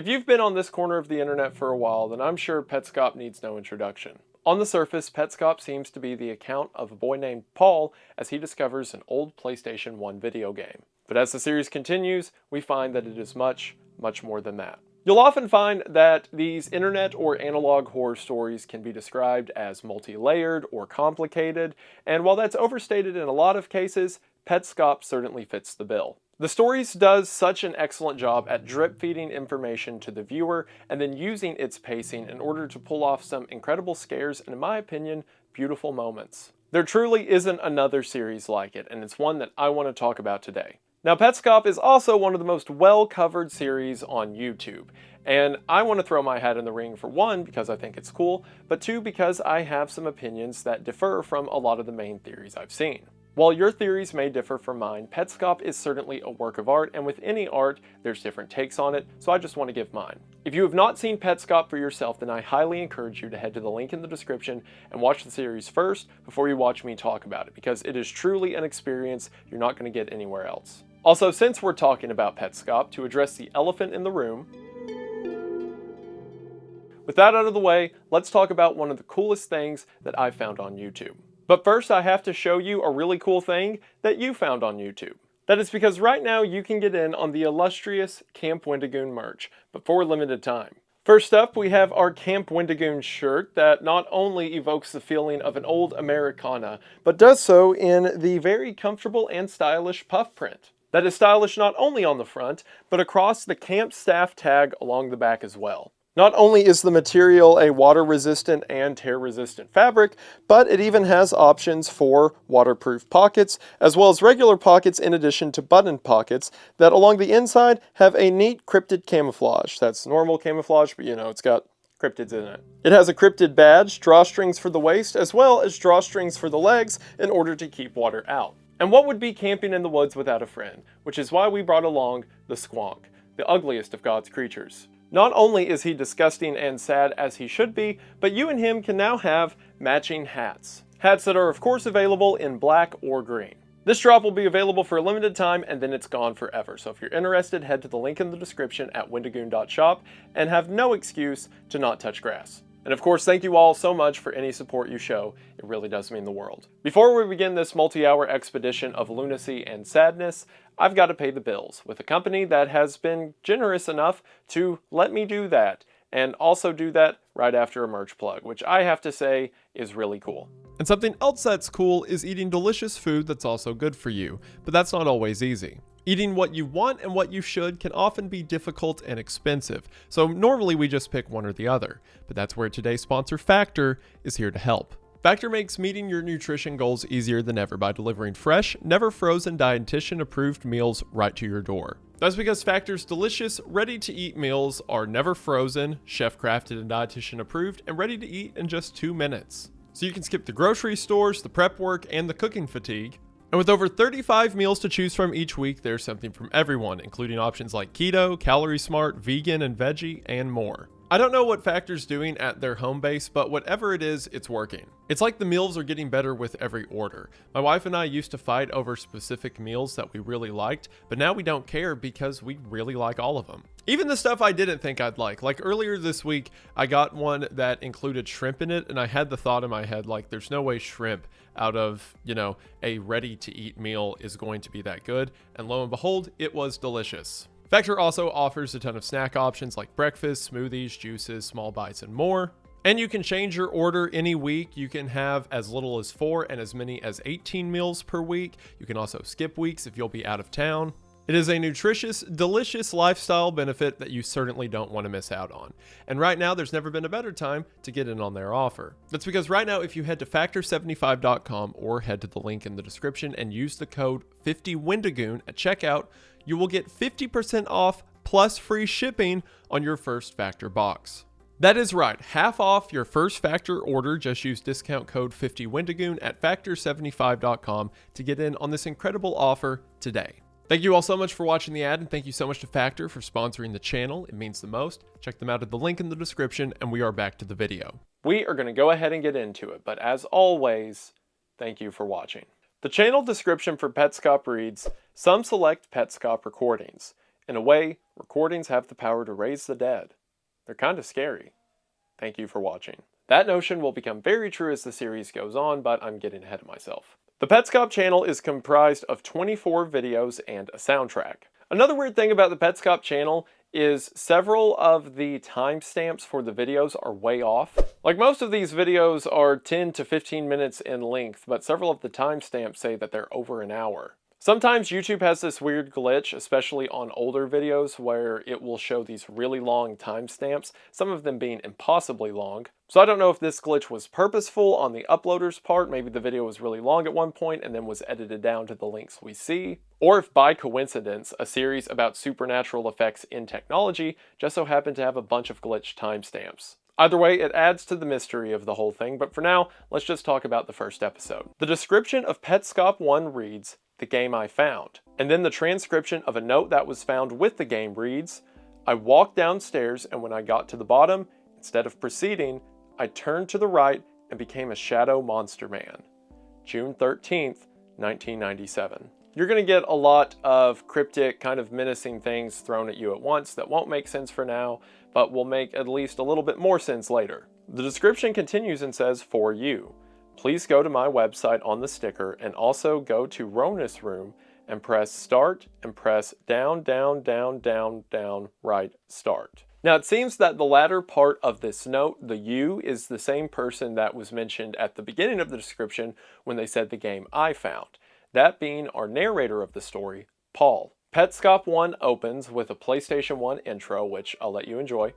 If you've been on this corner of the internet for a while, then I'm sure Petscop needs no introduction. On the surface, Petscop seems to be the account of a boy named Paul as he discovers an old PlayStation 1 video game. But as the series continues, we find that it is much, much more than that. You'll often find that these internet or analog horror stories can be described as multi-layered or complicated, and while that's overstated in a lot of cases, Petscop certainly fits the bill. The stories does such an excellent job at drip-feeding information to the viewer and then using its pacing in order to pull off some incredible scares and, in my opinion, beautiful moments. There truly isn't another series like it, and it's one that I want to talk about today. Now, Petscop is also one of the most well-covered series on YouTube, and I want to throw my hat in the ring for one, because I think it's cool, but two, because I have some opinions that differ from a lot of the main theories I've seen. While your theories may differ from mine, Petscop is certainly a work of art, and with any art, there's different takes on it, so I just want to give mine. If you have not seen Petscop for yourself, then I highly encourage you to head to the link in the description and watch the series first before you watch me talk about it, because it is truly an experience you're not going to get anywhere else. Also, since we're talking about Petscop, to address the elephant in the room, with that out of the way, let's talk about one of the coolest things that I found on YouTube. But first, I have to show you a really cool thing that you found on YouTube. That is because right now you can get in on the illustrious Camp Wendigoon merch, but for a limited time. First up, we have our Camp Wendigoon shirt that not only evokes the feeling of an old Americana, but does so in the very comfortable and stylish puff print. That is stylish not only on the front, but across the camp staff tag along the back as well. Not only is the material a water-resistant and tear-resistant fabric, but it even has options for waterproof pockets, as well as regular pockets in addition to button pockets that along the inside have a neat cryptid camouflage. That's normal camouflage, but you know, it's got cryptids in it. It has a cryptid badge, drawstrings for the waist, as well as drawstrings for the legs in order to keep water out. And what would be camping in the woods without a friend? Which is why we brought along the Squonk, the ugliest of God's creatures. Not only is he disgusting and sad as he should be, but you and him can now have matching hats. Hats that are of course available in black or green. This drop will be available for a limited time and then it's gone forever. So if you're interested, head to the link in the description at wendigoon.shop and have no excuse to not touch grass. And of course, thank you all so much for any support you show. It really does mean the world. Before we begin this multi-hour expedition of lunacy and sadness, I've got to pay the bills with a company that has been generous enough to let me do that, and also do that right after a merch plug, which I have to say is really cool. And something else that's cool is eating delicious food that's also good for you, but that's not always easy. Eating what you want and what you should can often be difficult and expensive, so normally we just pick one or the other. But that's where today's sponsor, Factor, is here to help. Factor makes meeting your nutrition goals easier than ever by delivering fresh, never frozen, dietitian-approved meals right to your door. That's because Factor's delicious, ready-to-eat meals are never frozen, chef-crafted and dietitian-approved, and ready to eat in just 2 minutes. So you can skip the grocery stores, the prep work, and the cooking fatigue. And with over 35 meals to choose from each week, there's something from everyone, including options like keto, calorie smart, vegan, and veggie, and more. I don't know what Factor's doing at their home base, but whatever it is, it's working. It's like the meals are getting better with every order. My wife and I used to fight over specific meals that we really liked, but now we don't care because we really like all of them. Even the stuff I didn't think I'd like earlier this week, I got one that included shrimp in it, and I had the thought in my head, like, there's no way shrimp out of, a ready-to-eat meal is going to be that good, and lo and behold, it was delicious. Factor also offers a ton of snack options like breakfast, smoothies, juices, small bites, and more. And you can change your order any week. You can have as little as 4 and as many as 18 meals per week. You can also skip weeks if you'll be out of town. It is a nutritious, delicious lifestyle benefit that you certainly don't want to miss out on. And right now, there's never been a better time to get in on their offer. That's because right now, if you head to factor75.com or head to the link in the description and use the code 50wendigoon at checkout, you will get 50% off plus free shipping on your first Factor box. That is right, half off your first Factor order. Just use discount code 50wendigoon at factor75.com to get in on this incredible offer today. Thank you all so much for watching the ad, and thank you so much to Factor for sponsoring the channel. It means the most. Check them out at the link in the description, and we are back to the video. We are going to go ahead and get into it, but as always, thank you for watching. The channel description for Petscop reads, "Some select Petscop recordings. In a way, recordings have the power to raise the dead. They're kind of scary. Thank you for watching. That notion will become very true as the series goes on, but I'm getting ahead of myself. The Petscop channel is comprised of 24 videos and a soundtrack. Another weird thing about the Petscop channel is several of the timestamps for the videos are way off. Like, most of these videos are 10 to 15 minutes in length, but several of the timestamps say that they're over an hour. Sometimes YouTube has this weird glitch, especially on older videos, where it will show these really long timestamps, some of them being impossibly long. So I don't know if this glitch was purposeful on the uploader's part, maybe the video was really long at one point and then was edited down to the lengths we see, or if by coincidence a series about supernatural effects in technology just so happened to have a bunch of glitched timestamps. Either way, it adds to the mystery of the whole thing, but for now, let's just talk about the first episode. The description of Petscop 1 reads, "The game I found." And then the transcription of a note that was found with the game reads, "I walked downstairs and when I got to the bottom, instead of proceeding, I turned to the right and became a shadow monster man. June 13th, 1997. You're going to get a lot of cryptic, kind of menacing things thrown at you at once that won't make sense for now, but will make at least a little bit more sense later. The description continues and says, "For you. Please go to my website on the sticker and also go to Roneth's room and press start and press down, down, down, down, down, right, start." Now it seems that the latter part of this note, the you, is the same person that was mentioned at the beginning of the description when they said the game I found. That being our narrator of the story, Paul. Petscop 1 opens with a PlayStation 1 intro, which I'll let you enjoy.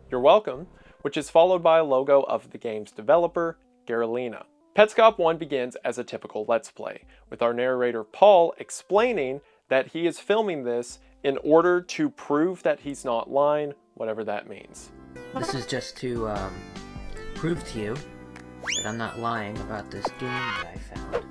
You're welcome, which is followed by a logo of the game's developer, Garalina. Petscop 1 begins as a typical Let's Play, with our narrator Paul explaining that he is filming this in order to prove that he's not lying, whatever that means. This is just to prove to you that I'm not lying about this game that I found.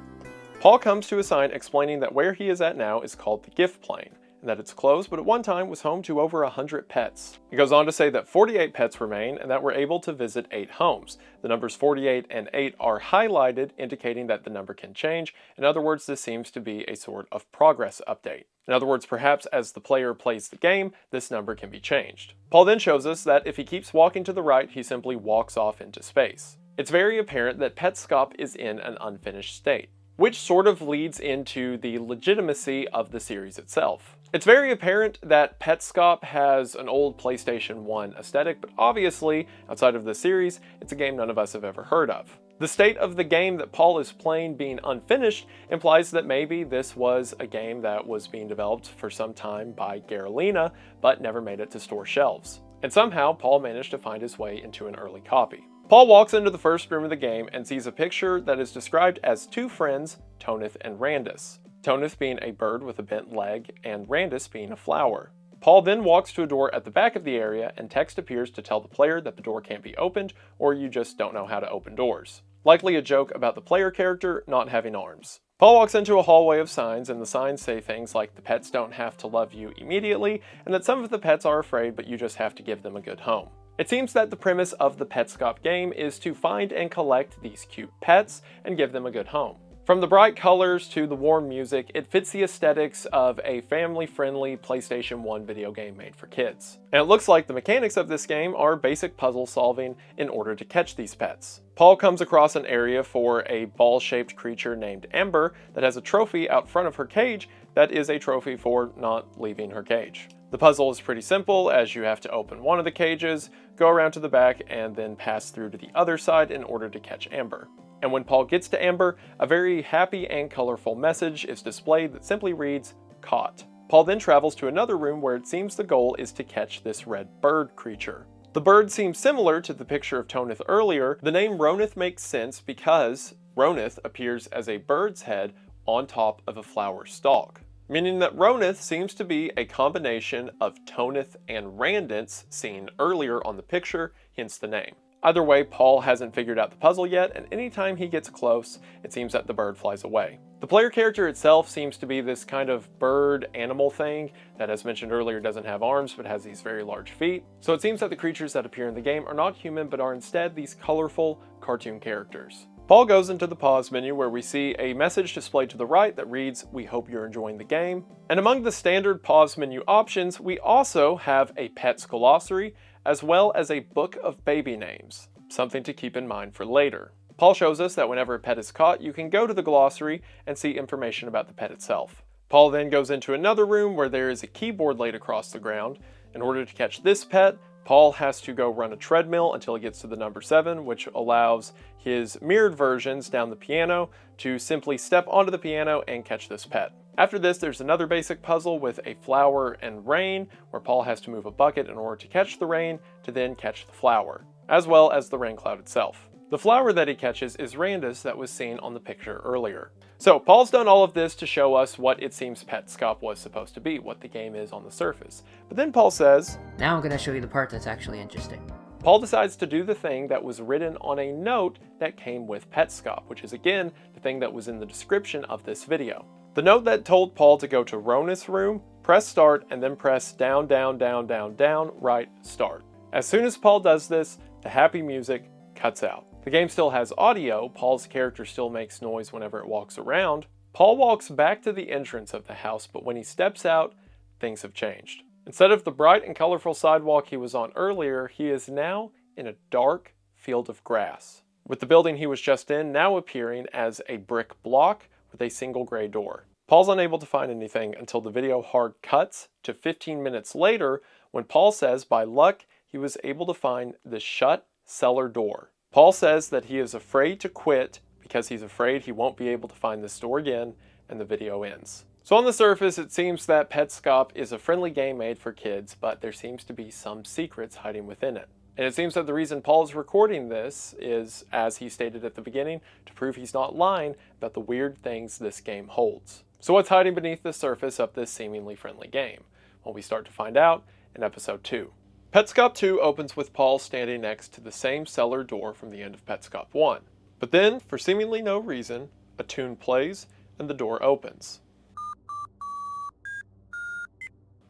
Paul comes to a sign explaining that where he is at now is called the Gift Plane, and that it's closed, but at one time was home to over 100 pets. He goes on to say that 48 pets remain and that we're able to visit 8 homes. The numbers 48 and 8 are highlighted, indicating that the number can change. In other words, this seems to be a sort of progress update. In other words, perhaps as the player plays the game, this number can be changed. Paul then shows us that if he keeps walking to the right, he simply walks off into space. It's very apparent that Petscop is in an unfinished state, which sort of leads into the legitimacy of the series itself. It's very apparent that Petscop has an old PlayStation 1 aesthetic, but obviously, outside of the series, it's a game none of us have ever heard of. The state of the game that Paul is playing being unfinished implies that maybe this was a game that was being developed for some time by Garalina, but never made it to store shelves. And somehow, Paul managed to find his way into an early copy. Paul walks into the first room of the game and sees a picture that is described as 2 friends, Toneth and Randus. Toneth being a bird with a bent leg, and Randus being a flower. Paul then walks to a door at the back of the area, and text appears to tell the player that the door can't be opened, or you just don't know how to open doors. Likely a joke about the player character not having arms. Paul walks into a hallway of signs, and the signs say things like the pets don't have to love you immediately, and that some of the pets are afraid, but you just have to give them a good home. It seems that the premise of the Petscop game is to find and collect these cute pets and give them a good home. From the bright colors to the warm music, it fits the aesthetics of a family-friendly PlayStation 1 video game made for kids. And it looks like the mechanics of this game are basic puzzle solving in order to catch these pets. Paul comes across an area for a ball-shaped creature named Ember that has a trophy out front of her cage that is a trophy for not leaving her cage. The puzzle is pretty simple, as you have to open one of the cages, go around to the back, and then pass through to the other side in order to catch Ember. And when Paul gets to Ember, a very happy and colorful message is displayed that simply reads, "Caught." Paul then travels to another room where it seems the goal is to catch this red bird creature. The bird seems similar to the picture of Toneth earlier. The name Roneth makes sense because Roneth appears as a bird's head on top of a flower stalk, meaning that Roneth seems to be a combination of Toneth and Randus seen earlier on the picture, hence the name. Either way, Paul hasn't figured out the puzzle yet, and anytime he gets close, it seems that the bird flies away. The player character itself seems to be this kind of bird animal thing that, as mentioned earlier, doesn't have arms but has these very large feet. So it seems that the creatures that appear in the game are not human but are instead these colorful cartoon characters. Paul goes into the pause menu where we see a message displayed to the right that reads, "We hope you're enjoying the game." And among the standard pause menu options, we also have a pet's glossary as well as a book of baby names, something to keep in mind for later. Paul shows us that whenever a pet is caught, you can go to the glossary and see information about the pet itself. Paul then goes into another room where there is a keyboard laid across the ground. In order to catch this pet, Paul has to go run a treadmill until he gets to the number 7, which allows his mirrored versions down the piano to simply step onto the piano and catch this pet. After this, there's another basic puzzle with a flower and rain, where Paul has to move a bucket in order to catch the rain to then catch the flower, as well as the rain cloud itself. The flower that he catches is Randus that was seen on the picture earlier. So Paul's done all of this to show us what it seems Petscop was supposed to be, what the game is on the surface. But then Paul says, "Now I'm going to show you the part that's actually interesting." Paul decides to do the thing that was written on a note that came with Petscop, which is again the thing that was in the description of this video. The note that told Paul to go to Rona's room, press start, and then press down, down, down, down, down, right, start. As soon as Paul does this, the happy music cuts out. The game still has audio, Paul's character still makes noise whenever it walks around. Paul walks back to the entrance of the house, but when he steps out, things have changed. Instead of the bright and colorful sidewalk he was on earlier, he is now in a dark field of grass, with the building he was just in now appearing as a brick block with a single gray door. Paul's unable to find anything until the video hard cuts to 15 minutes later when Paul says by luck he was able to find the shut cellar door. Paul says that he is afraid to quit because he's afraid he won't be able to find this door again, and the video ends. So on the surface, it seems that Petscop is a friendly game made for kids, but there seems to be some secrets hiding within it. And it seems that the reason Paul is recording this is, as he stated at the beginning, to prove he's not lying about the weird things this game holds. So what's hiding beneath the surface of this seemingly friendly game? Well, we start to find out in episode 2. Petscop 2 opens with Paul standing next to the same cellar door from the end of Petscop 1. But then, for seemingly no reason, a tune plays and the door opens.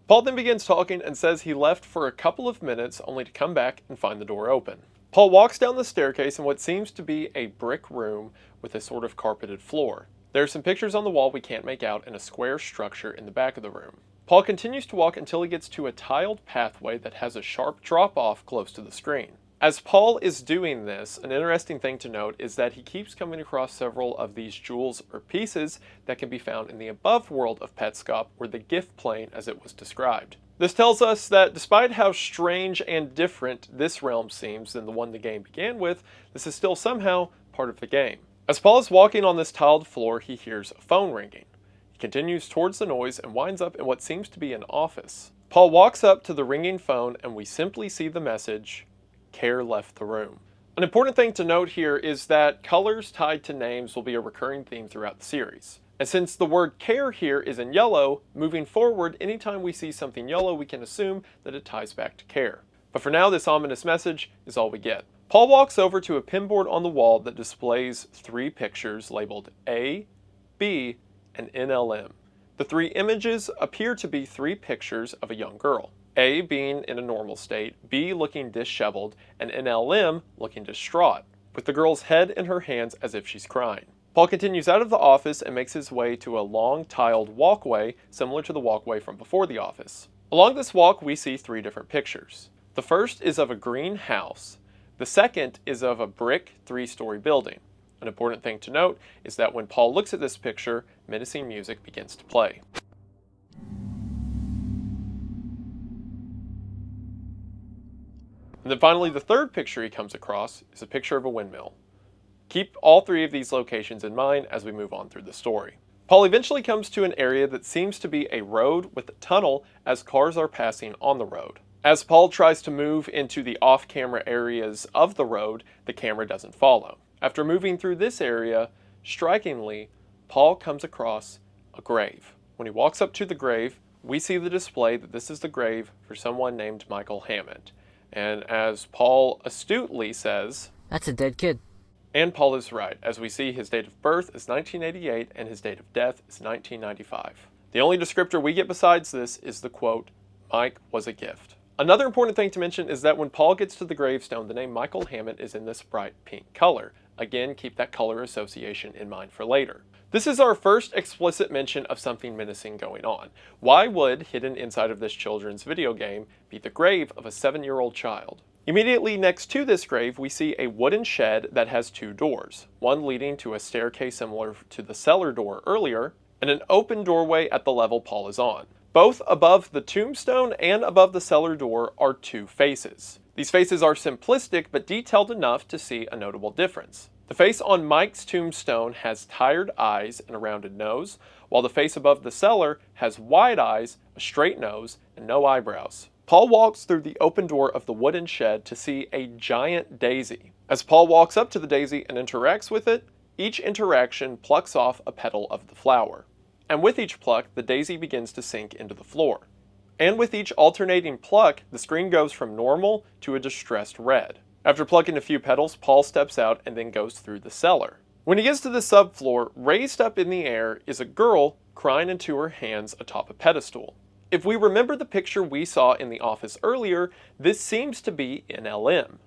Paul then begins talking and says he left for a couple of minutes only to come back and find the door open. Paul walks down the staircase in what seems to be a brick room with a sort of carpeted floor. There are some pictures on the wall we can't make out and a square structure in the back of the room. Paul continues to walk until he gets to a tiled pathway that has a sharp drop-off close to the screen. As Paul is doing this, an interesting thing to note is that he keeps coming across several of these jewels or pieces that can be found in the above world of Petscop, or the gift plane as it was described. This tells us that despite how strange and different this realm seems than the one the game began with, this is still somehow part of the game. As Paul is walking on this tiled floor, he hears a phone ringing. He continues towards the noise and winds up in what seems to be an office. Paul walks up to the ringing phone and we simply see the message, "Care left the room." An important thing to note here is that colors tied to names will be a recurring theme throughout the series. And since the word care here is in yellow, moving forward, anytime we see something yellow, we can assume that it ties back to care. But for now, this ominous message is all we get. Paul walks over to a pinboard on the wall that displays 3 pictures labeled A, B, and NLM. The 3 images appear to be 3 pictures of a young girl. A being in a normal state, B looking disheveled, and NLM looking distraught, with the girl's head in her hands as if she's crying. Paul continues out of the office and makes his way to a long tiled walkway similar to the walkway from before the office. Along this walk we see 3 different pictures. The first is of a green house. The second is of a brick 3-story building. An important thing to note is that when Paul looks at this picture, menacing music begins to play. And then finally, the third picture he comes across is a picture of a windmill. Keep all 3 of these locations in mind as we move on through the story. Paul eventually comes to an area that seems to be a road with a tunnel as cars are passing on the road. As Paul tries to move into the off-camera areas of the road, the camera doesn't follow. After moving through this area, strikingly, Paul comes across a grave. When he walks up to the grave, we see the display that this is the grave for someone named Michael Hammond. And as Paul astutely says, That's a dead kid. and Paul is right, as we see his date of birth is 1988 and his date of death is 1995. The only descriptor we get besides this is the quote, "Mike was a gift." Another important thing to mention is that when Paul gets to the gravestone, the name Michael Hammett is in this bright pink color. Again, keep that color association in mind for later. This is our first explicit mention of something menacing going on. Why would, hidden inside of this children's video game, be the grave of a 7-year-old child? Immediately next to this grave, we see a wooden shed that has 2 doors, one leading to a staircase similar to the cellar door earlier, and an open doorway at the level Paul is on. Both above the tombstone and above the cellar door are 2 faces. These faces are simplistic but detailed enough to see a notable difference. The face on Mike's tombstone has tired eyes and a rounded nose, while the face above the cellar has wide eyes, a straight nose, and no eyebrows. Paul walks through the open door of the wooden shed to see a giant daisy. As Paul walks up to the daisy and interacts with it, each interaction plucks off a petal of the flower. And with each pluck, the daisy begins to sink into the floor. And with each alternating pluck, the screen goes from normal to a distressed red. After plucking a few petals, Paul steps out and then goes through the cellar. When he gets to the subfloor, raised up in the air is a girl crying into her hands atop a pedestal. If we remember the picture we saw in the office earlier, this seems to be NLM.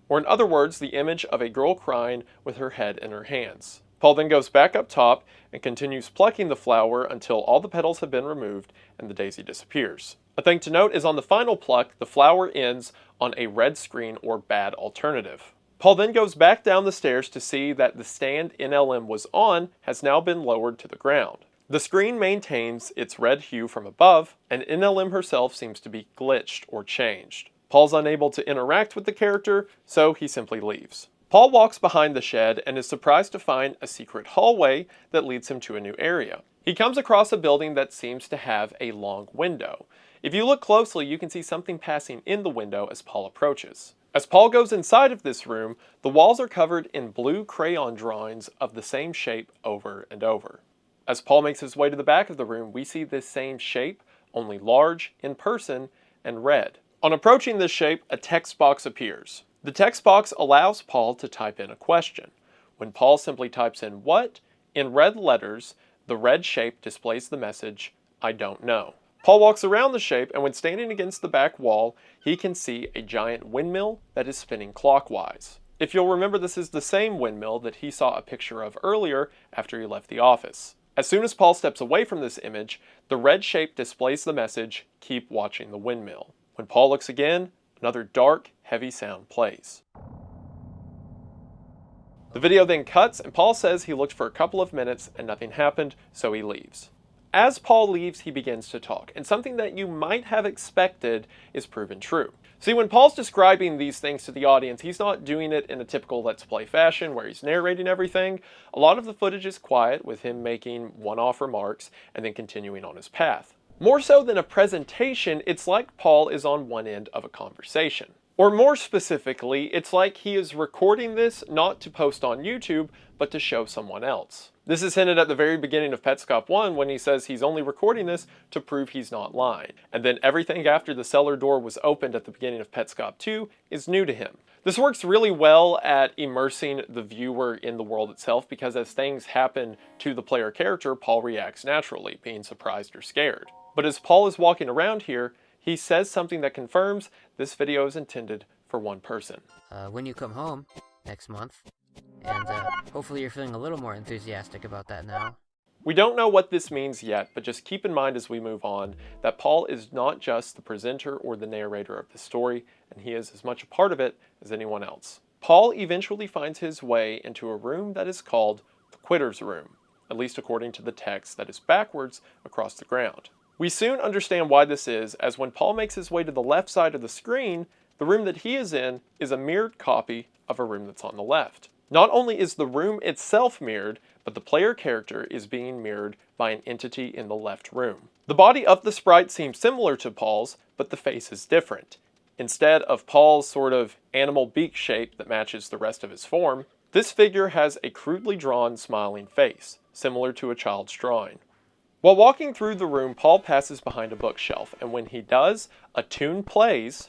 Or in other words, the image of a girl crying with her head in her hands. Paul then goes back up top and continues plucking the flower until all the petals have been removed and the daisy disappears. A thing to note is on the final pluck, the flower ends on a red screen or bad alternative. Paul then goes back down the stairs to see that the stand NLM was on has now been lowered to the ground. The screen maintains its red hue from above, and NLM herself seems to be glitched or changed. Paul's unable to interact with the character, so he simply leaves. Paul walks behind the shed and is surprised to find a secret hallway that leads him to a new area. He comes across a building that seems to have a long window. If you look closely, you can see something passing in the window as Paul approaches. As Paul goes inside of this room, the walls are covered in blue crayon drawings of the same shape over and over. As Paul makes his way to the back of the room, we see this same shape, only large, in person, and red. On approaching this shape, a text box appears. The text box allows Paul to type in a question. When Paul simply types in "what?" in red letters, the red shape displays the message, "I don't know." Paul walks around the shape, and when standing against the back wall, he can see a giant windmill that is spinning clockwise. If you'll remember, this is the same windmill that he saw a picture of earlier after he left the office. As soon as Paul steps away from this image, the red shape displays the message, "Keep watching the windmill." When Paul looks again, another dark, heavy sound plays. The video then cuts, and Paul says he looked for a couple of minutes and nothing happened, so he leaves. As Paul leaves, he begins to talk, and something that you might have expected is proven true. See, when Paul's describing these things to the audience, he's not doing it in a typical Let's Play fashion where he's narrating everything. A lot of the footage is quiet, with him making one-off remarks and then continuing on his path. More so than a presentation, it's like Paul is on one end of a conversation. Or more specifically, it's like he is recording this not to post on YouTube, but to show someone else. This is hinted at the very beginning of Petscop 1 when he says he's only recording this to prove he's not lying. And then everything after the cellar door was opened at the beginning of Petscop 2 is new to him. This works really well at immersing the viewer in the world itself because as things happen to the player character, Paul reacts naturally, being surprised or scared. But as Paul is walking around here, he says something that confirms this video is intended for one person. When you come home next month, and hopefully you're feeling a little more enthusiastic about that now. We don't know what this means yet, but just keep in mind as we move on that Paul is not just the presenter or the narrator of the story, and he is as much a part of it as anyone else. Paul eventually finds his way into a room that is called the Quitter's Room, at least according to the text that is backwards across the ground. We soon understand why this is, as when Paul makes his way to the left side of the screen, the room that he is in is a mirrored copy of a room that's on the left. Not only is the room itself mirrored, but the player character is being mirrored by an entity in the left room. The body of the sprite seems similar to Paul's, but the face is different. Instead of Paul's sort of animal beak shape that matches the rest of his form, this figure has a crudely drawn smiling face, similar to a child's drawing. While walking through the room, Paul passes behind a bookshelf, and when he does, a tune plays,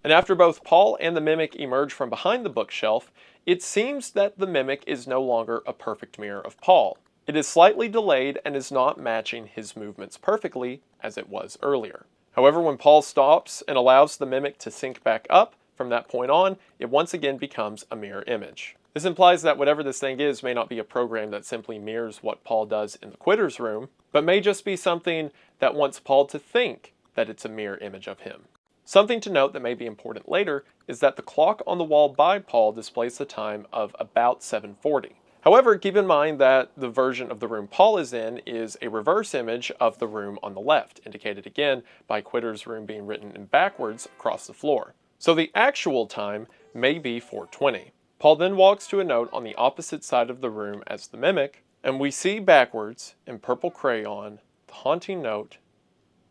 And after both Paul and the mimic emerge from behind the bookshelf, it seems that the mimic is no longer a perfect mirror of Paul. It is slightly delayed and is not matching his movements perfectly as it was earlier. However, when Paul stops and allows the mimic to sync back up, from that point on, it once again becomes a mirror image. This implies that whatever this thing is may not be a program that simply mirrors what Paul does in the quitter's room, but may just be something that wants Paul to think that it's a mirror image of him. Something to note that may be important later is that the clock on the wall by Paul displays the time of about 7:40. However, keep in mind that the version of the room Paul is in is a reverse image of the room on the left, indicated again by Quitter's room being written in backwards across the floor. So the actual time may be 4:20. Paul then walks to a note on the opposite side of the room as the mimic, and we see backwards, in purple crayon, the haunting note,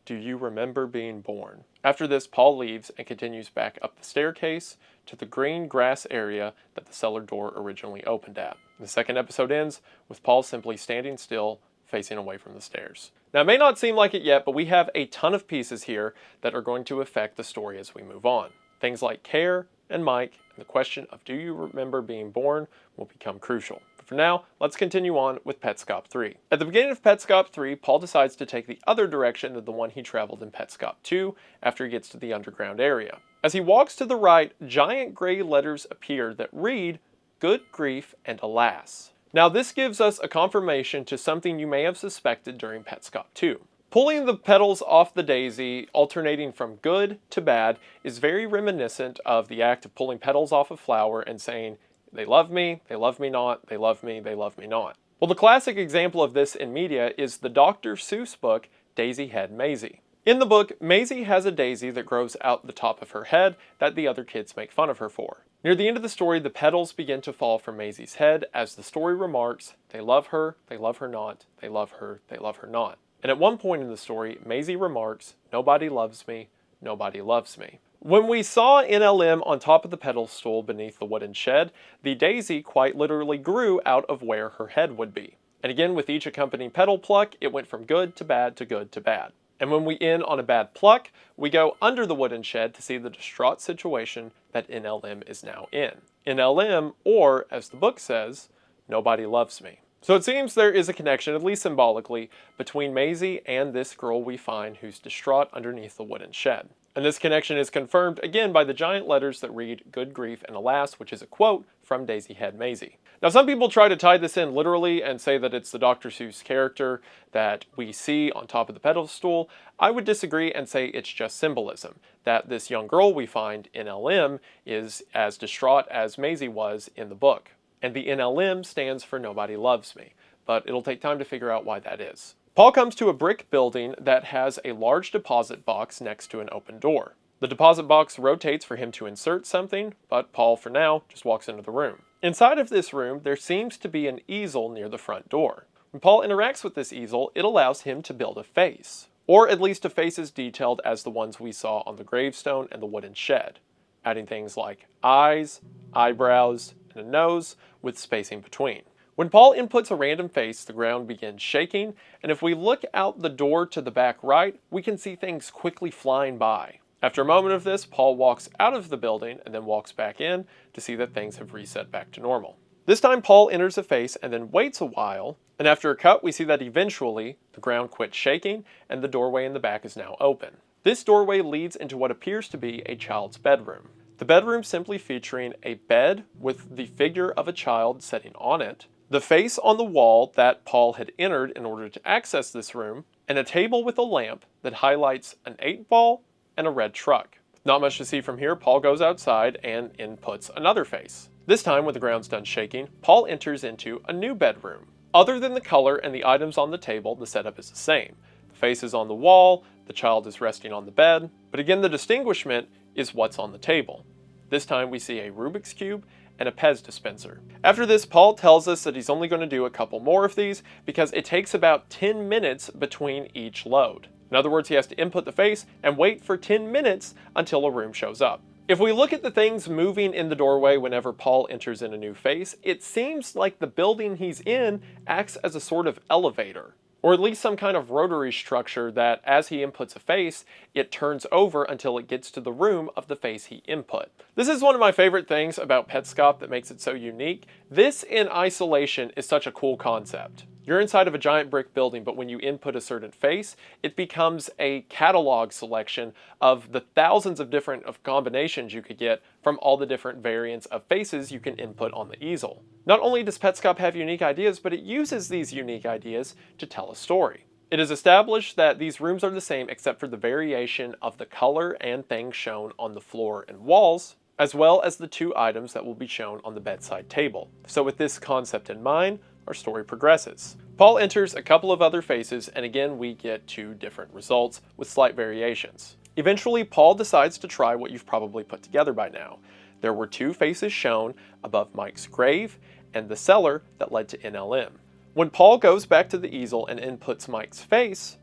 "Do you remember being born?" After this, Paul leaves and continues back up the staircase to the green grass area that the cellar door originally opened at. The second episode ends with Paul simply standing still, facing away from the stairs. Now, it may not seem like it yet, but we have a ton of pieces here that are going to affect the story as we move on. Things like Care and Mike and the question of do you remember being born will become crucial. But for now, let's continue on with Petscop 3. At the beginning of Petscop 3, Paul decides to take the other direction than the one he traveled in Petscop 2 after he gets to the underground area. As he walks to the right, giant gray letters appear that read, "Good grief and alas." Now this gives us a confirmation to something you may have suspected during Petscop 2. Pulling the petals off the daisy, alternating from good to bad, is very reminiscent of the act of pulling petals off a flower and saying, they love me not, they love me not. Well, the classic example of this in media is the Dr. Seuss book, Daisy Head Maisie. In the book, Maisie has a daisy that grows out the top of her head that the other kids make fun of her for. Near the end of the story, the petals begin to fall from Maisie's head as the story remarks, they love her not, they love her not. And at one point in the story, Maisie remarks, nobody loves me, nobody loves me. When we saw NLM on top of the pedestal beneath the wooden shed, the daisy quite literally grew out of where her head would be. And again, with each accompanying petal pluck, it went from good to bad to good to bad. And when we end on a bad pluck, we go under the wooden shed to see the distraught situation that NLM is now in. NLM, or as the book says, nobody loves me. So it seems there is a connection, at least symbolically, between Maisie and this girl we find who's distraught underneath the wooden shed. And this connection is confirmed again by the giant letters that read, "Good grief and alas," which is a quote from Daisy Head Maisie. Now some people try to tie this in literally and say that it's the Dr. Seuss character that we see on top of the pedestal. I would disagree and say it's just symbolism, that this young girl we find in LM is as distraught as Maisie was in the book. And the NLM stands for Nobody Loves Me, but it'll take time to figure out why that is. Paul comes to a brick building that has a large deposit box next to an open door. The deposit box rotates for him to insert something, but Paul, for now, just walks into the room. Inside of this room, there seems to be an easel near the front door. When Paul interacts with this easel, it allows him to build a face, or at least a face as detailed as the ones we saw on the gravestone and the wooden shed, adding things like eyes, eyebrows, and a nose with spacing between. When Paul inputs a random face, the ground begins shaking, and if we look out the door to the back right, we can see things quickly flying by. After a moment of this, Paul walks out of the building and then walks back in to see that things have reset back to normal. This time Paul enters a face and then waits a while, and after a cut we see that eventually the ground quits shaking and the doorway in the back is now open. This doorway leads into what appears to be a child's bedroom. The bedroom simply featuring a bed with the figure of a child sitting on it, the face on the wall that Paul had entered in order to access this room, and a table with a lamp that highlights an 8-ball and a red truck. Not much to see from here. Paul goes outside and inputs another face. This time, when the ground's done shaking, Paul enters into a new bedroom. Other than the color and the items on the table, the setup is the same. The face is on the wall, the child is resting on the bed, but again the distinguishment is what's on the table. This time we see a Rubik's Cube and a Pez dispenser. After this, Paul tells us that he's only going to do a couple more of these because it takes about 10 minutes between each load. In other words, he has to input the face and wait for 10 minutes until a room shows up. If we look at the things moving in the doorway whenever Paul enters in a new face, it seems like the building he's in acts as a sort of elevator. or at least some kind of rotary structure that as he inputs a face, it turns over until it gets to the room of the face he input. This is one of my favorite things about Petscop that makes it so unique. This in isolation is such a cool concept. You're inside of a giant brick building, but when you input a certain face, it becomes a catalog selection of the thousands of different combinations you could get from all the different variants of faces you can input on the easel. Not only does Petscop have unique ideas, but it uses these unique ideas to tell a story. It is established that these rooms are the same except for the variation of the color and things shown on the floor and walls, as well as the two items that will be shown on the bedside table. So with this concept in mind, our story progresses. Paul enters a couple of other faces, and again we get two different results with slight variations. Eventually, Paul decides to try what you've probably put together by now. There were two faces shown above Mike's grave and the cellar that led to NLM. When Paul goes back to the easel and inputs Mike's face,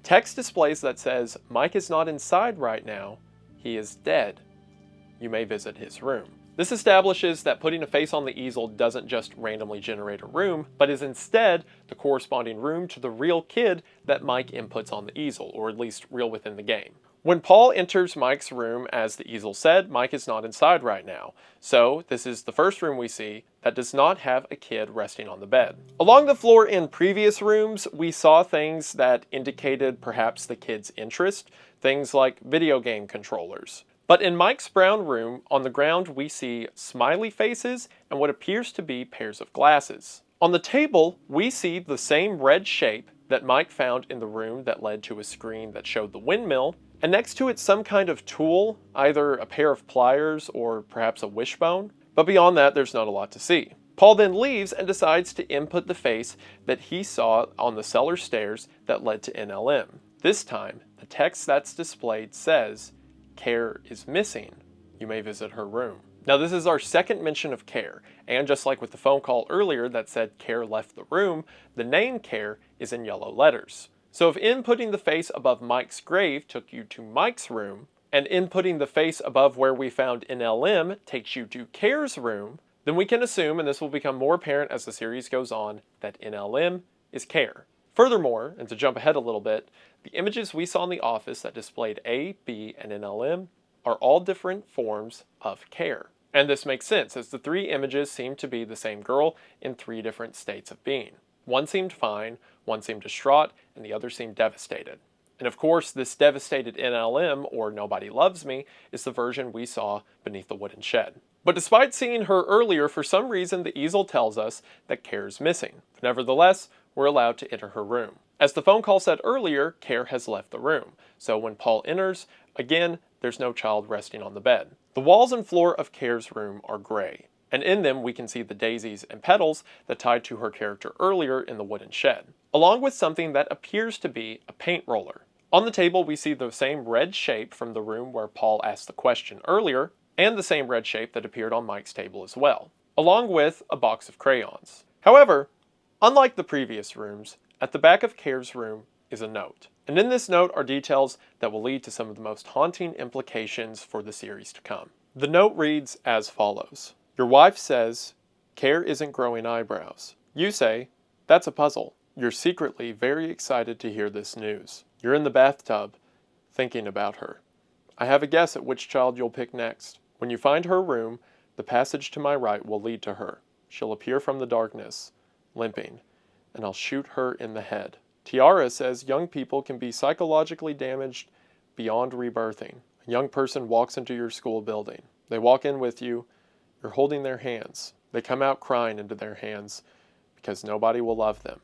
text displays that says, "Mike is not inside right now, he is dead. You may visit his room." This establishes that putting a face on the easel doesn't just randomly generate a room, but is instead the corresponding room to the real kid that Mike inputs on the easel, or at least real within the game. When Paul enters Mike's room, as the easel said, Mike is not inside right now. So this is the first room we see that does not have a kid resting on the bed. Along the floor in previous rooms, we saw things that indicated perhaps the kid's interest, things like video game controllers. But in Mike's brown room, on the ground we see smiley faces and what appears to be pairs of glasses. On the table, we see the same red shape that Mike found in the room that led to a screen that showed the windmill, and next to it some kind of tool, either a pair of pliers or perhaps a wishbone. But beyond that, there's not a lot to see. Paul then leaves and decides to input the face that he saw on the cellar stairs that led to NLM. This time, the text that's displayed says, "Care is missing. You may visit her room." Now this is our second mention of Care, and just like with the phone call earlier that said Care left the room, the name Care is in yellow letters. So if inputting the face above Mike's grave took you to Mike's room, and inputting the face above where we found NLM takes you to Care's room, then we can assume, and this will become more apparent as the series goes on, that NLM is Care. Furthermore, and to jump ahead a little bit, the images we saw in the office that displayed A, B, and NLM are all different forms of Care. And this makes sense, as the three images seem to be the same girl in three different states of being. One seemed fine, one seemed distraught, and the other seemed devastated. And of course, this devastated NLM, or Nobody Loves Me, is the version we saw beneath the wooden shed. But despite seeing her earlier, for some reason the easel tells us that Care's missing. Nevertheless, we're allowed to enter her room. As the phone call said earlier, Care has left the room. So when Paul enters, again, there's no child resting on the bed. The walls and floor of Care's room are gray, and in them we can see the daisies and petals that tied to her character earlier in the wooden shed, along with something that appears to be a paint roller. On the table we see the same red shape from the room where Paul asked the question earlier, and the same red shape that appeared on Mike's table as well, along with a box of crayons. However, unlike the previous rooms, at the back of Care's room is a note. And in this note are details that will lead to some of the most haunting implications for the series to come. The note reads as follows. Your wife says, Care isn't growing eyebrows. You say, that's a puzzle. You're secretly very excited to hear this news. You're in the bathtub, thinking about her. I have a guess at which child you'll pick next. When you find her room, the passage to my right will lead to her. She'll appear from the darkness, limping, and I'll shoot her in the head. Tiara says young people can be psychologically damaged beyond rebirthing. A young person walks into your school building. They walk in with you. You're holding their hands. They come out crying into their hands because nobody will love them.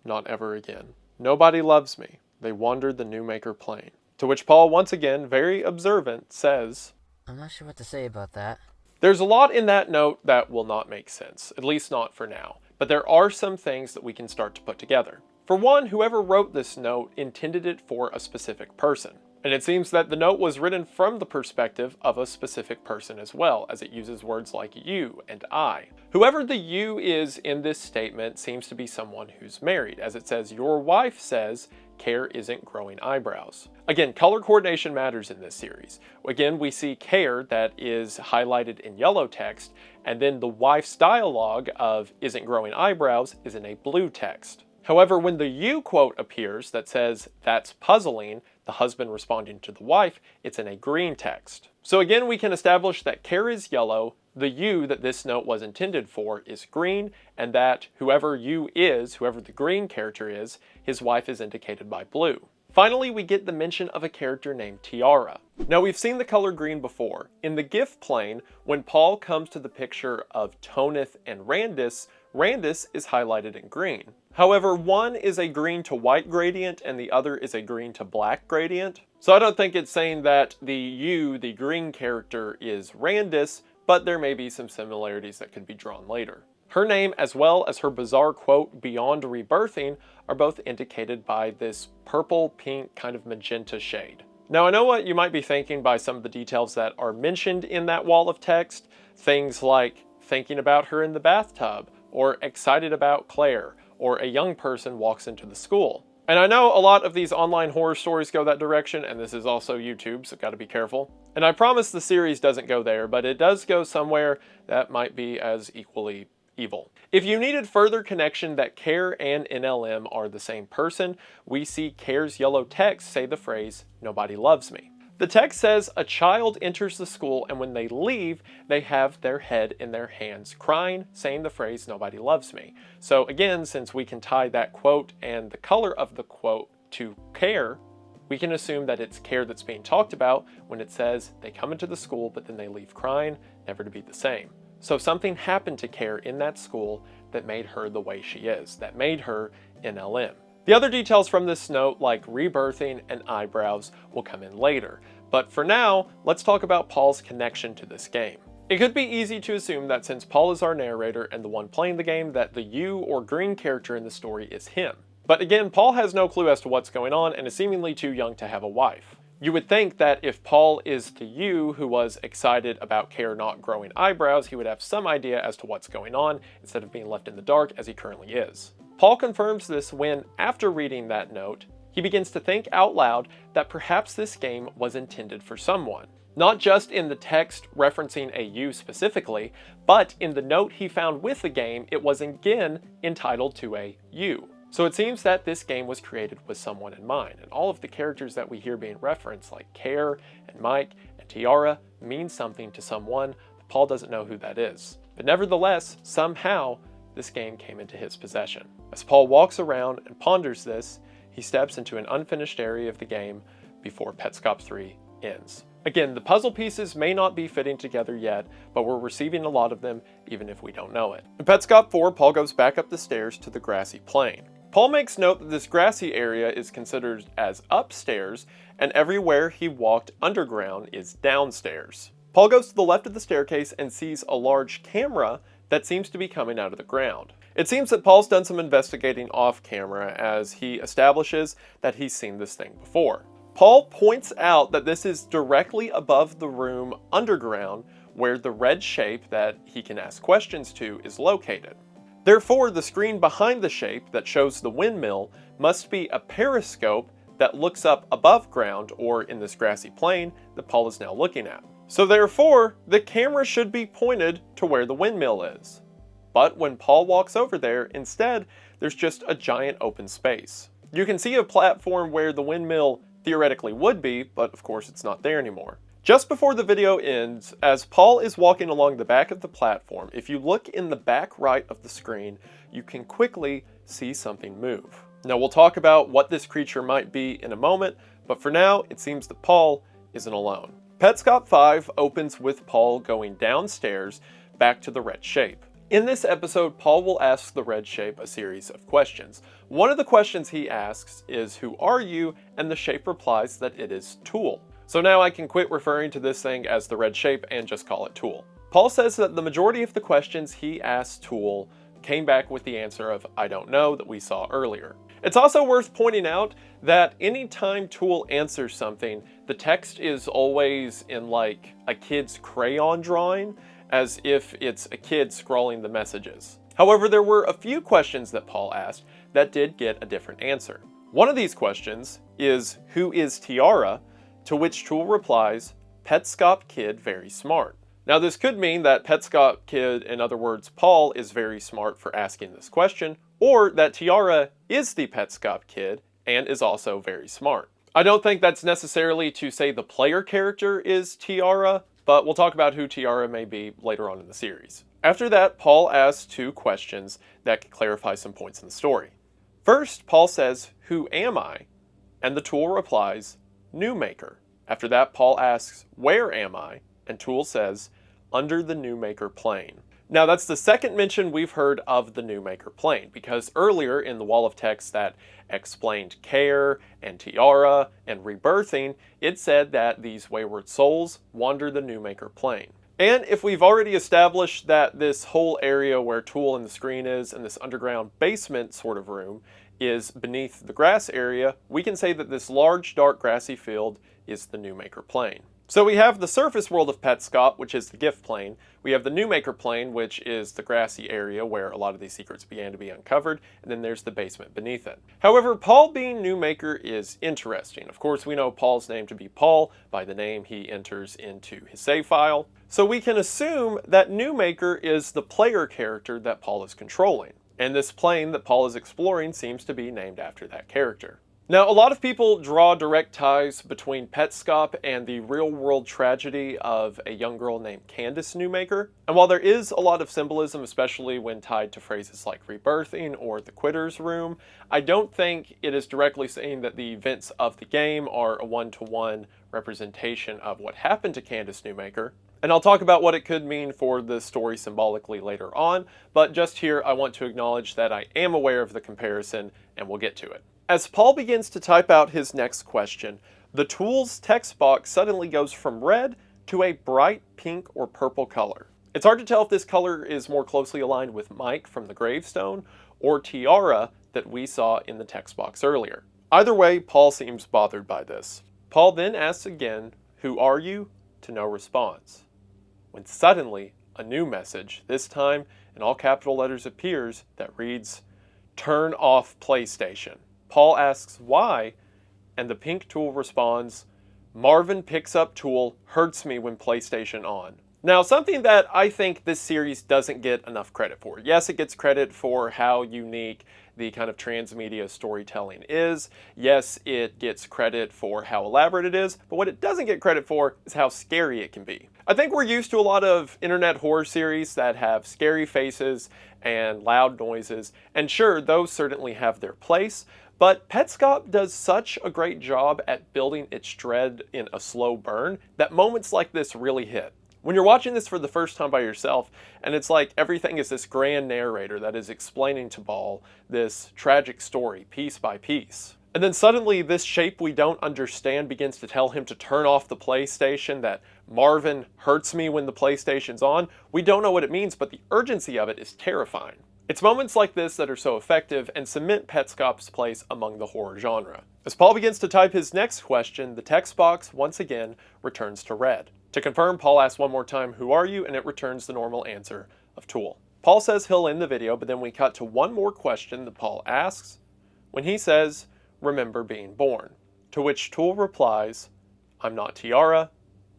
Not ever again. Nobody loves me. They wandered the Newmaker plane. To which Paul, once again, very observant, says, I'm not sure what to say about that. There's a lot in that note that will not make sense, at least not for now. But there are some things that we can start to put together. For one, whoever wrote this note intended it for a specific person. And it seems that the note was written from the perspective of a specific person as well, as it uses words like you and I. Whoever the you is in this statement seems to be someone who's married, as it says, your wife says, Care isn't growing eyebrows. Again, color coordination matters in this series. Again, we see Care that is highlighted in yellow text, and then the wife's dialogue of isn't growing eyebrows is in a blue text. However, when the you quote appears that says, "That's puzzling," the husband responding to the wife, it's in a green text. So again, we can establish that care is yellow, the you that this note was intended for is green, and that whoever you is, whoever the green character is, his wife is indicated by blue. Finally, we get the mention of a character named Tiara. Now, we've seen the color green before. In the GIF plane, when Paul comes to the picture of Toneth and Randis, Randis is highlighted in green. However, one is a green to white gradient and the other is a green to black gradient. So I don't think it's saying that the green character, is Randis, but there may be some similarities that could be drawn later. Her name, as well as her bizarre quote, "Beyond rebirthing," are both indicated by this purple, pink, kind of magenta shade. Now, I know what you might be thinking by some of the details that are mentioned in that wall of text. Things like thinking about her in the bathtub, or excited about Claire, or a young person walks into the school. And I know a lot of these online horror stories go that direction, and this is also YouTube, so gotta be careful. And I promise the series doesn't go there, but it does go somewhere that might be as equally evil. If you needed further connection that Care and NLM are the same person, we see Care's yellow text say the phrase, "Nobody loves me." The text says a child enters the school and when they leave, they have their head in their hands crying, saying the phrase, "Nobody loves me." So again, since we can tie that quote and the color of the quote to Care, we can assume that it's Care that's being talked about when it says they come into the school but then they leave crying, never to be the same. So something happened to Care in that school that made her the way she is, that made her NLM. The other details from this note, like rebirthing and eyebrows, will come in later. But for now, let's talk about Paul's connection to this game. It could be easy to assume that since Paul is our narrator and the one playing the game, that the you or green character in the story is him. But again, Paul has no clue as to what's going on and is seemingly too young to have a wife. You would think that if Paul is the you who was excited about Care not growing eyebrows, he would have some idea as to what's going on instead of being left in the dark as he currently is. Paul confirms this when, after reading that note, he begins to think out loud that perhaps this game was intended for someone. Not just in the text referencing a you specifically, but in the note he found with the game, it was again entitled to a you. So it seems that this game was created with someone in mind, and all of the characters that we hear being referenced, like Care and Mike and Tiara, mean something to someone, but Paul doesn't know who that is. But nevertheless, somehow, this game came into his possession. As Paul walks around and ponders this, he steps into an unfinished area of the game before Petscop 3 ends. Again, the puzzle pieces may not be fitting together yet, but we're receiving a lot of them even if we don't know it. In Petscop 4, Paul goes back up the stairs to the grassy plain. Paul makes note that this grassy area is considered as upstairs, and everywhere he walked underground is downstairs. Paul goes to the left of the staircase and sees a large camera that seems to be coming out of the ground. It seems that Paul's done some investigating off camera as he establishes that he's seen this thing before. Paul points out that this is directly above the room underground where the red shape that he can ask questions to is located. Therefore, the screen behind the shape that shows the windmill must be a periscope that looks up above ground, or in this grassy plain that Paul is now looking at. So therefore, the camera should be pointed to where the windmill is. But when Paul walks over there, instead, there's just a giant open space. You can see a platform where the windmill theoretically would be, but of course it's not there anymore. Just before the video ends, as Paul is walking along the back of the platform, if you look in the back right of the screen, you can quickly see something move. Now we'll talk about what this creature might be in a moment, but for now, it seems that Paul isn't alone. Petscop 5 opens with Paul going downstairs back to the red shape. In this episode, Paul will ask the red shape a series of questions. One of the questions he asks is, "Who are you?" and the shape replies that it is Tool. So now I can quit referring to this thing as the red shape and just call it Tool. Paul says that the majority of the questions he asked Tool came back with the answer of "I don't know" that we saw earlier. It's also worth pointing out that anytime Tool answers something, the text is always in like a kid's crayon drawing, as if it's a kid scrolling the messages. However, there were a few questions that Paul asked that did get a different answer. One of these questions is, "Who is Tiara?" To which Tool replies, "Petscop Kid very smart." Now this could mean that Petscop Kid, in other words Paul, is very smart for asking this question, or that Tiara is the Petscop kid and is also very smart. I don't think that's necessarily to say the player character is Tiara, but we'll talk about who Tiara may be later on in the series. After that, Paul asks 2 questions that can clarify some points in the story. First, Paul says, "Who am I?" And the tool replies, "New Maker." After that, Paul asks, "Where am I?" And tool says, "Under the New Maker plane." Now that's the second mention we've heard of the New Maker plane, because earlier in the wall of text that explained care and Tiara and rebirthing, it said that these wayward souls wander the New Maker plane. And if we've already established that this whole area where Tool and the screen is, and this underground basement sort of room, is beneath the grass area, we can say that this large, dark, grassy field is the New Maker plane. So we have the surface world of Petscop, which is the gift plane. We have the New Maker plane, which is the grassy area where a lot of these secrets began to be uncovered, and then there's the basement beneath it. However, Paul being New Maker is interesting. Of course, we know Paul's name to be Paul by the name he enters into his save file. So we can assume that New Maker is the player character that Paul is controlling. And this plane that Paul is exploring seems to be named after that character. Now, a lot of people draw direct ties between Petscop and the real-world tragedy of a young girl named Candace Newmaker. And while there is a lot of symbolism, especially when tied to phrases like rebirthing or the Quitter's Room, I don't think it is directly saying that the events of the game are a one-to-one representation of what happened to Candace Newmaker. And I'll talk about what it could mean for the story symbolically later on, but just here I want to acknowledge that I am aware of the comparison, and we'll get to it. As Paul begins to type out his next question, the tool's text box suddenly goes from red to a bright pink or purple color. It's hard to tell if this color is more closely aligned with Mike from the gravestone or Tiara that we saw in the text box earlier. Either way, Paul seems bothered by this. Paul then asks again, "Who are you?" to no response. When suddenly a new message, this time in all capital letters, appears that reads, "Turn off PlayStation." Paul asks why, and the pink tool responds, "Marvin picks up tool, hurts me when PlayStation on." Now, something that I think this series doesn't get enough credit for. Yes, it gets credit for how unique the kind of transmedia storytelling is. Yes, it gets credit for how elaborate it is, but what it doesn't get credit for is how scary it can be. I think we're used to a lot of internet horror series that have scary faces and loud noises, and sure, those certainly have their place, but Petscop does such a great job at building its dread in a slow burn that moments like this really hit. When you're watching this for the first time by yourself, and it's like everything is this grand narrator that is explaining to Paul this tragic story piece by piece. And then suddenly this shape we don't understand begins to tell him to turn off the PlayStation, that Marvin hurts me when the PlayStation's on. We don't know what it means, but the urgency of it is terrifying. It's moments like this that are so effective and cement Petscop's place among the horror genre. As Paul begins to type his next question, the text box once again returns to red. To confirm, Paul asks one more time, "Who are you?" and it returns the normal answer of Tool. Paul says he'll end the video, but then we cut to one more question that Paul asks when he says, "Remember being born?" To which Tool replies, "I'm not Tiara,"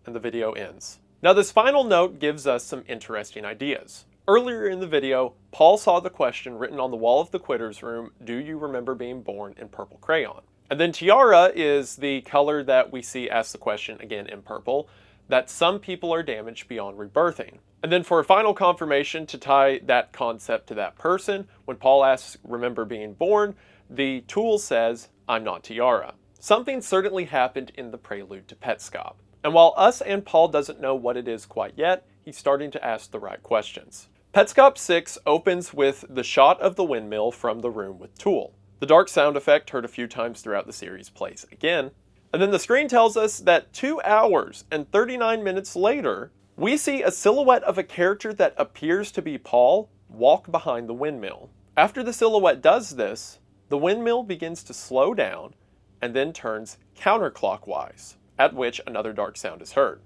and the video ends. Now this final note gives us some interesting ideas. Earlier in the video, Paul saw the question written on the wall of the Quitter's Room, "Do you remember being born?" in purple crayon. And then Tiara is the color that we see ask the question again in purple, that some people are damaged beyond rebirthing. And then for a final confirmation to tie that concept to that person, when Paul asks, "Remember being born?" the tool says, "I'm not Tiara." Something certainly happened in the prelude to Petscop. And while us and Paul doesn't know what it is quite yet, he's starting to ask the right questions. Petscop 6 opens with the shot of the windmill from the room with Tool. The dark sound effect heard a few times throughout the series plays again. And then the screen tells us that 2 hours and 39 minutes later, we see a silhouette of a character that appears to be Paul walk behind the windmill. After the silhouette does this, the windmill begins to slow down and then turns counterclockwise, at which another dark sound is heard.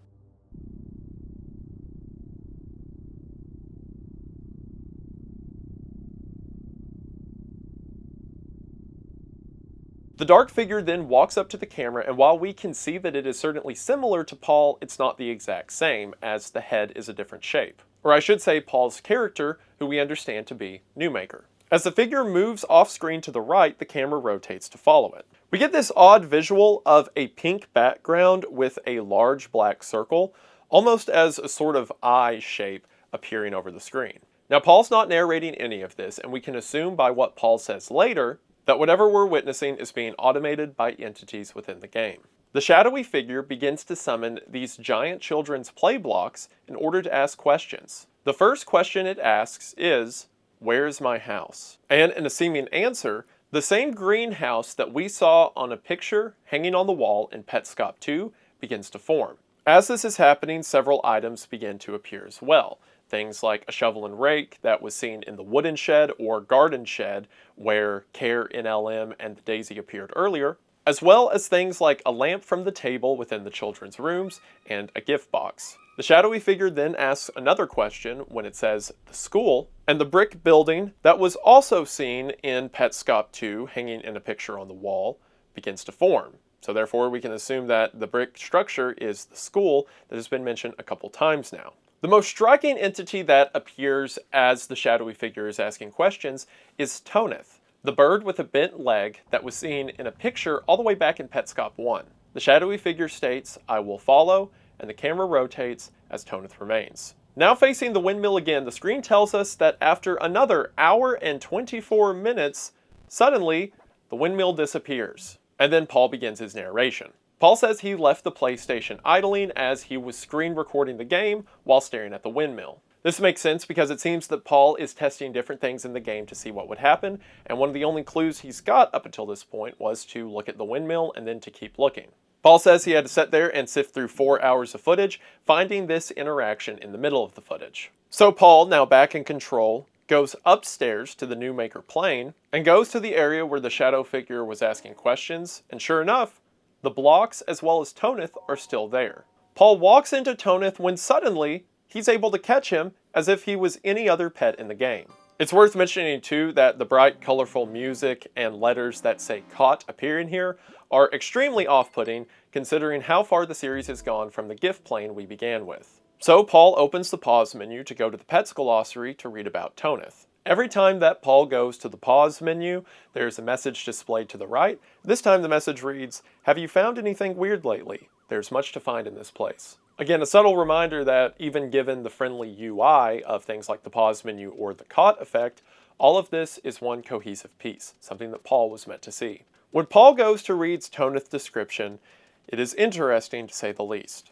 The dark figure then walks up to the camera, and while we can see that it is certainly similar to Paul, it's not the exact same, as the head is a different shape. Or I should say Paul's character, who we understand to be Newmaker. As the figure moves off screen to the right, the camera rotates to follow it. We get this odd visual of a pink background with a large black circle, almost as a sort of eye shape appearing over the screen. Now, Paul's not narrating any of this, and we can assume by what Paul says later that whatever we're witnessing is being automated by entities within the game. The shadowy figure begins to summon these giant children's play blocks in order to ask questions. The first question it asks is, "Where's my house?" And in a seeming answer, the same greenhouse that we saw on a picture hanging on the wall in Petscop 2 begins to form. As this is happening, several items begin to appear as well. Things like a shovel and rake that was seen in the wooden shed or garden shed where Care, NLM, and the Daisy appeared earlier, as well as things like a lamp from the table within the children's rooms and a gift box. The shadowy figure then asks another question when it says the school, and the brick building that was also seen in Petscop 2 hanging in a picture on the wall begins to form. So therefore we can assume that the brick structure is the school that has been mentioned a couple times now. The most striking entity that appears as the shadowy figure is asking questions is Toneth, the bird with a bent leg that was seen in a picture all the way back in Petscop 1. The shadowy figure states, "I will follow," and the camera rotates as Toneth remains. Now facing the windmill again, the screen tells us that after another hour and 24 minutes, suddenly the windmill disappears. And then Paul begins his narration. Paul says he left the PlayStation idling as he was screen recording the game while staring at the windmill. This makes sense because it seems that Paul is testing different things in the game to see what would happen, and one of the only clues he's got up until this point was to look at the windmill and then to keep looking. Paul says he had to sit there and sift through 4 hours of footage, finding this interaction in the middle of the footage. So Paul, now back in control, goes upstairs to the new maker plane and goes to the area where the shadow figure was asking questions, and sure enough, the blocks as well as Toneth are still there. Paul walks into Toneth when suddenly he's able to catch him as if he was any other pet in the game. It's worth mentioning too that the bright, colorful music and letters that say "caught" appearing here are extremely off-putting considering how far the series has gone from the gift plane we began with. So Paul opens the pause menu to go to the Pet's glossary to read about Toneth. Every time that Paul goes to the pause menu, there's a message displayed to the right. This time the message reads, "Have you found anything weird lately? There's much to find in this place." Again, a subtle reminder that even given the friendly UI of things like the pause menu or the caught effect, all of this is one cohesive piece, something that Paul was meant to see. When Paul goes to read Toneth's description, it is interesting to say the least.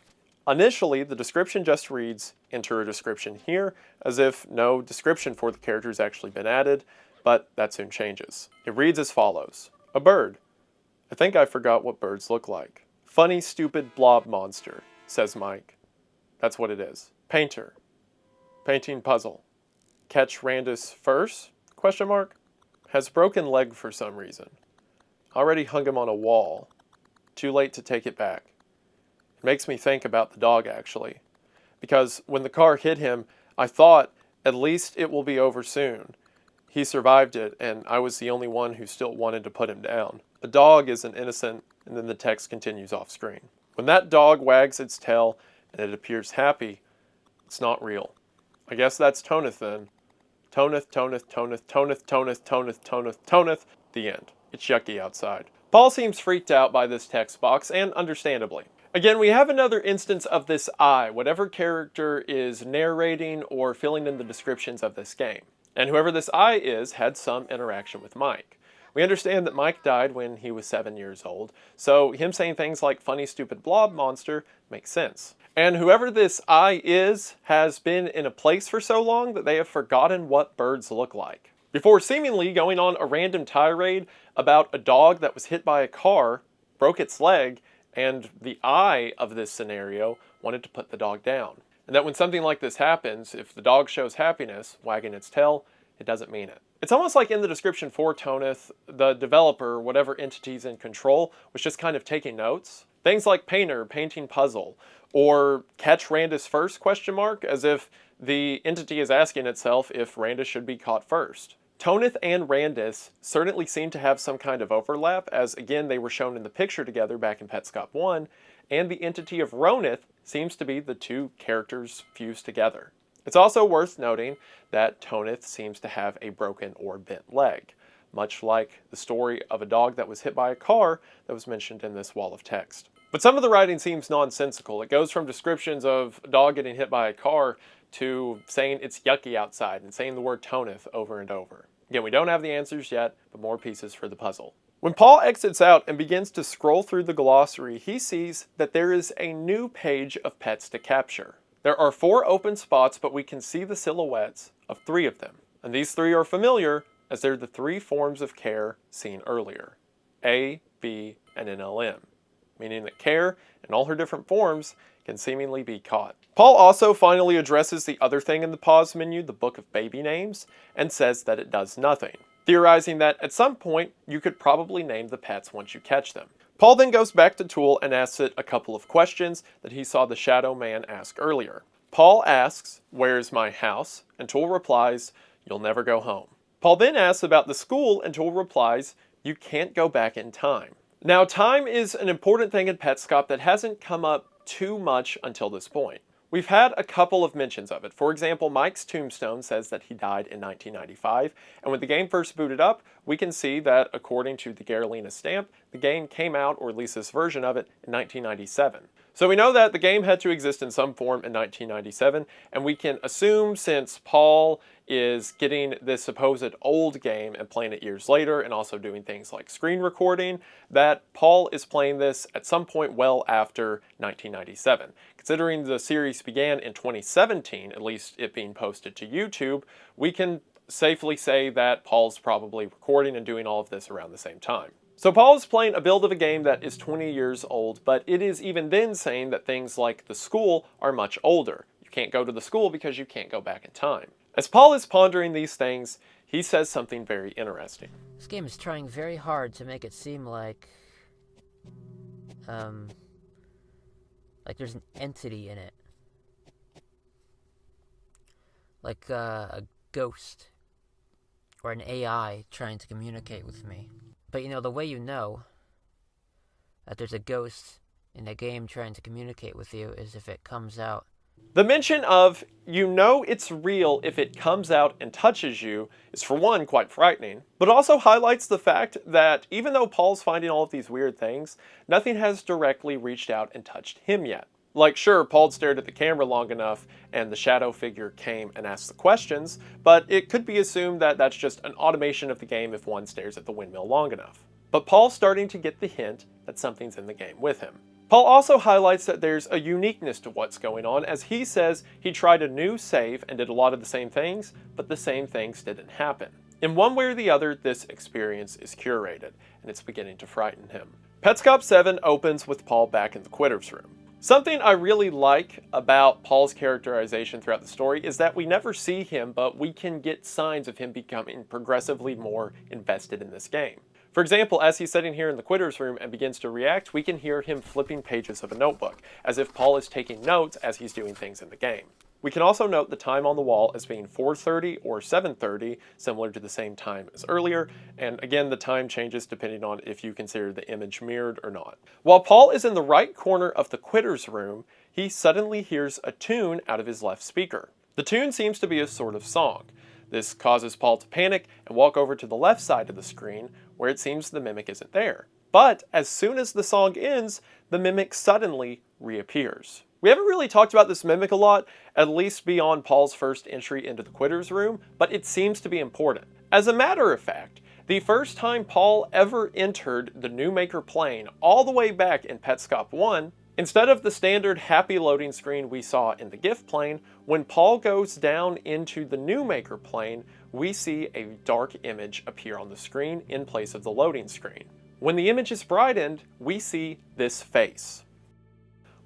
Initially, the description just reads, "Enter a description here," as if no description for the character has actually been added, but that soon changes. It reads as follows. "A bird. I think I forgot what birds look like. Funny, stupid blob monster," says Mike. That's what it is. "Painter. Painting puzzle. Catch Randus first? Question mark. Has broken leg for some reason. Already hung him on a wall. Too late to take it back. It makes me think about the dog, actually. Because when the car hit him, I thought, at least it will be over soon. He survived it, and I was the only one who still wanted to put him down. The dog is an innocent," and then the text continues off screen. "When that dog wags its tail and it appears happy, it's not real. I guess that's Toneth then. Toneth, Toneth, Toneth, Toneth, Toneth, Toneth, Toneth, Toneth." The end. It's yucky outside. Paul seems freaked out by this text box, and understandably. Again, we have another instance of this I, whatever character is narrating or filling in the descriptions of this game. And whoever this I is had some interaction with Mike. We understand that Mike died when he was 7 years old, so him saying things like "funny, stupid blob monster" makes sense. And whoever this I is has been in a place for so long that they have forgotten what birds look like. Before seemingly going on a random tirade about a dog that was hit by a car, broke its leg, and the I of this scenario wanted to put the dog down. And that when something like this happens, if the dog shows happiness, wagging its tail, it doesn't mean it. It's almost like in the description for Toneth, the developer, whatever entity's in control, was just kind of taking notes. Things like painter, painting puzzle, or catch Randus first, question mark, as if the entity is asking itself if Randus should be caught first. Toneth and Randus certainly seem to have some kind of overlap, as again they were shown in the picture together back in Petscop 1, and the entity of Roneth seems to be the two characters fused together. It's also worth noting that Toneth seems to have a broken or bent leg, much like the story of a dog that was hit by a car that was mentioned in this wall of text. But some of the writing seems nonsensical. It goes from descriptions of a dog getting hit by a car to saying it's yucky outside and saying the word Toneth over and over. Again, we don't have the answers yet, but more pieces for the puzzle. When Paul exits out and begins to scroll through the glossary, he sees that there is a new page of pets to capture. There are 4 open spots, but we can see the silhouettes of 3 of them. And these 3 are familiar as they're the 3 forms of care seen earlier. A, B, and NLM. Meaning that care, in all her different forms, can seemingly be caught. Paul also finally addresses the other thing in the pause menu, the Book of Baby Names, and says that it does nothing, theorizing that at some point you could probably name the pets once you catch them. Paul then goes back to Tool and asks it a couple of questions that he saw the Shadow Man ask earlier. Paul asks, "Where's my house?" and Tool replies, "You'll never go home." Paul then asks about the school and Tool replies, "You can't go back in time." Now, time is an important thing in Petscop that hasn't come up too much until this point. We've had a couple of mentions of it. For example, Mike's tombstone says that he died in 1995, and when the game first booted up, we can see that according to the Garalina stamp, the game came out, or at least this version of it, in 1997. So we know that the game had to exist in some form in 1997, and we can assume since Paul is getting this supposed old game and playing it years later, and also doing things like screen recording, that Paul is playing this at some point well after 1997. Considering the series began in 2017, at least it being posted to YouTube, we can safely say that Paul's probably recording and doing all of this around the same time. So Paul is playing a build of a game that is 20 years old, but it is even then saying that things like the school are much older. You can't go to the school because you can't go back in time. As Paul is pondering these things, he says something very interesting. This game is trying very hard to make it seem like there's an entity in it. Like a ghost or an AI trying to communicate with me. But you know, the way you know that there's a ghost in a game trying to communicate with you is if it comes out. The mention of, you know it's real if it comes out and touches you, is for one quite frightening, but also highlights the fact that even though Paul's finding all of these weird things, nothing has directly reached out and touched him yet. Like, sure, Paul stared at the camera long enough and the shadow figure came and asked the questions, but it could be assumed that that's just an automation of the game if one stares at the windmill long enough. But Paul's starting to get the hint that something's in the game with him. Paul also highlights that there's a uniqueness to what's going on, as he says he tried a new save and did a lot of the same things, but the same things didn't happen. In one way or the other, this experience is curated, and it's beginning to frighten him. Petscop 7 opens with Paul back in the quitter's room. Something I really like about Paul's characterization throughout the story is that we never see him, but we can get signs of him becoming progressively more invested in this game. For example, as he's sitting here in the quitter's room and begins to react, we can hear him flipping pages of a notebook, as if Paul is taking notes as he's doing things in the game. We can also note the time on the wall as being 4:30 or 7:30, similar to the same time as earlier, and again the time changes depending on if you consider the image mirrored or not. While Paul is in the right corner of the quitter's room, he suddenly hears a tune out of his left speaker. The tune seems to be a sort of song. This causes Paul to panic and walk over to the left side of the screen, where it seems the mimic isn't there. But as soon as the song ends, the mimic suddenly reappears. We haven't really talked about this mimic a lot, at least beyond Paul's first entry into the quitter's room, but it seems to be important. As a matter of fact, the first time Paul ever entered the New Maker plane all the way back in Petscop 1, instead of the standard happy loading screen we saw in the gift plane, when Paul goes down into the New Maker plane, we see a dark image appear on the screen in place of the loading screen. When the image is brightened, we see this face.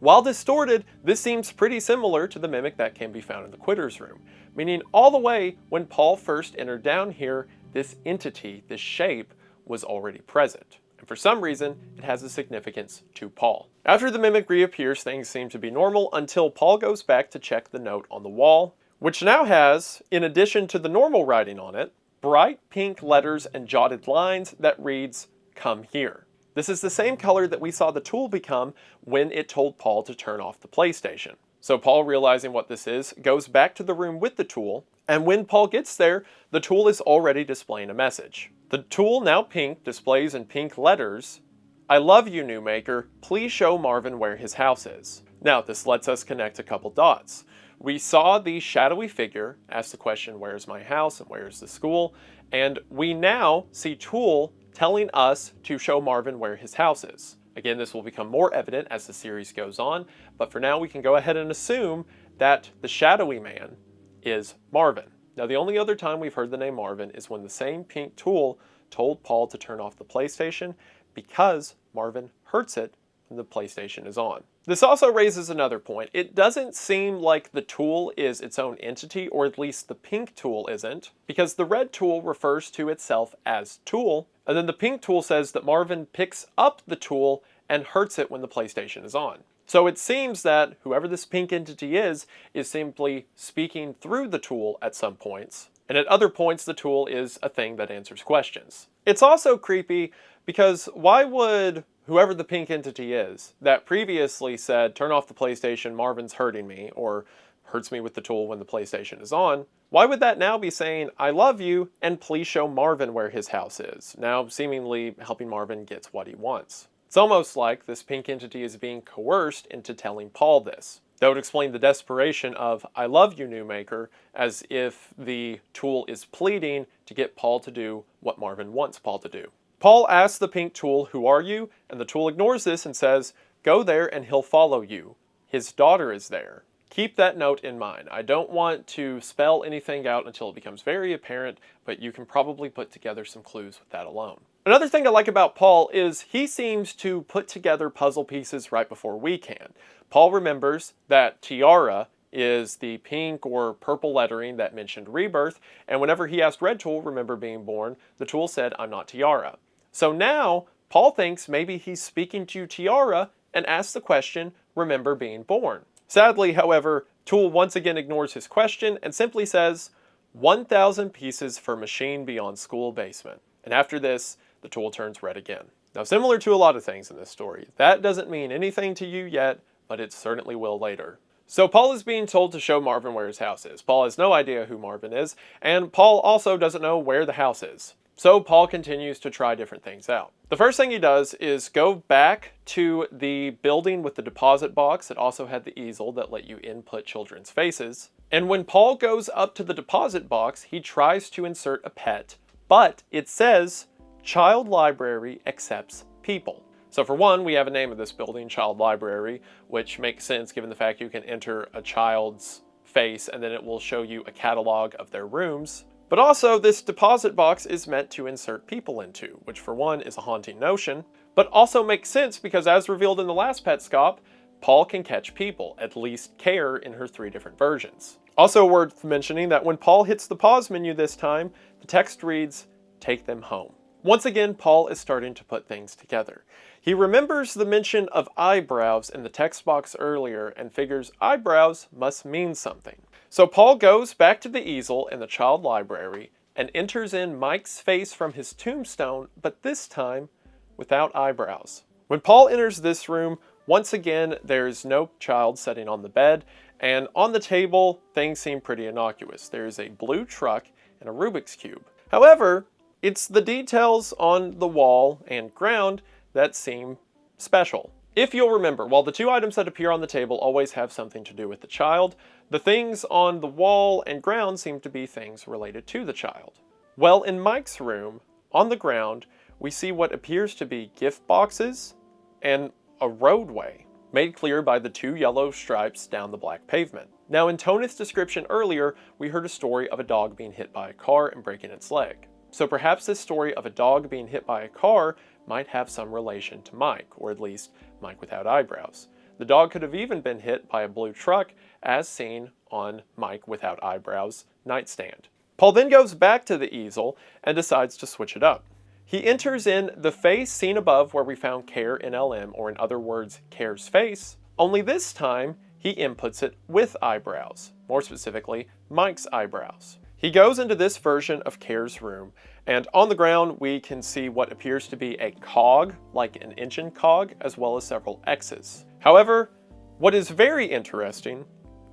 While distorted, this seems pretty similar to the mimic that can be found in the quitter's room, meaning all the way when Paul first entered down here, this entity, this shape, was already present. And for some reason, it has a significance to Paul. After the mimic reappears, things seem to be normal until Paul goes back to check the note on the wall, which now has, in addition to the normal writing on it, bright pink letters and jotted lines that reads, "Come here." This is the same color that we saw the tool become when it told Paul to turn off the PlayStation. So Paul, realizing what this is, goes back to the room with the tool, and when Paul gets there, the tool is already displaying a message. The tool, now pink, displays in pink letters, "I love you, new maker. Please show Marvin where his house is." Now, this lets us connect a couple dots. We saw the shadowy figure ask the question, "Where's my house and where's the school?" And we now see Tool telling us to show Marvin where his house is. Again, this will become more evident as the series goes on, but for now we can go ahead and assume that the shadowy man is Marvin. Now, the only other time we've heard the name Marvin is when the same pink tool told Paul to turn off the PlayStation because Marvin hurts it when the PlayStation is on. This also raises another point. It doesn't seem like the tool is its own entity, or at least the pink tool isn't, because the red tool refers to itself as tool, and then the pink tool says that Marvin picks up the tool and hurts it when the PlayStation is on. So it seems that whoever this pink entity is simply speaking through the tool at some points, and at other points the tool is a thing that answers questions. It's also creepy because why would whoever the pink entity is that previously said, "Turn off the PlayStation, Marvin's hurting me," or "hurts me with the tool when the PlayStation is on," why would that now be saying, "I love you, and please show Marvin where his house is," now seemingly helping Marvin get what he wants? It's almost like this pink entity is being coerced into telling Paul this. That would explain the desperation of, "I love you, new maker," as if the tool is pleading to get Paul to do what Marvin wants Paul to do. Paul asks the pink tool, "Who are you?" And the tool ignores this and says, "Go there and he'll follow you. His daughter is there." Keep that note in mind. I don't want to spell anything out until it becomes very apparent, but you can probably put together some clues with that alone. Another thing I like about Paul is he seems to put together puzzle pieces right before we can. Paul remembers that Tiara is the pink or purple lettering that mentioned rebirth, and whenever he asked Red Tool, "Remember being born?" the tool said, "I'm not Tiara." So now, Paul thinks maybe he's speaking to Tiara and asks the question, "Remember being born?" Sadly, however, Tool once again ignores his question and simply says, 1,000 pieces for machine beyond school basement. And after this, the tool turns red again. Now, similar to a lot of things in this story, that doesn't mean anything to you yet, but it certainly will later. So Paul is being told to show Marvin where his house is. Paul has no idea who Marvin is, and Paul also doesn't know where the house is. So Paul continues to try different things out. The first thing he does is go back to the building with the deposit box that also had the easel that let you input children's faces. And when Paul goes up to the deposit box, he tries to insert a pet, but it says, "Child Library accepts people." So for one, we have a name of this building, Child Library, which makes sense given the fact you can enter a child's face and then it will show you a catalog of their rooms. But also, this deposit box is meant to insert people into, which for one is a haunting notion, but also makes sense because as revealed in the last Petscop, Paul can catch people, at least Care in her 3 different versions. Also worth mentioning that when Paul hits the pause menu this time, the text reads, "Take them home." Once again, Paul is starting to put things together. He remembers the mention of eyebrows in the text box earlier and figures eyebrows must mean something. So Paul goes back to the easel in the child library and enters in Mike's face from his tombstone, but this time without eyebrows. When Paul enters this room, once again, there's no child sitting on the bed, and on the table, things seem pretty innocuous. There's a blue truck and a Rubik's Cube. However, it's the details on the wall and ground that seem special. If you'll remember, while the 2 items that appear on the table always have something to do with the child, the things on the wall and ground seem to be things related to the child. Well, in Mike's room, on the ground, we see what appears to be gift boxes and a roadway, made clear by the 2 yellow stripes down the black pavement. Now, in Toneth's description earlier, we heard a story of a dog being hit by a car and breaking its leg. So perhaps this story of a dog being hit by a car might have some relation to Mike, or at least Mike without eyebrows. The dog could have even been hit by a blue truck, as seen on Mike without eyebrows' nightstand. Paul then goes back to the easel and decides to switch it up. He enters in the face seen above where we found Care in LM, or in other words, Care's face, only this time he inputs it with eyebrows, more specifically, Mike's eyebrows. He goes into this version of Care's room, and on the ground we can see what appears to be a cog, like an engine cog, as well as several X's. However, What is very interesting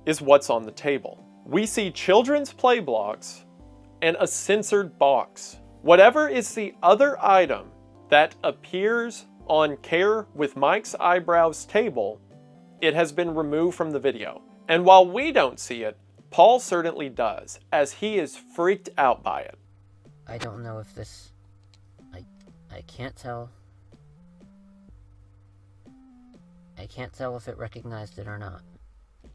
is what's on the table. We see children's play blocks and a censored box. Whatever is the other item that appears on Care with Mike's Eyebrows table, it has been removed from the video. And while we don't see it, Paul certainly does, as he is freaked out by it. I don't know if this... I can't tell. I can't tell if it recognized it or not.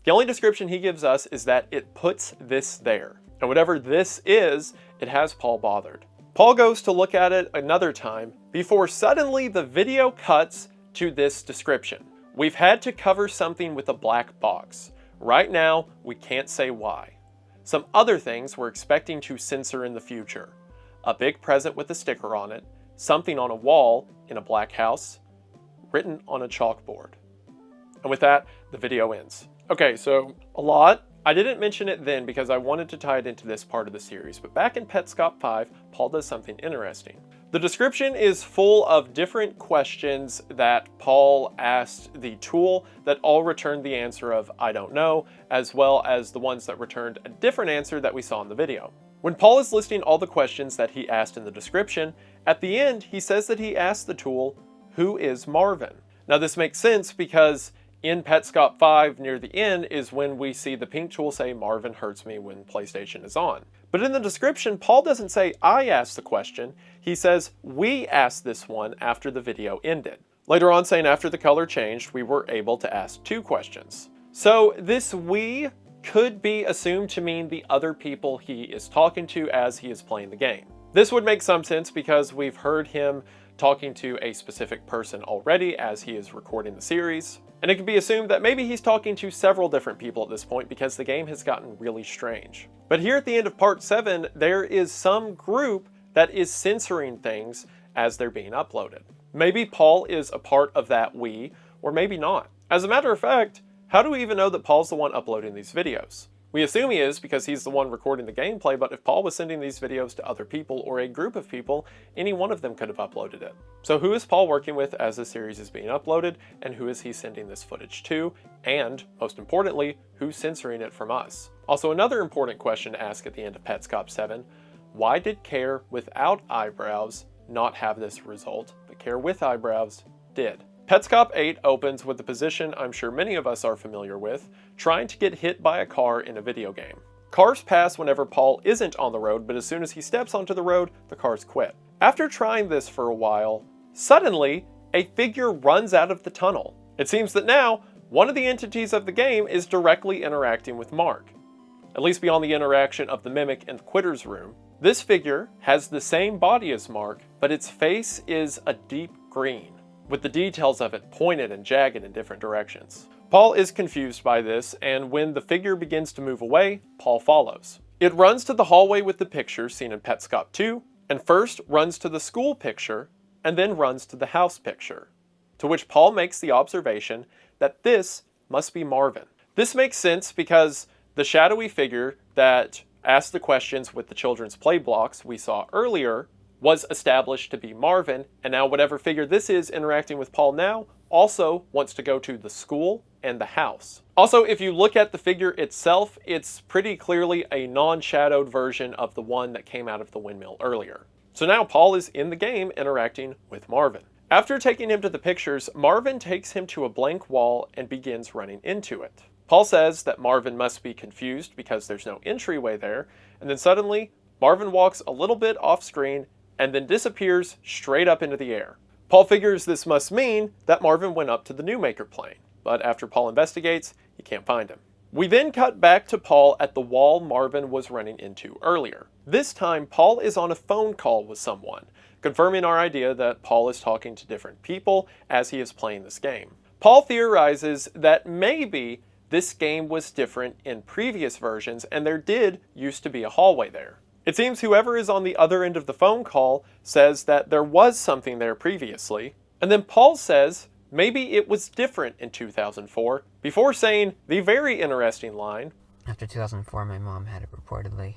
The only description he gives us is that it puts this there. And whatever this is, it has Paul bothered. Paul goes to look at it another time before suddenly the video cuts to this description. We've had to cover something with a black box. Right now, we can't say why. Some other things we're expecting to censor in the future. A big present with a sticker on it, something on a wall in a black house, written on a chalkboard. And with that, the video ends. Okay, so a lot. I didn't mention it then because I wanted to tie it into this part of the series, but back in Petscop 5, Paul does something interesting. The description is full of different questions that Paul asked the tool that all returned the answer of I don't know, as well as the ones that returned a different answer that we saw in the video. When Paul is listing all the questions that he asked in the description, at the end he says that he asked the tool, who is Marvin? Now this makes sense because in Petscop 5, near the end, is when we see the pink tool say, Marvin hurts me when PlayStation is on. But in the description, Paul doesn't say, I asked the question. He says, we asked this one after the video ended. Later on, saying after the color changed, we were able to ask 2 questions. So this we could be assumed to mean the other people he is talking to as he is playing the game. This would make some sense because we've heard him talking to a specific person already as he is recording the series. And it can be assumed that maybe he's talking to several different people at this point because the game has gotten really strange. But here at the end of part 7, there is some group that is censoring things as they're being uploaded. Maybe Paul is a part of that we, or maybe not. As a matter of fact, how do we even know that Paul's the one uploading these videos? We assume he is because he's the one recording the gameplay, but if Paul was sending these videos to other people or a group of people, any one of them could have uploaded it. So who is Paul working with as the series is being uploaded, and who is he sending this footage to? And, most importantly, who's censoring it from us? Also, another important question to ask at the end of Petscop 7, why did Care without eyebrows not have this result, but Care with eyebrows did? Petscop 8 opens with the position I'm sure many of us are familiar with, trying to get hit by a car in a video game. Cars pass whenever Paul isn't on the road, but as soon as he steps onto the road, the cars quit. After trying this for a while, suddenly, a figure runs out of the tunnel. It seems that now, one of the entities of the game is directly interacting with Mark. At least beyond the interaction of the Mimic in the Quitter's room. This figure has the same body as Mark, but its face is a deep green, with the details of it pointed and jagged in different directions. Paul is confused by this, and when the figure begins to move away, Paul follows. It runs to the hallway with the picture seen in Petscop 2, and first runs to the school picture, and then runs to the house picture. To which Paul makes the observation that this must be Marvin. This makes sense because the shadowy figure that asked the questions with the children's play blocks we saw earlier was established to be Marvin, and now whatever figure this is interacting with Paul now also wants to go to the school and the house. Also, if you look at the figure itself, it's pretty clearly a non-shadowed version of the one that came out of the windmill earlier. So now Paul is in the game interacting with Marvin. After taking him to the pictures, Marvin takes him to a blank wall and begins running into it. Paul says that Marvin must be confused because there's no entryway there, and then suddenly, Marvin walks a little bit off screen and then disappears straight up into the air. Paul figures this must mean that Marvin went up to the Newmaker plane, but after Paul investigates, he can't find him. We then cut back to Paul at the wall Marvin was running into earlier. This time, Paul is on a phone call with someone, confirming our idea that Paul is talking to different people as he is playing this game. Paul theorizes that maybe this game was different in previous versions and there did used to be a hallway there. It seems whoever is on the other end of the phone call says that there was something there previously, and then Paul says maybe it was different in 2004, before saying the very interesting line, After 2004, my mom had it reportedly.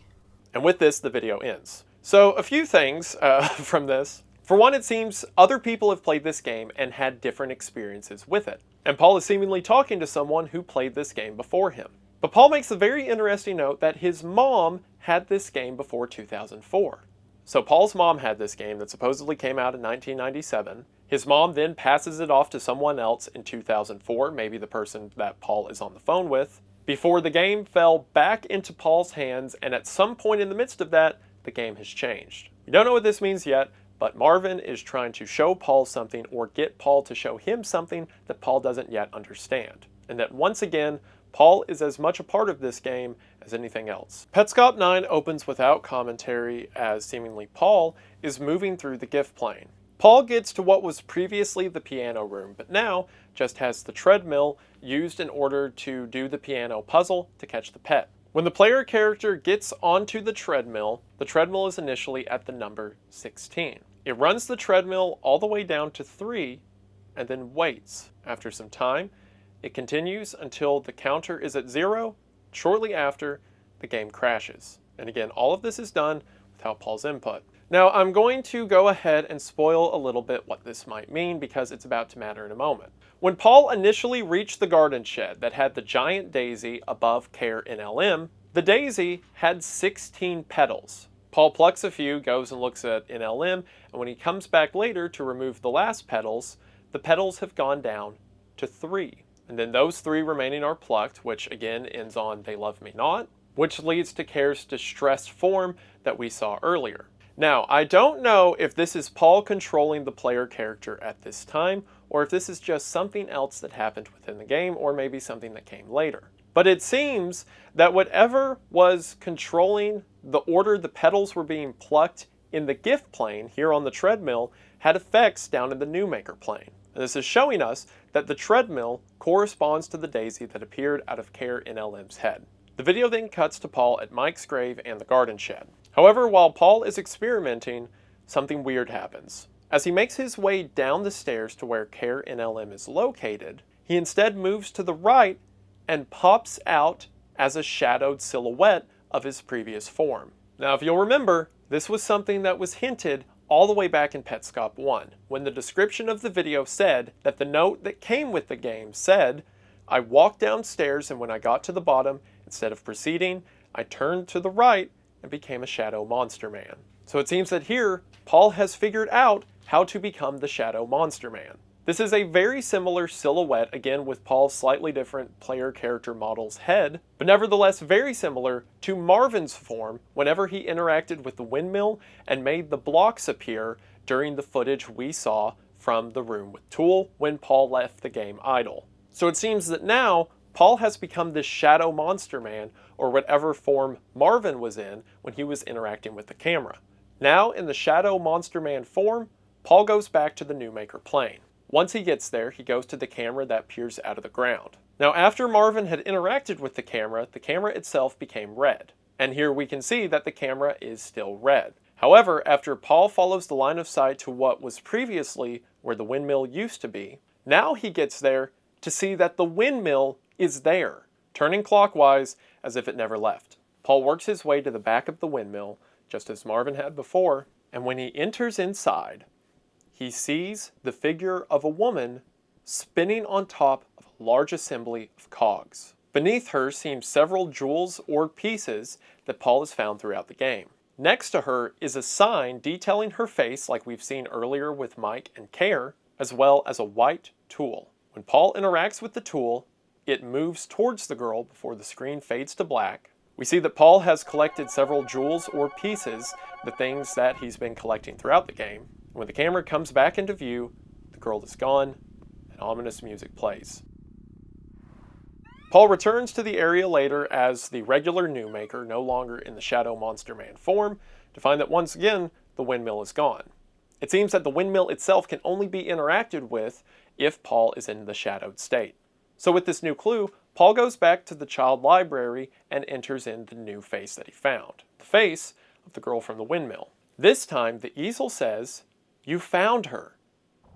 And with this, the video ends. So a few things from this. For one, it seems other people have played this game and had different experiences with it. And Paul is seemingly talking to someone who played this game before him. But Paul makes a very interesting note that his mom had this game before 2004. So Paul's mom had this game that supposedly came out in 1997. His mom then passes it off to someone else in 2004, maybe the person that Paul is on the phone with, before the game fell back into Paul's hands, and at some point in the midst of that, the game has changed. We don't know what this means yet, but Marvin is trying to show Paul something or get Paul to show him something that Paul doesn't yet understand. And that once again, Paul is as much a part of this game as anything else. Petscop 9 opens without commentary as seemingly Paul is moving through the gift plane. Paul gets to what was previously the piano room, but now just has the treadmill used in order to do the piano puzzle to catch the pet. When the player character gets onto the treadmill is initially at the number 16. It runs the treadmill all the way down to 3 and then waits. After some time, it continues until the counter is at 0. Shortly after, the game crashes. And again, all of this is done without Paul's input. Now, I'm going to go ahead and spoil a little bit what this might mean because it's about to matter in a moment. When Paul initially reached the garden shed that had the giant daisy above Care NLM, the daisy had 16 petals. Paul plucks a few, goes and looks at NLM, and when he comes back later to remove the last petals, the petals have gone down to 3. And then those 3 remaining are plucked, which again ends on They Love Me Not, which leads to Care's distressed form that we saw earlier. Now, I don't know if this is Paul controlling the player character at this time, or if this is just something else that happened within the game, or maybe something that came later. But it seems that whatever was controlling the order the petals were being plucked in the gift plane here on the treadmill had effects down in the New Maker plane. And this is showing us that the treadmill corresponds to the daisy that appeared out of Care NLM's head. The video then cuts to Paul at Mike's grave and the garden shed. However, while Paul is experimenting, something weird happens. As he makes his way down the stairs to where Care NLM is located, he instead moves to the right and pops out as a shadowed silhouette of his previous form. Now, if you'll remember, this was something that was hinted all the way back in Petscop 1, when the description of the video said that the note that came with the game said, "I walked downstairs and when I got to the bottom, instead of proceeding, I turned to the right and became a shadow monster man." So it seems that here, Paul has figured out how to become the shadow monster man. This is a very similar silhouette, again with Paul's slightly different player character model's head, but nevertheless very similar to Marvin's form whenever he interacted with the windmill and made the blocks appear during the footage we saw from the room with Tool when Paul left the game idle. So it seems that now Paul has become this shadow monster man, or whatever form Marvin was in when he was interacting with the camera. Now in the shadow monster man form, Paul goes back to the New Maker plane. Once he gets there, he goes to the camera that peers out of the ground. Now, after Marvin had interacted with the camera itself became red. And here we can see that the camera is still red. However, after Paul follows the line of sight to what was previously where the windmill used to be, now he gets there to see that the windmill is there, turning clockwise as if it never left. Paul works his way to the back of the windmill, just as Marvin had before, and when he enters inside, he sees the figure of a woman spinning on top of a large assembly of cogs. Beneath her seem several jewels or pieces that Paul has found throughout the game. Next to her is a sign detailing her face like we've seen earlier with Mike and Care, as well as a white tool. When Paul interacts with the tool, it moves towards the girl before the screen fades to black. We see that Paul has collected several jewels or pieces, the things that he's been collecting throughout the game. When the camera comes back into view, the girl is gone, and ominous music plays. Paul returns to the area later as the regular New Maker, no longer in the Shadow Monster Man form, to find that once again, the windmill is gone. It seems that the windmill itself can only be interacted with if Paul is in the shadowed state. So with this new clue, Paul goes back to the child library and enters in the new face that he found. The face of the girl from the windmill. This time, the easel says, "You found her.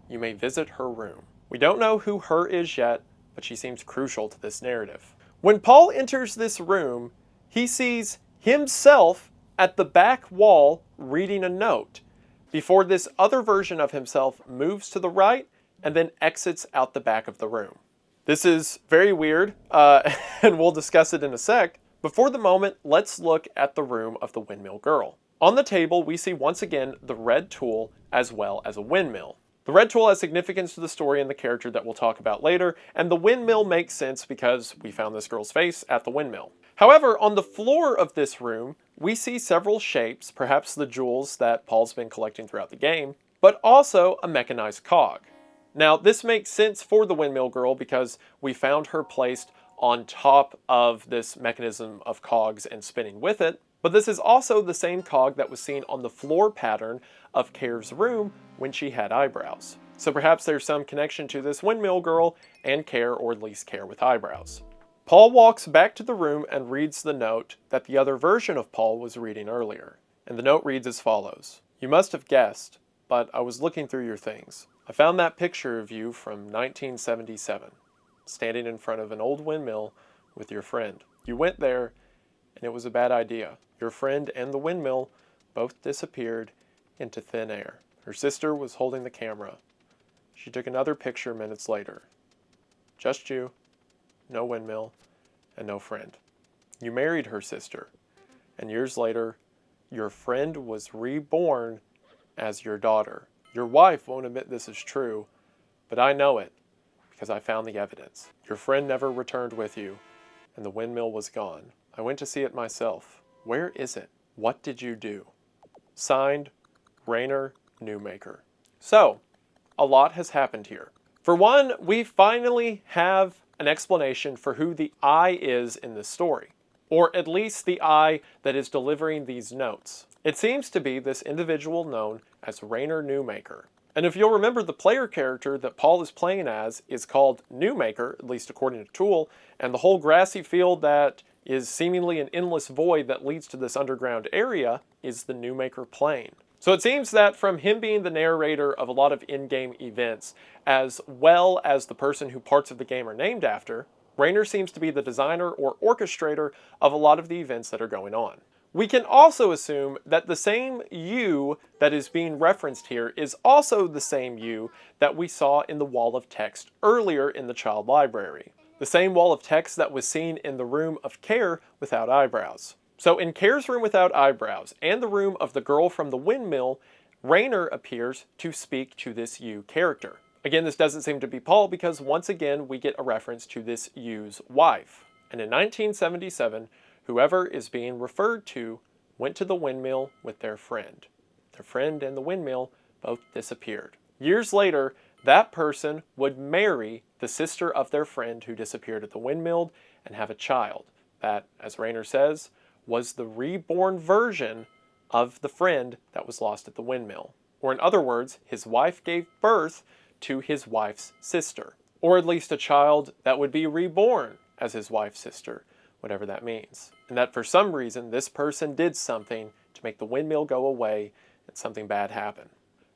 You may visit her room." We don't know who her is yet, but she seems crucial to this narrative. When Paul enters this room, he sees himself at the back wall reading a note, before this other version of himself moves to the right and then exits out the back of the room. This is very weird, and we'll discuss it in a sec. But for the moment, let's look at the room of the windmill girl. On the table, we see once again the red tool as well as a windmill. The red tool has significance to the story and the character that we'll talk about later, and the windmill makes sense because we found this girl's face at the windmill. However, on the floor of this room, we see several shapes, perhaps the jewels that Paul's been collecting throughout the game, but also a mechanized cog. Now, this makes sense for the windmill girl because we found her placed on top of this mechanism of cogs and spinning with it, but this is also the same cog that was seen on the floor pattern of Care's room when she had eyebrows. So perhaps there's some connection to this windmill girl and Care, or at least Care with eyebrows. Paul walks back to the room and reads the note that the other version of Paul was reading earlier. And the note reads as follows. You must have guessed, but I was looking through your things. I found that picture of you from 1977, standing in front of an old windmill with your friend. You went there, and it was a bad idea. Your friend and the windmill both disappeared into thin air. Her sister was holding the camera. She took another picture minutes later. Just you, no windmill, and no friend. You married her sister, and years later, your friend was reborn as your daughter. Your wife won't admit this is true, but I know it because I found the evidence. Your friend never returned with you, and the windmill was gone. I went to see it myself. Where is it? What did you do? Signed, Rainer Newmaker. So, a lot has happened here. For one, we finally have an explanation for who the I is in this story, or at least the I that is delivering these notes. It seems to be this individual known as Rainer Newmaker. And if you'll remember, the player character that Paul is playing as is called Newmaker, at least according to Tool, and the whole grassy field that is seemingly an endless void that leads to this underground area is the Newmaker Plain. So it seems that from him being the narrator of a lot of in-game events, as well as the person who parts of the game are named after, Rainer seems to be the designer or orchestrator of a lot of the events that are going on. We can also assume that the same you that is being referenced here is also the same you that we saw in the wall of text earlier in the child library. The same wall of text that was seen in the room of Care without eyebrows. So in Care's room without eyebrows and the room of the girl from the windmill, Rainer appears to speak to this you character. Again, this doesn't seem to be Paul because once again we get a reference to this you's wife. And in 1977, whoever is being referred to went to the windmill with their friend. Their friend and the windmill both disappeared. Years later, that person would marry the sister of their friend who disappeared at the windmill and have a child that, as Rainer says, was the reborn version of the friend that was lost at the windmill. Or in other words, his wife gave birth to his wife's sister. Or at least a child that would be reborn as his wife's sister, whatever that means. And that for some reason, this person did something to make the windmill go away and something bad happen.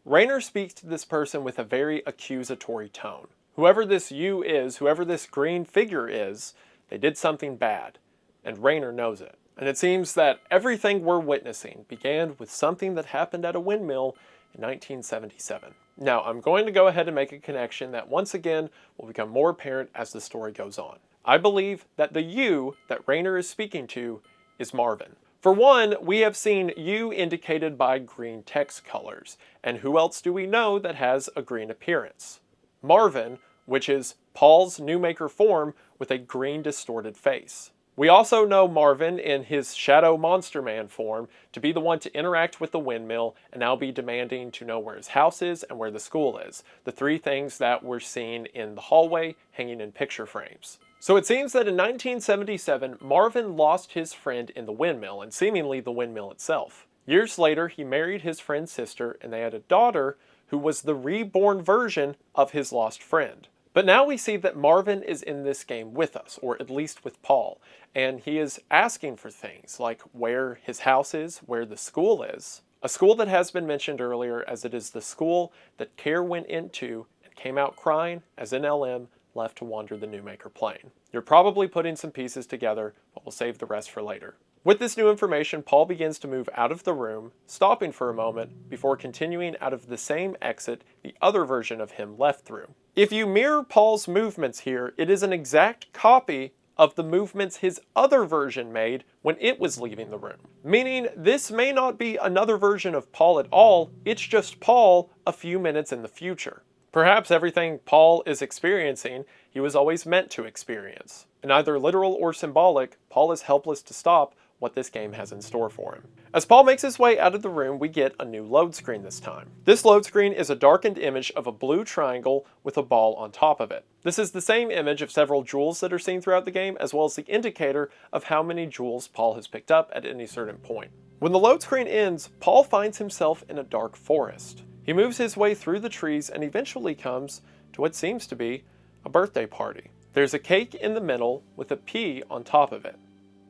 Rainer speaks to this person with a very accusatory tone. Whoever this you is, whoever this green figure is, they did something bad, and Rainer knows it. And it seems that everything we're witnessing began with something that happened at a windmill in 1977. Now, I'm going to go ahead and make a connection that once again will become more apparent as the story goes on. I believe that the you that Rainer is speaking to is Marvin. For one, we have seen you indicated by green text colors, and who else do we know that has a green appearance? Marvin, which is Paul's Newmaker form with a green distorted face. We also know Marvin in his Shadow Monster Man form to be the one to interact with the windmill and now be demanding to know where his house is and where the school is. The three things that were seen in the hallway hanging in picture frames. So it seems that in 1977, Marvin lost his friend in the windmill, and seemingly the windmill itself. Years later, he married his friend's sister, and they had a daughter who was the reborn version of his lost friend. But now we see that Marvin is in this game with us, or at least with Paul, and he is asking for things like where his house is, where the school is. A school that has been mentioned earlier, as it is the school that Care went into and came out crying as NLM left to wander the Newmaker Plain. You're probably putting some pieces together, but we'll save the rest for later. With this new information, Paul begins to move out of the room, stopping for a moment before continuing out of the same exit the other version of him left through. If you mirror Paul's movements here, it is an exact copy of the movements his other version made when it was leaving the room. Meaning, this may not be another version of Paul at all, it's just Paul a few minutes in the future. Perhaps everything Paul is experiencing, he was always meant to experience. And either literal or symbolic, Paul is helpless to stop what this game has in store for him. As Paul makes his way out of the room, we get a new load screen this time. This load screen is a darkened image of a blue triangle with a ball on top of it. This is the same image of several jewels that are seen throughout the game, as well as the indicator of how many jewels Paul has picked up at any certain point. When the load screen ends, Paul finds himself in a dark forest. He moves his way through the trees and eventually comes to what seems to be a birthday party. There's a cake in the middle with a P on top of it.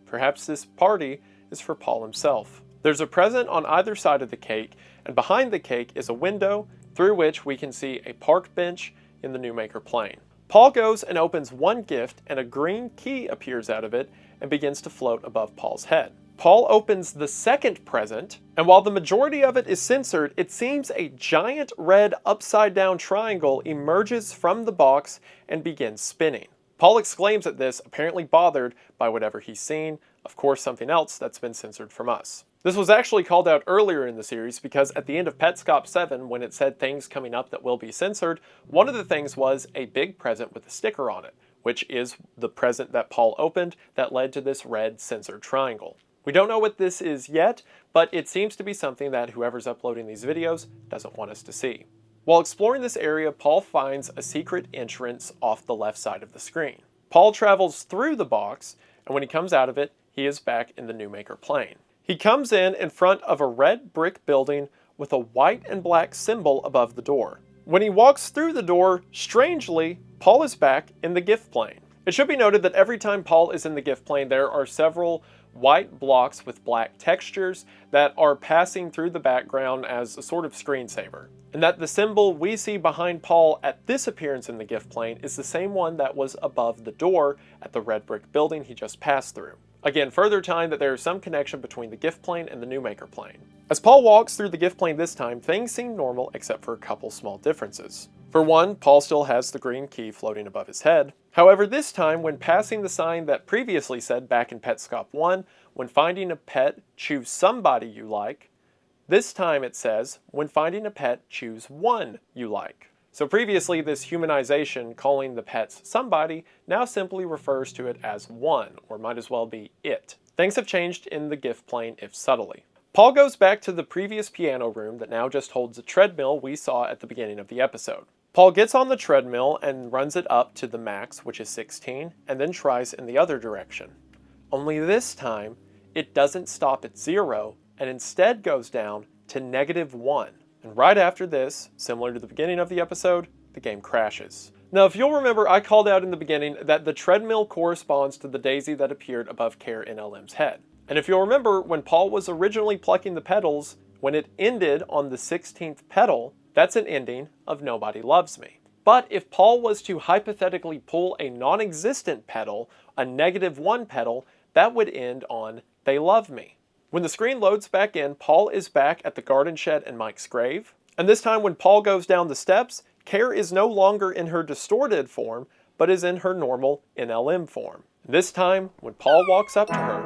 Perhaps this party is for Paul himself. There's a present on either side of the cake, and behind the cake is a window through which we can see a park bench in the New Maker plane. Paul goes and opens one gift, and a green key appears out of it and begins to float above Paul's head. Paul opens the second present, and while the majority of it is censored, it seems a giant red upside-down triangle emerges from the box and begins spinning. Paul exclaims at this, apparently bothered by whatever he's seen, of course something else that's been censored from us. This was actually called out earlier in the series because at the end of Petscop 7, when it said things coming up that will be censored, one of the things was a big present with a sticker on it, which is the present that Paul opened that led to this red censored triangle. We don't know what this is yet, but it seems to be something that whoever's uploading these videos doesn't want us to see. While exploring this area, Paul finds a secret entrance off the left side of the screen. Paul travels through the box, and when he comes out of it, he is back in the New Maker plane. He comes in front of a red brick building with a white and black symbol above the door. When he walks through the door, strangely, Paul is back in the gift plane. It should be noted that every time Paul is in the gift plane, there are several white blocks with black textures that are passing through the background as a sort of screensaver. And that the symbol we see behind Paul at this appearance in the gift plane is the same one that was above the door at the red brick building he just passed through. Again, further tying that there is some connection between the gift plane and the New Maker plane. As Paul walks through the gift plane this time, things seem normal except for a couple small differences. For one, Paul still has the green key floating above his head. However, this time, when passing the sign that previously said back in Petscop 1, when finding a pet, choose somebody you like, this time it says, when finding a pet, choose one you like. So previously, this humanization calling the pets somebody now simply refers to it as one, or might as well be it. Things have changed in the gift plane, if subtly. Paul goes back to the previous piano room that now just holds a treadmill we saw at the beginning of the episode. Paul gets on the treadmill and runs it up to the max, which is 16, and then tries in the other direction. Only this time, it doesn't stop at 0, and instead goes down to -1. And right after this, similar to the beginning of the episode, the game crashes. Now, if you'll remember, I called out in the beginning that the treadmill corresponds to the daisy that appeared above Care NLM's head. And if you'll remember, when Paul was originally plucking the petals, when it ended on the 16th petal, that's an ending of Nobody Loves Me. But if Paul was to hypothetically pull a non-existent petal, a -1 petal, that would end on They Love Me. When the screen loads back in, Paul is back at the garden shed and Mike's grave. And this time when Paul goes down the steps, Care is no longer in her distorted form, but is in her normal NLM form. This time, when Paul walks up to her,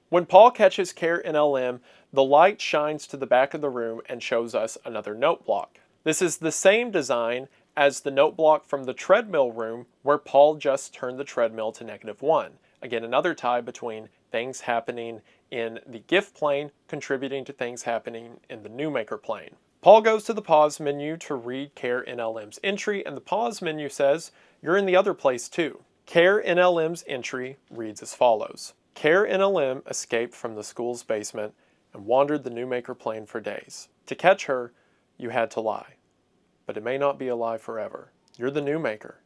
when Paul catches Care NLM, the light shines to the back of the room and shows us another note block. This is the same design as the note block from the treadmill room where Paul just turned the treadmill to -1. Again, another tie between things happening in the gift plane contributing to things happening in the New Maker plane. Paul goes to the pause menu to read Care NLM's entry, and the pause menu says, "You're in the other place too." Care NLM's entry reads as follows. Care NLM escaped from the school's basement and wandered the New Maker plane for days. To catch her, you had to lie. But it may not be a lie forever. You're the New Maker.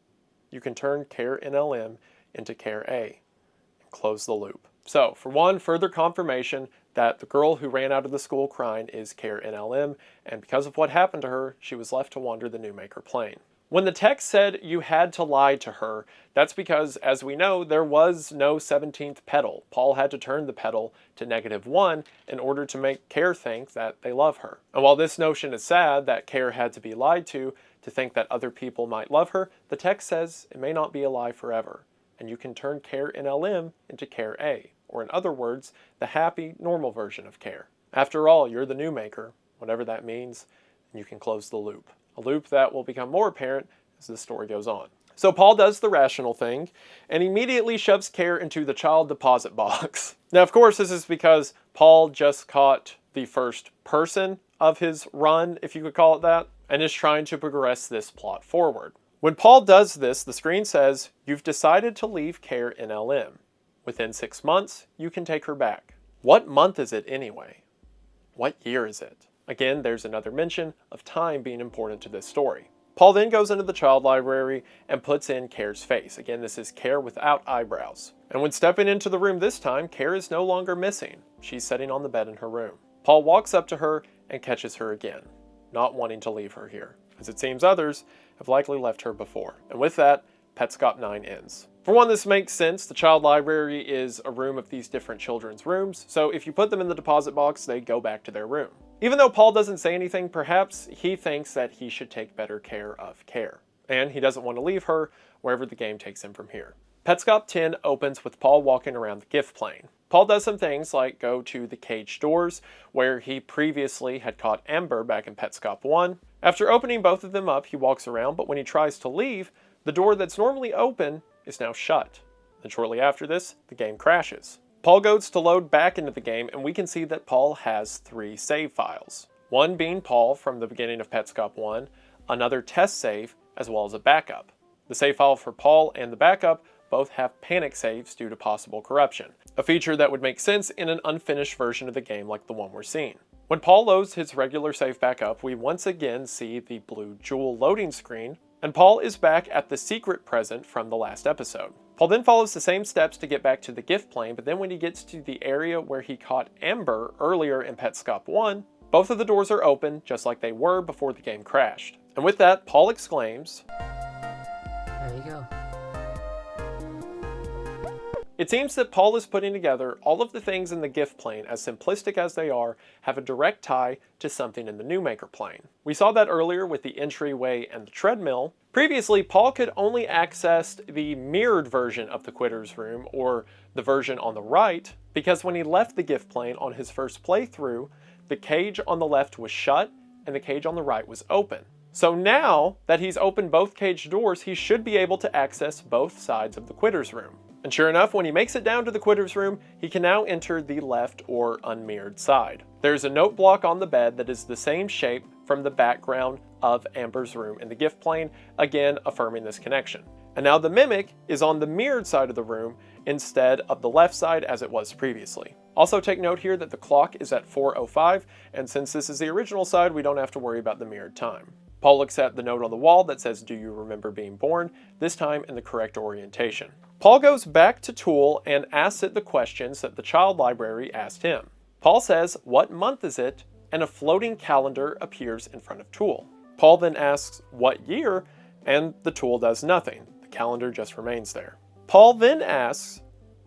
You can turn Care NLM into Care A. Close the loop. So, for one, further confirmation that the girl who ran out of the school crying is Care NLM, and because of what happened to her, she was left to wander the New Maker plane. When the text said you had to lie to her, that's because, as we know, there was no 17th petal. Paul had to turn the petal to -1 in order to make Care think that they love her. And while this notion is sad that Care had to be lied to think that other people might love her, the text says it may not be a lie forever, and you can turn Care in LM into Care A, or in other words, the happy, normal version of Care. After all, you're the new maker, whatever that means, and you can close the loop. A loop that will become more apparent as the story goes on. So Paul does the rational thing and immediately shoves Care into the child deposit box. Now, of course, this is because Paul just caught the first person of his run, if you could call it that, and is trying to progress this plot forward. When Paul does this, the screen says, "You've decided to leave Care in LM. Within 6 months, you can take her back." What month is it anyway? What year is it? Again, there's another mention of time being important to this story. Paul then goes into the child library and puts in Care's face. Again, this is Care without eyebrows. And when stepping into the room this time, Care is no longer missing. She's sitting on the bed in her room. Paul walks up to her and catches her again, not wanting to leave her here, as it seems others have likely left her before. And with that, Petscop 9 ends. For one, this makes sense. The child library is a room of these different children's rooms, so if you put them in the deposit box, they go back to their room. Even though Paul doesn't say anything, perhaps he thinks that he should take better care of Care, and he doesn't want to leave her wherever the game takes him from here. Petscop 10 opens with Paul walking around the gift plane. Paul does some things like go to the cage doors, where he previously had caught Amber back in Petscop 1. After opening both of them up, he walks around, but when he tries to leave, the door that's normally open is now shut. And shortly after this, the game crashes. Paul goes to load back into the game, and we can see that Paul has 3 save files. One being Paul from the beginning of Petscop 1, another test save, as well as a backup. The save file for Paul and the backup both have panic saves due to possible corruption, a feature that would make sense in an unfinished version of the game like the one we're seeing. When Paul loads his regular save back up, we once again see the blue jewel loading screen, and Paul is back at the secret present from the last episode. Paul then follows the same steps to get back to the gift plane, but then when he gets to the area where he caught Amber earlier in Petscop 1, both of the doors are open, just like they were before the game crashed. And with that, Paul exclaims, There you go. It seems that Paul is putting together all of the things in the gift plane, as simplistic as they are, have a direct tie to something in the new maker plane. We saw that earlier with the entryway and the treadmill. Previously, Paul could only access the mirrored version of the Quitter's Room, or the version on the right, because when he left the gift plane on his first playthrough, the cage on the left was shut and the cage on the right was open. So now that he's opened both cage doors, he should be able to access both sides of the Quitter's Room. And sure enough, when he makes it down to the Quitter's Room, he can now enter the left or unmirrored side. There's a note block on the bed that is the same shape from the background of Amber's room in the gift plane, again affirming this connection. And now the mimic is on the mirrored side of the room instead of the left side as it was previously. Also take note here that the clock is at 4:05, and since this is the original side, we don't have to worry about the mirrored time. Paul looks at the note on the wall that says, "Do you remember being born?" this time in the correct orientation. Paul goes back to Tool and asks it the questions that the child library asked him. Paul says, "What month is it?" and a floating calendar appears in front of Tool. Paul then asks, "What year?" and the Tool does nothing. The calendar just remains there. Paul then asks,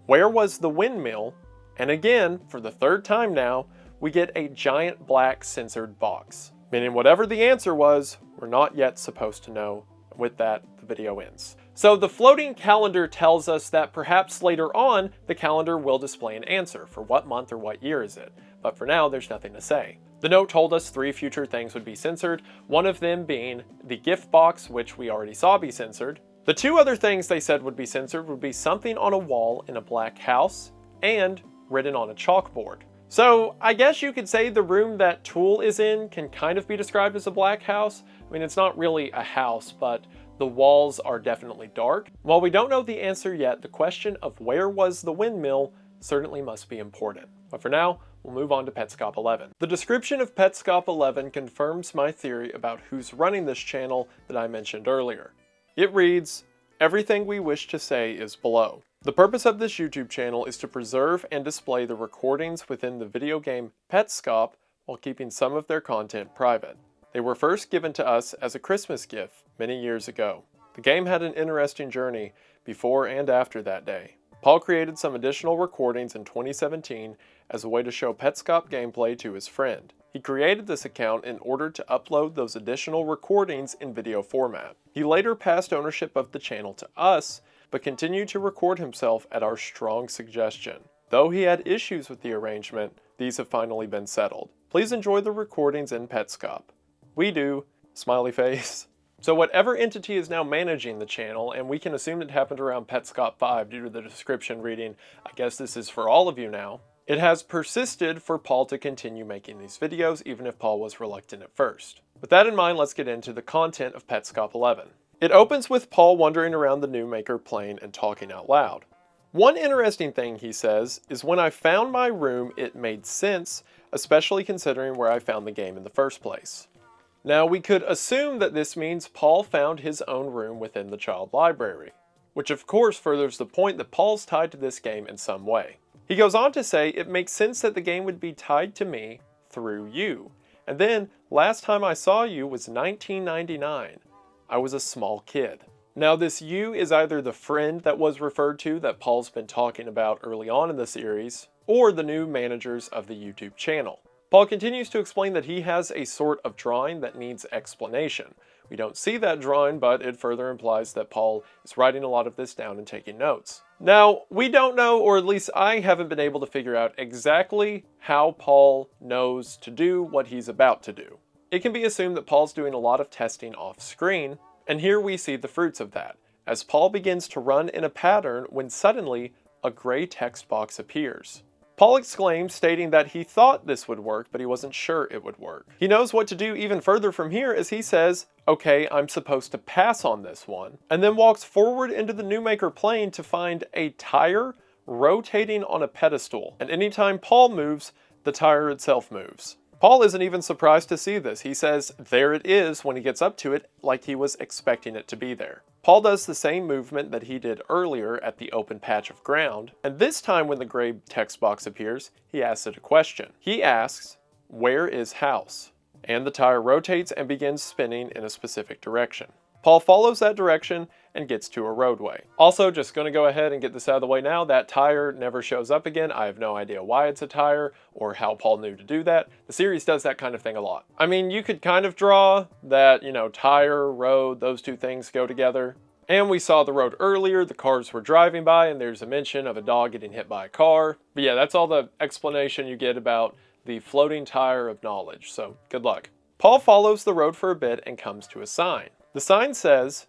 "Where was the windmill?" and again, for the 3rd time now, we get a giant black censored box. Meaning whatever the answer was, we're not yet supposed to know. With that, the video ends. So the floating calendar tells us that perhaps later on, the calendar will display an answer for what month or what year is it. But for now, there's nothing to say. The note told us 3 future things would be censored, one of them being the gift box, which we already saw be censored. The 2 other things they said would be censored would be something on a wall in a black house and written on a chalkboard. So I guess you could say the room that Tool is in can kind of be described as a black house. I mean, it's not really a house, but the walls are definitely dark. While we don't know the answer yet, the question of where was the windmill certainly must be important. But for now, we'll move on to Petscop 11. The description of Petscop 11 confirms my theory about who's running this channel that I mentioned earlier. It reads, "Everything we wish to say is below. The purpose of this YouTube channel is to preserve and display the recordings within the video game Petscop while keeping some of their content private. They were first given to us as a Christmas gift many years ago. The game had an interesting journey before and after that day. Paul created some additional recordings in 2017 as a way to show Petscop gameplay to his friend. He created this account in order to upload those additional recordings in video format. He later passed ownership of the channel to us, but continued to record himself at our strong suggestion. Though he had issues with the arrangement, these have finally been settled. Please enjoy the recordings in Petscop. We do. Smiley face. So whatever entity is now managing the channel, and we can assume it happened around Petscop 5 due to the description reading, I guess this is for all of you now, it has persisted for Paul to continue making these videos, even if Paul was reluctant at first. With that in mind, let's get into the content of Petscop 11. It opens with Paul wandering around the new maker playing and talking out loud. One interesting thing he says is, when I found my room, it made sense, especially considering where I found the game in the first place. Now, we could assume that this means Paul found his own room within the child library, which of course furthers the point that Paul's tied to this game in some way. He goes on to say, it makes sense that the game would be tied to me through you. And then, last time I saw you was 1999. I was a small kid. Now, this you is either the friend that was referred to that Paul's been talking about early on in the series, or the new managers of the YouTube channel. Paul continues to explain that he has a sort of drawing that needs explanation. We don't see that drawing, but it further implies that Paul is writing a lot of this down and taking notes. Now, we don't know, or at least I haven't been able to figure out exactly how Paul knows to do what he's about to do. It can be assumed that Paul's doing a lot of testing off screen, and here we see the fruits of that, as Paul begins to run in a pattern when suddenly a gray text box appears. Paul exclaims, stating that he thought this would work, but he wasn't sure it would work. He knows what to do even further from here, as he says, okay, I'm supposed to pass on this one, and then walks forward into the new maker plane to find a tire rotating on a pedestal, and anytime Paul moves, the tire itself moves. Paul isn't even surprised to see this. He says, there it is, when he gets up to it, like he was expecting it to be there. Paul does the same movement that he did earlier at the open patch of ground, and this time when the gray text box appears, he asks it a question. He asks, where is house? And the tire rotates and begins spinning in a specific direction. Paul follows that direction and gets to a roadway. Also, just going to go ahead and get this out of the way now, that tire never shows up again. I have no idea why it's a tire or how Paul knew to do that. The series does that kind of thing a lot. I mean, you could kind of draw that, tire, road, those two things go together. And we saw the road earlier, the cars were driving by, and there's a mention of a dog getting hit by a car. But yeah, that's all the explanation you get about the floating tire of knowledge, so good luck. Paul follows the road for a bit and comes to a sign. The sign says,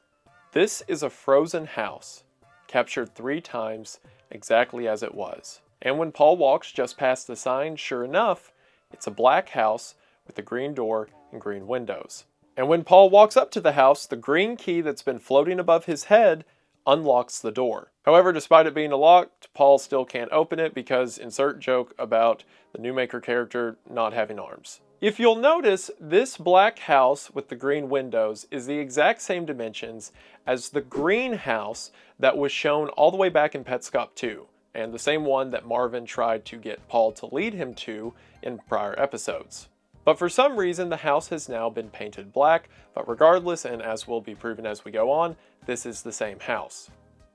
this is a frozen house, captured 3 times exactly as it was. And when Paul walks just past the sign, sure enough, it's a black house with a green door and green windows. And when Paul walks up to the house, the green key that's been floating above his head unlocks the door. However, despite it being locked, Paul still can't open it because insert joke about the new maker character not having arms. If you'll notice, this black house with the green windows is the exact same dimensions as the green house that was shown all the way back in Petscop 2, and the same one that Marvin tried to get Paul to lead him to in prior episodes. But for some reason, the house has now been painted black, but regardless, and as will be proven as we go on, this is the same house.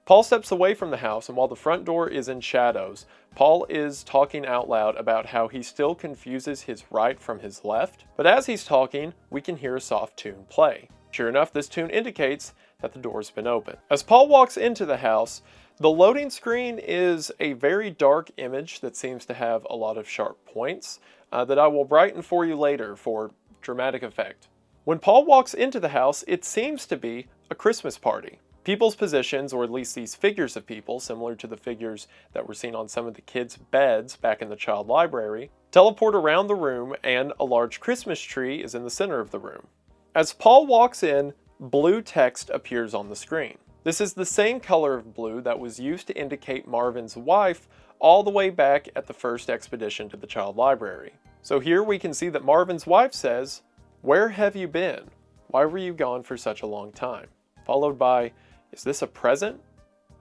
Paul steps away from the house, and while the front door is in shadows, Paul is talking out loud about how he still confuses his right from his left, but as he's talking, we can hear a soft tune play. Sure enough, this tune indicates that the door's been opened. As Paul walks into the house, the loading screen is a very dark image that seems to have a lot of sharp points that I will brighten for you later for dramatic effect. When Paul walks into the house, it seems to be a Christmas party. People's positions, or at least these figures of people, similar to the figures that were seen on some of the kids' beds back in the child library, teleport around the room, and a large Christmas tree is in the center of the room. As Paul walks in, blue text appears on the screen. This is the same color of blue that was used to indicate Marvin's wife all the way back at the first expedition to the child library. So here we can see that Marvin's wife says, "Where have you been? Why were you gone for such a long time?" Followed by, "Is this a present?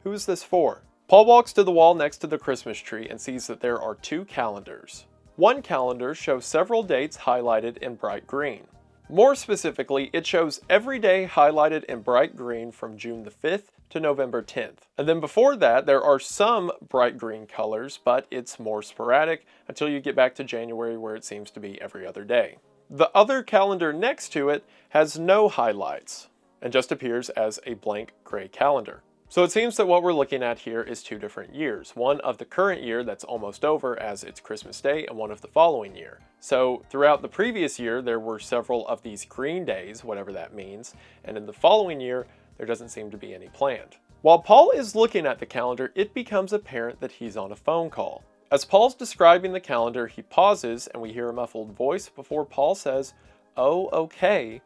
Who is this for?" Paul walks to the wall next to the Christmas tree and sees that there are 2 calendars. One calendar shows several dates highlighted in bright green. More specifically, it shows every day highlighted in bright green from June the 5th to November 10th. And then before that, there are some bright green colors, but it's more sporadic until you get back to January where it seems to be every other day. The other calendar next to it has no highlights and just appears as a blank gray calendar. So it seems that what we're looking at here is two different years. One of the current year that's almost over as it's Christmas Day, and one of the following year. So throughout the previous year, there were several of these green days, whatever that means, and in the following year, there doesn't seem to be any planned. While Paul is looking at the calendar, it becomes apparent that he's on a phone call. As Paul's describing the calendar, he pauses and we hear a muffled voice before Paul says, "Oh, okay,"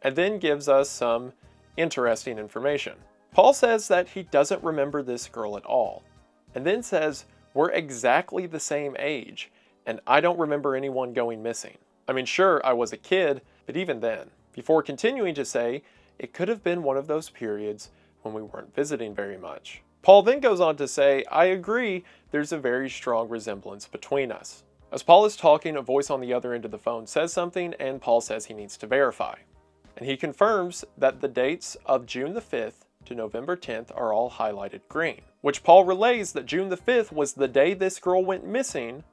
and then gives us some interesting information. Paul says that he doesn't remember this girl at all, and then says, "We're exactly the same age, and I don't remember anyone going missing. I mean, sure, I was a kid, but even then," before continuing to say, "It could have been one of those periods when we weren't visiting very much." Paul then goes on to say, "I agree, there's a very strong resemblance between us." As Paul is talking, a voice on the other end of the phone says something, and Paul says he needs to verify. And he confirms that the dates of June the 5th to November 10th are all highlighted green, which Paul relays that June the 5th was the day this girl went missing,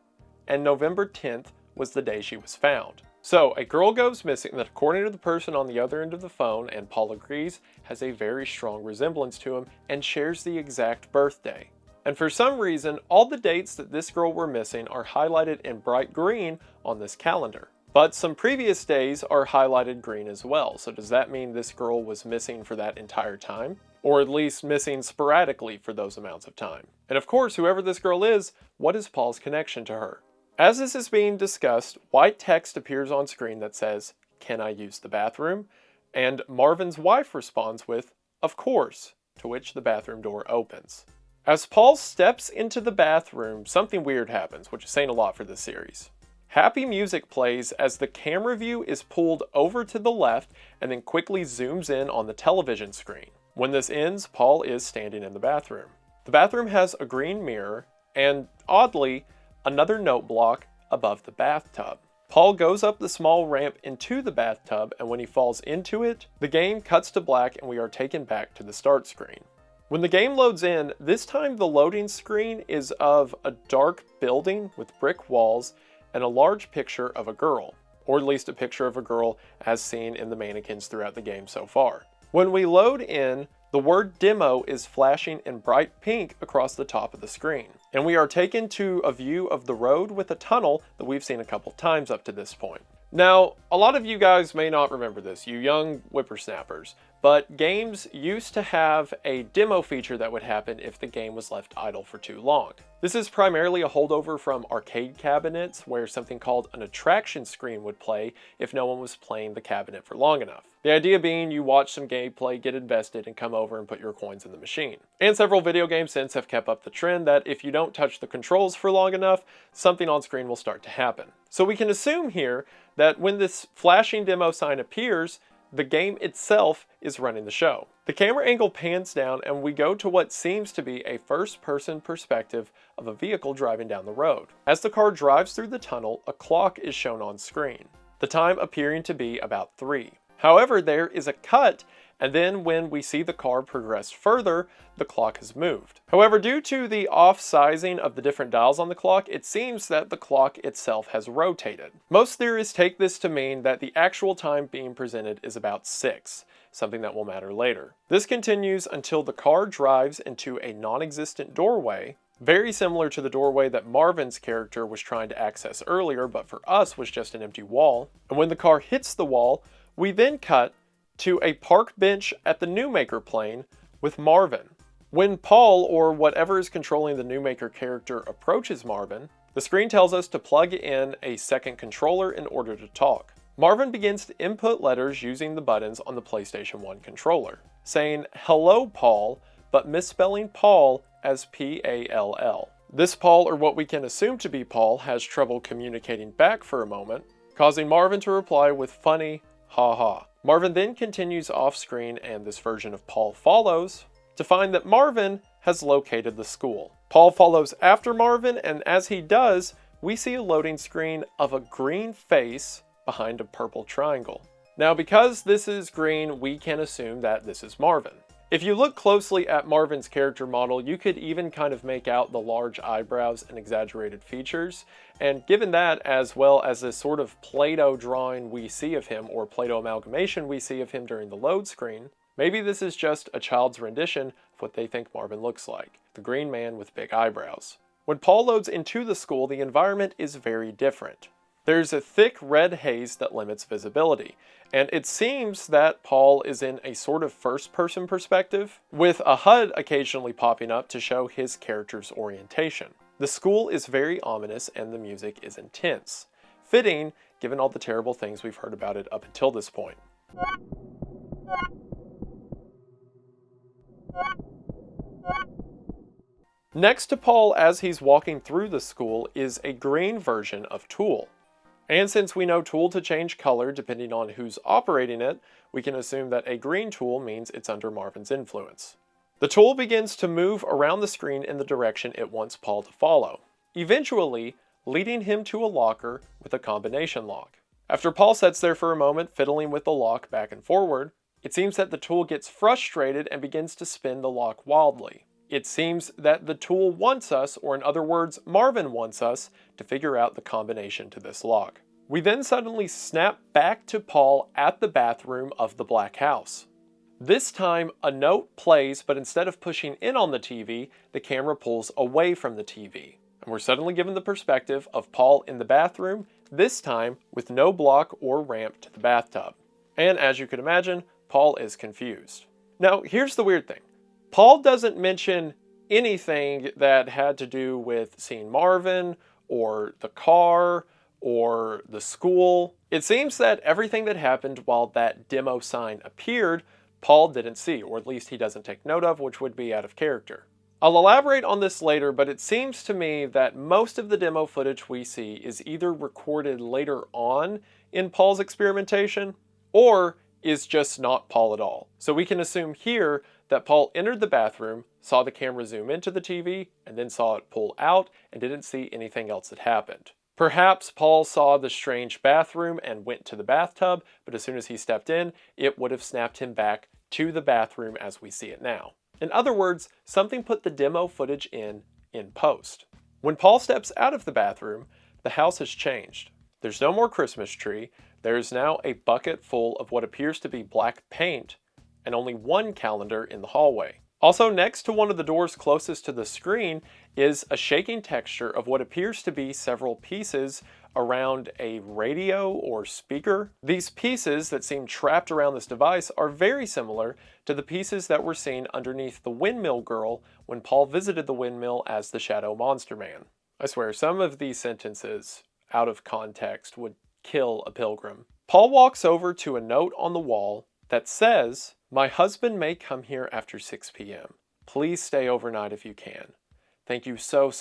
and November 10th was the day she was found. So a girl goes missing that, according to the person on the other end of the phone, and Paul agrees, has a very strong resemblance to him and shares the exact birthday. And for some reason, all the dates that this girl were missing are highlighted in bright green on this calendar. But some previous days are highlighted green as well. So does that mean this girl was missing for that entire time? Or at least missing sporadically for those amounts of time? And of course, whoever this girl is, what is Paul's connection to her? As this is being discussed, white text appears on screen that says, "Can I use the bathroom?" And Marvin's wife responds with, "Of course," to which the bathroom door opens. As Paul steps into the bathroom, something weird happens, which is saying a lot for this series. Happy music plays as the camera view is pulled over to the left and then quickly zooms in on the television screen. When this ends, Paul is standing in the bathroom. The bathroom has a green mirror and, oddly, another note block above the bathtub. Paul goes up the small ramp into the bathtub, and when he falls into it, the game cuts to black and we are taken back to the start screen. When the game loads in, this time the loading screen is of a dark building with brick walls and a large picture of a girl, or at least a picture of a girl as seen in the mannequins throughout the game so far. When we load in, the word demo is flashing in bright pink across the top of the screen, and we are taken to a view of the road with a tunnel that we've seen a couple times up to this point. Now, a lot of you guys may not remember this, you young whippersnappers, but games used to have a demo feature that would happen if the game was left idle for too long. This is primarily a holdover from arcade cabinets where something called an attraction screen would play if no one was playing the cabinet for long enough. The idea being you watch some gameplay, get invested, and come over and put your coins in the machine. And several video games since have kept up the trend that if you don't touch the controls for long enough, something on screen will start to happen. So we can assume here that when this flashing demo sign appears, the game itself is running the show. The camera angle pans down and we go to what seems to be a first-person perspective of a vehicle driving down the road. As the car drives through the tunnel, a clock is shown on screen, the time appearing to be about 3. However, there is a cut, and then when we see the car progress further, the clock has moved. However, due to the off-sizing of the different dials on the clock, it seems that the clock itself has rotated. Most theorists take this to mean that the actual time being presented is about 6, something that will matter later. This continues until the car drives into a non-existent doorway, very similar to the doorway that Marvin's character was trying to access earlier, but for us was just an empty wall. And when the car hits the wall, we then cut to a park bench at the Newmaker plane with Marvin. When Paul, or whatever is controlling the Newmaker character, approaches Marvin, the screen tells us to plug in a second controller in order to talk. Marvin begins to input letters using the buttons on the PlayStation 1 controller, saying "Hello, Paul," but misspelling Paul as P-A-L-L. This Paul, or what we can assume to be Paul, has trouble communicating back for a moment, causing Marvin to reply with funny "ha ha." Marvin then continues off screen and this version of Paul follows to find that Marvin has located the school. Paul follows after Marvin, and as he does, we see a loading screen of a green face behind a purple triangle. Now, because this is green, we can assume that this is Marvin. If you look closely at Marvin's character model, you could even kind of make out the large eyebrows and exaggerated features. And given that, as well as this sort of Play-Doh drawing we see of him, or Play-Doh amalgamation we see of him during the load screen, maybe this is just a child's rendition of what they think Marvin looks like, the green man with big eyebrows. When Paul loads into the school, the environment is very different. There's a thick red haze that limits visibility, and it seems that Paul is in a sort of first-person perspective, with a HUD occasionally popping up to show his character's orientation. The school is very ominous and the music is intense, fitting given all the terrible things we've heard about it up until this point. Next to Paul as he's walking through the school is a green version of Tool. And since we know Tool to change color depending on who's operating it, we can assume that a green tool means it's under Marvin's influence. The tool begins to move around the screen in the direction it wants Paul to follow, eventually leading him to a locker with a combination lock. After Paul sits there for a moment fiddling with the lock back and forward, it seems that the tool gets frustrated and begins to spin the lock wildly. It seems that the tool wants us, or in other words, Marvin wants us, to figure out the combination to this lock. We then suddenly snap back to Paul at the bathroom of the Black House. This time, a note plays, but instead of pushing in on the TV, the camera pulls away from the TV. And we're suddenly given the perspective of Paul in the bathroom, this time with no block or ramp to the bathtub. And as you can imagine, Paul is confused. Now, here's the weird thing. Paul doesn't mention anything that had to do with seeing Marvin, or the car, or the school. It seems that everything that happened while that demo sign appeared, Paul didn't see, or at least he doesn't take note of, which would be out of character. I'll elaborate on this later, but it seems to me that most of the demo footage we see is either recorded later on in Paul's experimentation, or is just not Paul at all. So we can assume here that Paul entered the bathroom, saw the camera zoom into the TV, and then saw it pull out and didn't see anything else that happened. Perhaps Paul saw the strange bathroom and went to the bathtub, but as soon as he stepped in, it would have snapped him back to the bathroom as we see it now. In other words, something put the demo footage in post. When Paul steps out of the bathroom, the house has changed. There's no more Christmas tree. There is now a bucket full of what appears to be black paint, and only one calendar in the hallway. Also, next to one of the doors closest to the screen is a shaking texture of what appears to be several pieces around a radio or speaker. These pieces that seem trapped around this device are very similar to the pieces that were seen underneath the windmill girl when Paul visited the windmill as the Shadow Monster Man. I swear, some of these sentences, out of context, would kill a pilgrim. Paul walks over to a note on the wall that says, "My husband may come here after 6 p.m. Please stay overnight if you can. Thank you so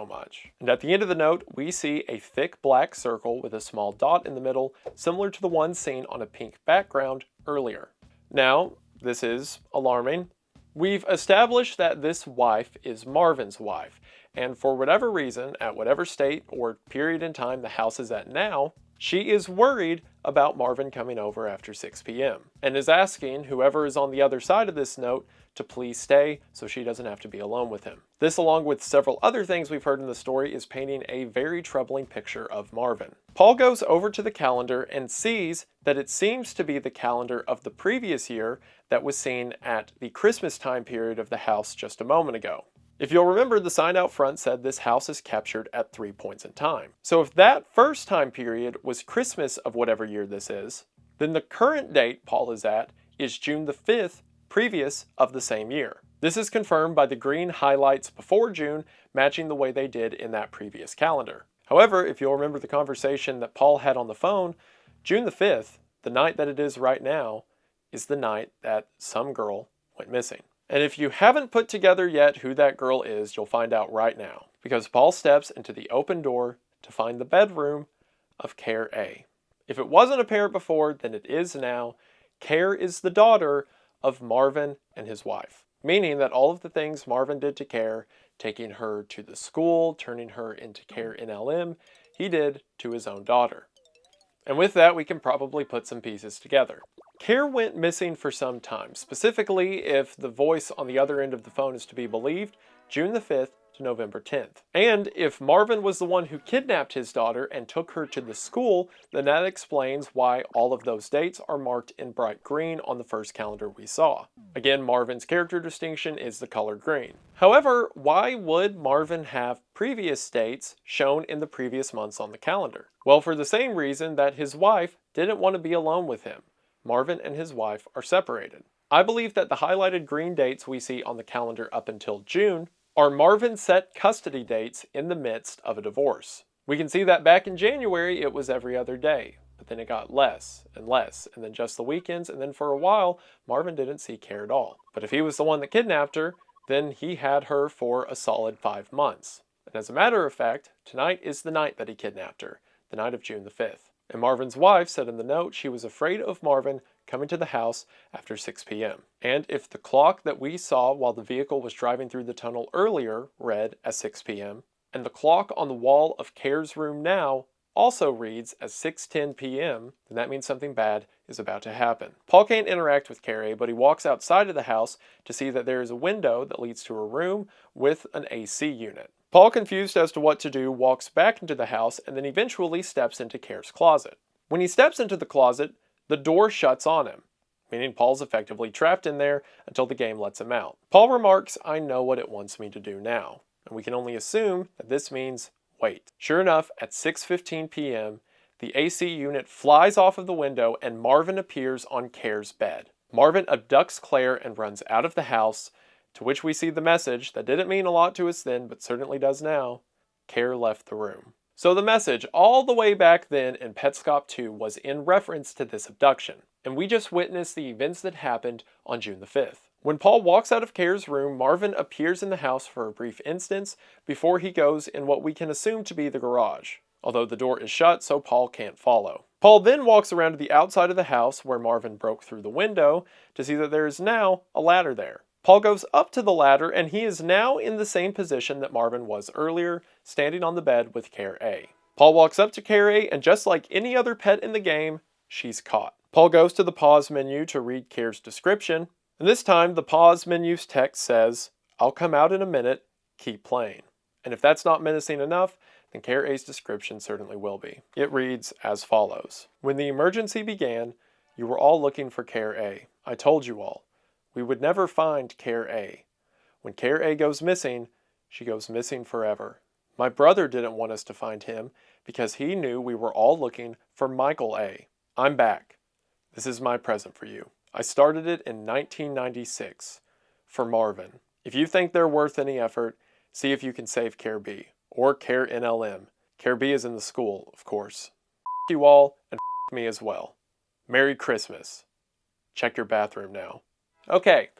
much." And at the end of the note, we see a thick black circle with a small dot in the middle, similar to the one seen on a pink background earlier. Now, this is alarming. We've established that this wife is Marvin's wife, and for whatever reason, at whatever state or period in time the house is at now, she is worried about Marvin coming over after 6 p.m. and is asking whoever is on the other side of this note to please stay so she doesn't have to be alone with him. This, along with several other things we've heard in the story, is painting a very troubling picture of Marvin. Paul goes over to the calendar and sees that it seems to be the calendar of the previous year that was seen at the Christmas time period of the house just a moment ago. If you'll remember, the sign out front said this house is captured at 3 points in time. So if that first time period was Christmas of whatever year this is, then the current date Paul is at is June the 5th, previous of the same year. This is confirmed by the green highlights before June matching the way they did in that previous calendar. However, if you'll remember the conversation that Paul had on the phone, June the 5th, the night that it is right now, is the night that some girl went missing. And if you haven't put together yet who that girl is, you'll find out right now, because Paul steps into the open door to find the bedroom of Care A. If it wasn't apparent before, then it is now. Care is the daughter of Marvin and his wife, meaning that all of the things Marvin did to Care, taking her to the school, turning her into Care NLM, he did to his own daughter. And with that, we can probably put some pieces together. Care went missing for some time, specifically, if the voice on the other end of the phone is to be believed, June the 5th to November 10th. And if Marvin was the one who kidnapped his daughter and took her to the school, then that explains why all of those dates are marked in bright green on the first calendar we saw. Again, Marvin's character distinction is the color green. However, why would Marvin have previous dates shown in the previous months on the calendar? Well, for the same reason that his wife didn't want to be alone with him. Marvin and his wife are separated. I believe that the highlighted green dates we see on the calendar up until June are Marvin's set custody dates in the midst of a divorce. We can see that back in January it was every other day, but then it got less, and then just the weekends, and then for a while Marvin didn't see Care at all. But if he was the one that kidnapped her, then he had her for a solid 5 months. And as a matter of fact, tonight is the night that he kidnapped her, the night of June the 5th. And Marvin's wife said in the note she was afraid of Marvin coming to the house after 6 p.m. And if the clock that we saw while the vehicle was driving through the tunnel earlier read as 6 p.m., and the clock on the wall of Care's room now also reads as 6:10 p.m., then that means something bad is about to happen. Paul can't interact with Care, but he walks outside of the house to see that there is a window that leads to a room with an AC unit. Paul, confused as to what to do, walks back into the house and then eventually steps into Care's closet. When he steps into the closet, the door shuts on him, meaning Paul's effectively trapped in there until the game lets him out. Paul remarks, "I know what it wants me to do now," and we can only assume that this means wait. Sure enough, at 6:15 p.m., the AC unit flies off of the window and Marvin appears on Care's bed. Marvin abducts Claire and runs out of the house, to which we see the message that didn't mean a lot to us then, but certainly does now: Care left the room. So the message all the way back then in Petscop 2 was in reference to this abduction, and we just witnessed the events that happened on June the 5th. When Paul walks out of Care's room, Marvin appears in the house for a brief instance before he goes in what we can assume to be the garage, although the door is shut so Paul can't follow. Paul then walks around to the outside of the house where Marvin broke through the window to see that there is now a ladder there. Paul goes up to the ladder and he is now in the same position that Marvin was earlier, standing on the bed with Care A. Paul walks up to Care A and just like any other pet in the game, she's caught. Paul goes to the pause menu to read Care's description, and this time the pause menu's text says, "I'll come out in a minute, keep playing." And if that's not menacing enough, then Care A's description certainly will be. It reads as follows: "When the emergency began, you were all looking for Care A. I told you all. We would never find Care A. When Care A goes missing, she goes missing forever. My brother didn't want us to find him because he knew we were all looking for Michael A. I'm back. This is my present for you. I started it in 1996. For Marvin. If you think they're worth any effort, see if you can save Care B. Or Care NLM. Care B is in the school, of course. F you all, and f me as well. Merry Christmas. Check your bathroom now." Okay,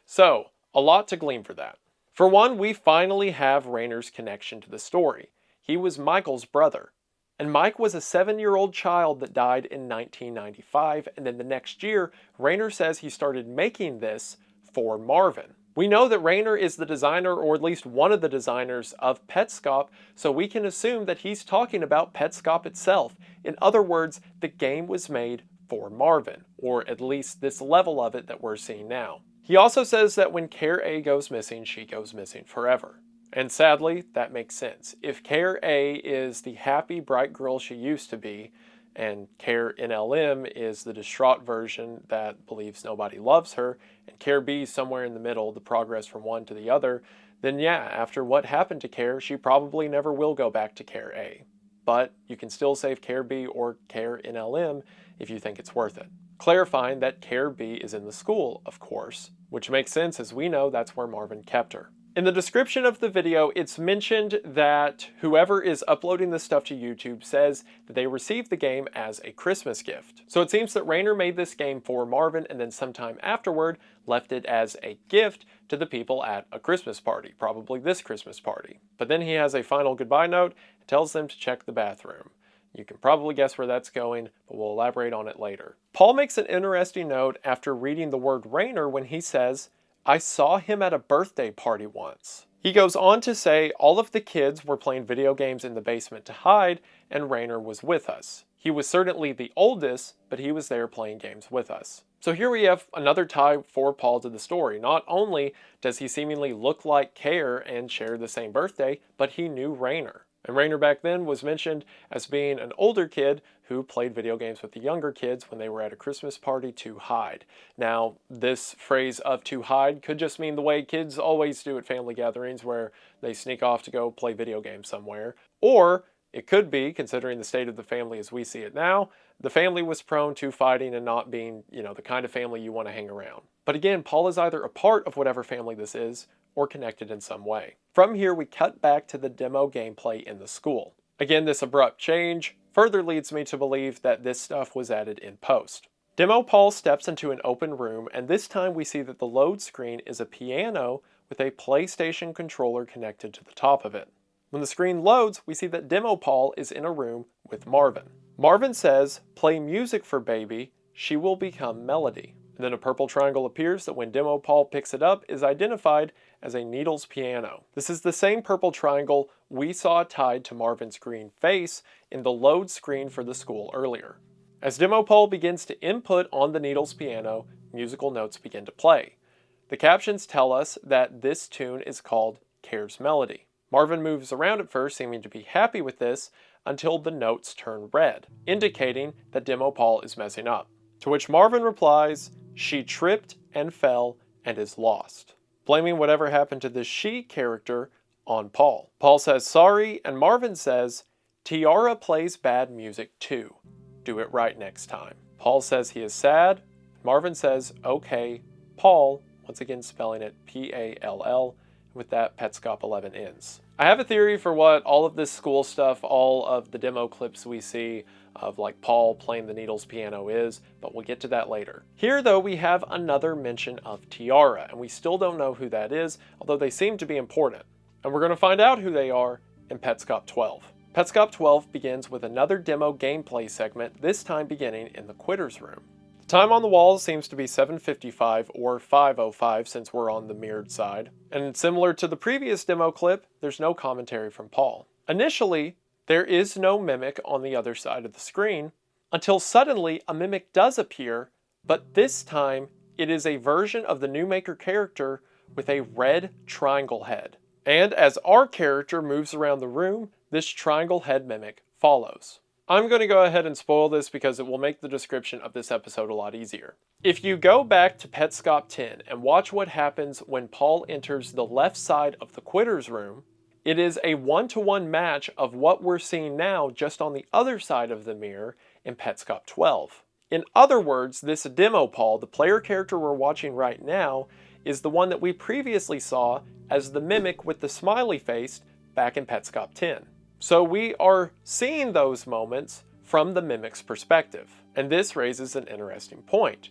so a lot to glean for that. For one, we finally have Raynor's connection to the story. He was Michael's brother. And Mike was a 7-year-old child that died in 1995, and then the next year, Raynor says he started making this for Marvin. We know that Raynor is the designer, or at least one of the designers, of Petscop, so we can assume that he's talking about Petscop itself. In other words, the game was made for Marvin, or at least this level of it that we're seeing now. He also says that when Care A goes missing, she goes missing forever. And sadly, that makes sense. If Care A is the happy, bright girl she used to be, and Care NLM is the distraught version that believes nobody loves her, and Care B is somewhere in the middle, the progress from one to the other, then yeah, after what happened to Care, she probably never will go back to Care A. But you can still save Care B or Care NLM if you think it's worth it. Clarifying that Care B is in the school, of course, which makes sense as we know that's where Marvin kept her. In the description of the video, it's mentioned that whoever is uploading this stuff to YouTube says that they received the game as a Christmas gift. So it seems that Raynor made this game for Marvin and then sometime afterward left it as a gift to the people at a Christmas party, probably this Christmas party. But then he has a final goodbye note and tells them to check the bathroom. You can probably guess where that's going, but we'll elaborate on it later. Paul makes an interesting note after reading the word Raynor when he says, "I saw him at a birthday party once." He goes on to say all of the kids were playing video games in the basement to hide, and Rainer was with us. He was certainly the oldest, but he was there playing games with us. So here we have another tie for Paul to the story. Not only does he seemingly look like Care and share the same birthday, but he knew Rainer. And Rainer back then was mentioned as being an older kid who played video games with the younger kids when they were at a Christmas party to hide. Now, this phrase of to hide could just mean the way kids always do at family gatherings where they sneak off to go play video games somewhere. Or it could be, considering the state of the family as we see it now, the family was prone to fighting and not being, the kind of family you want to hang around. But again, Paul is either a part of whatever family this is or connected in some way. From here, we cut back to the demo gameplay in the school. Again, this abrupt change further leads me to believe that this stuff was added in post. Demo Paul steps into an open room, and this time we see that the load screen is a piano with a PlayStation controller connected to the top of it. When the screen loads, we see that Demo Paul is in a room with Marvin. Marvin says, "Play music for baby, she will become melody." And then a purple triangle appears that when Demo Paul picks it up is identified as a Needles piano. This is the same purple triangle we saw tied to Marvin's green face in the load screen for the school earlier. As Demo Paul begins to input on the Needles piano, musical notes begin to play. The captions tell us that this tune is called Care's Melody. Marvin moves around at first, seeming to be happy with this, until the notes turn red, indicating that Demo Paul is messing up. To which Marvin replies, "She tripped and fell and is lost," blaming whatever happened to the she character on Paul. Paul says sorry, and Marvin says, "Tiara plays bad music too. Do it right next time." Paul says he is sad. Marvin says, "Okay, Paul," once again spelling it P-A-L-L. With that, Petscop 11 ends. I have a theory for what all of this school stuff, all of the demo clips we see of like Paul playing the Needles piano is, but we'll get to that later. Here though, we have another mention of Tiara, and we still don't know who that is, although they seem to be important. And we're going to find out who they are in Petscop 12. Petscop 12 begins with another demo gameplay segment, this time beginning in the Quitter's Room. Time on the wall seems to be 7:55 or 5:05 since we're on the mirrored side. And similar to the previous demo clip, there's no commentary from Paul. Initially, there is no mimic on the other side of the screen, until suddenly a mimic does appear, but this time it is a version of the New Maker character with a red triangle head. And as our character moves around the room, this triangle head mimic follows. I'm going to go ahead and spoil this because it will make the description of this episode a lot easier. If you go back to Petscop 10 and watch what happens when Paul enters the left side of the Quitter's Room, it is a one-to-one match of what we're seeing now just on the other side of the mirror in Petscop 12. In other words, this demo Paul, the player character we're watching right now, is the one that we previously saw as the mimic with the smiley face back in Petscop 10. So we are seeing those moments from the mimic's perspective. And this raises an interesting point.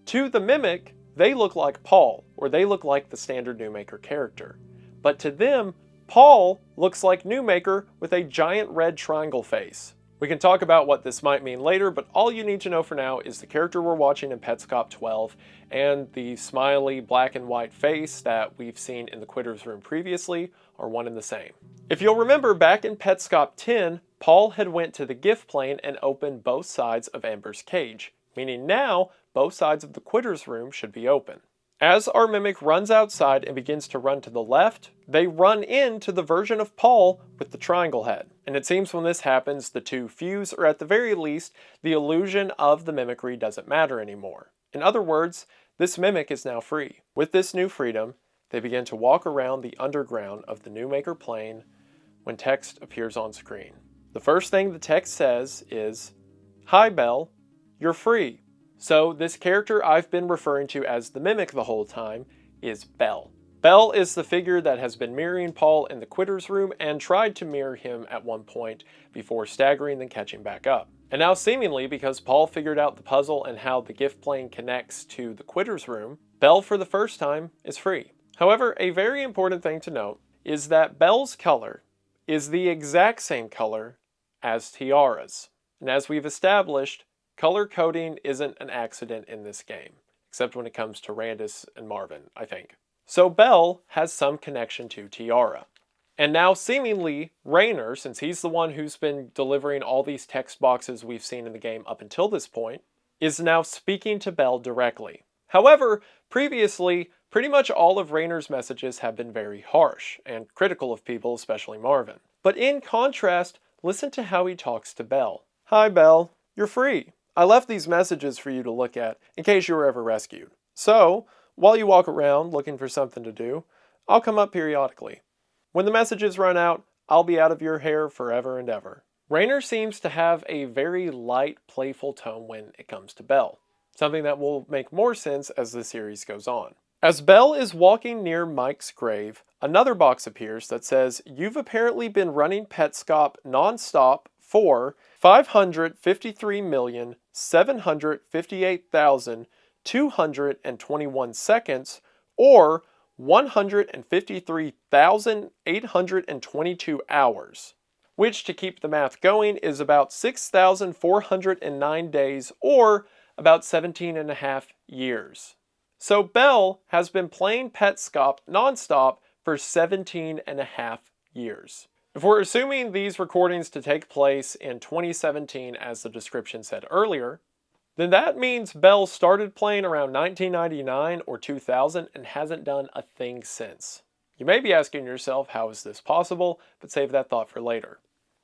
To the mimic, they look like Paul, or they look like the standard New Maker character. But to them, Paul looks like New Maker with a giant red triangle face. We can talk about what this might mean later, but all you need to know for now is the character we're watching in Petscop 12 and the smiley black and white face that we've seen in the Quitter's Room previously are one and the same. If you'll remember, back in Petscop 10, Paul had went to the gift plane and opened both sides of Amber's cage, meaning now both sides of the Quitter's Room should be open. As our mimic runs outside and begins to run to the left, they run into the version of Paul with the triangle head. And it seems when this happens, the two fuse, or at the very least, the illusion of the mimicry doesn't matter anymore. In other words, this mimic is now free. With this new freedom, they begin to walk around the underground of the New Maker plane when text appears on screen. The first thing the text says is, "Hi Belle, you're free." So this character I've been referring to as the mimic the whole time is Belle. Belle is the figure that has been mirroring Paul in the Quitter's Room and tried to mirror him at one point before staggering then catching back up. And now seemingly, because Paul figured out the puzzle and how the gift plane connects to the Quitter's Room, Belle for the first time is free. However, a very important thing to note is that Belle's color is the exact same color as Tiara's. And as we've established, color coding isn't an accident in this game, except when it comes to Randus and Marvin, I think. So Belle has some connection to Tiara. And now seemingly Raynor, since he's the one who's been delivering all these text boxes we've seen in the game up until this point, is now speaking to Belle directly. However, previously, pretty much all of Raynor's messages have been very harsh and critical of people, especially Marvin. But in contrast, listen to how he talks to Belle. Hi Belle, you're free. I left these messages for you to look at in case you were ever rescued. So, while you walk around looking for something to do, I'll come up periodically. When the messages run out, I'll be out of your hair forever and ever. Raynor seems to have a very light, playful tone when it comes to Belle, something that will make more sense as the series goes on. As Belle is walking near Mike's grave, another box appears that says, "You've apparently been running Petscop non-stop for 553,758,221 seconds, or 153,822 hours, which, to keep the math going, is about 6,409 days, or about 17 and a half years. So Belle has been playing Petscop nonstop for 17 and a half years. If we're assuming these recordings to take place in 2017, as the description said earlier, then that means Belle started playing around 1999 or 2000 and hasn't done a thing since. You may be asking yourself, how is this possible? But save that thought for later.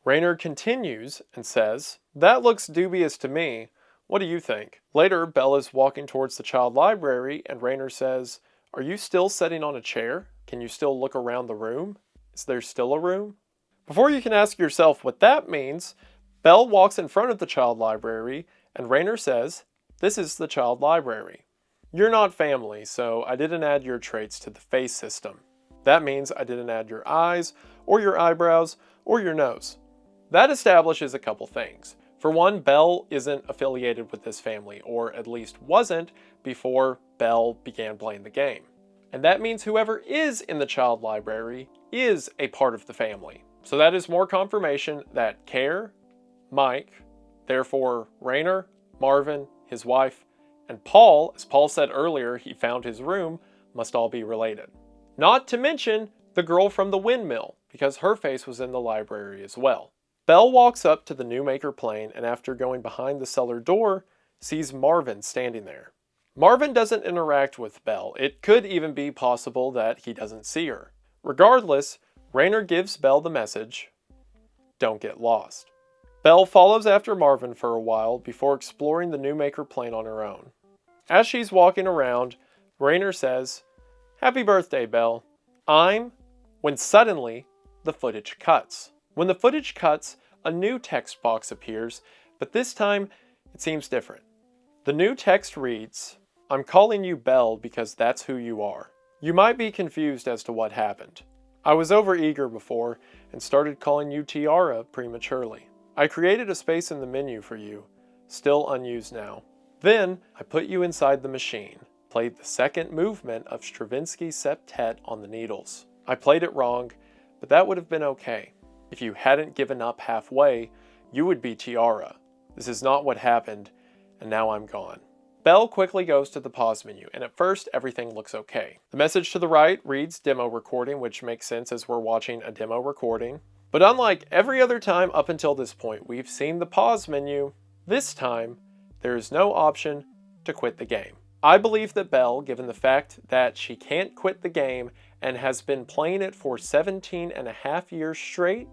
Raynor continues and says, "That looks dubious to me. What do you think?" Later, Belle is walking towards the child library and Raynor says, "Are you still sitting on a chair? Can you still look around the room? Is there still a room?" Before you can ask yourself what that means, Belle walks in front of the child library and Raynor says, "This is the child library. You're not family, so I didn't add your traits to the face system. That means I didn't add your eyes, or your eyebrows, or your nose." That establishes a couple things. For one, Belle isn't affiliated with this family, or at least wasn't before Belle began playing the game. And that means whoever is in the child library is a part of the family. So that is more confirmation that Care, Mike, therefore Raynor, Marvin, his wife, and Paul, as Paul said earlier he found his room, must all be related. Not to mention the girl from the windmill, because her face was in the library as well. Belle walks up to the new maker plane and after going behind the cellar door, sees Marvin standing there. Marvin doesn't interact with Belle. It could even be possible that he doesn't see her. Regardless, Raynor gives Belle the message, "Don't get lost." Belle follows after Marvin for a while before exploring the new maker plane on her own. As she's walking around, Raynor says, "Happy birthday, Belle. When suddenly, the footage cuts. When the footage cuts, a new text box appears, but this time, it seems different. The new text reads, "I'm calling you Belle because that's who you are. You might be confused as to what happened. I was overeager before and started calling you Tiara prematurely. I created a space in the menu for you, still unused now. Then, I put you inside the machine, played the second movement of Stravinsky's septet on the needles. I played it wrong, but that would have been okay. If you hadn't given up halfway, you would be Tiara. This is not what happened, and now I'm gone." Belle quickly goes to the pause menu, and at first everything looks okay. The message to the right reads demo recording, which makes sense as we're watching a demo recording. But unlike every other time up until this point we've seen the pause menu, this time there is no option to quit the game. I believe that Belle, given the fact that she can't quit the game and has been playing it for 17 and a half years straight,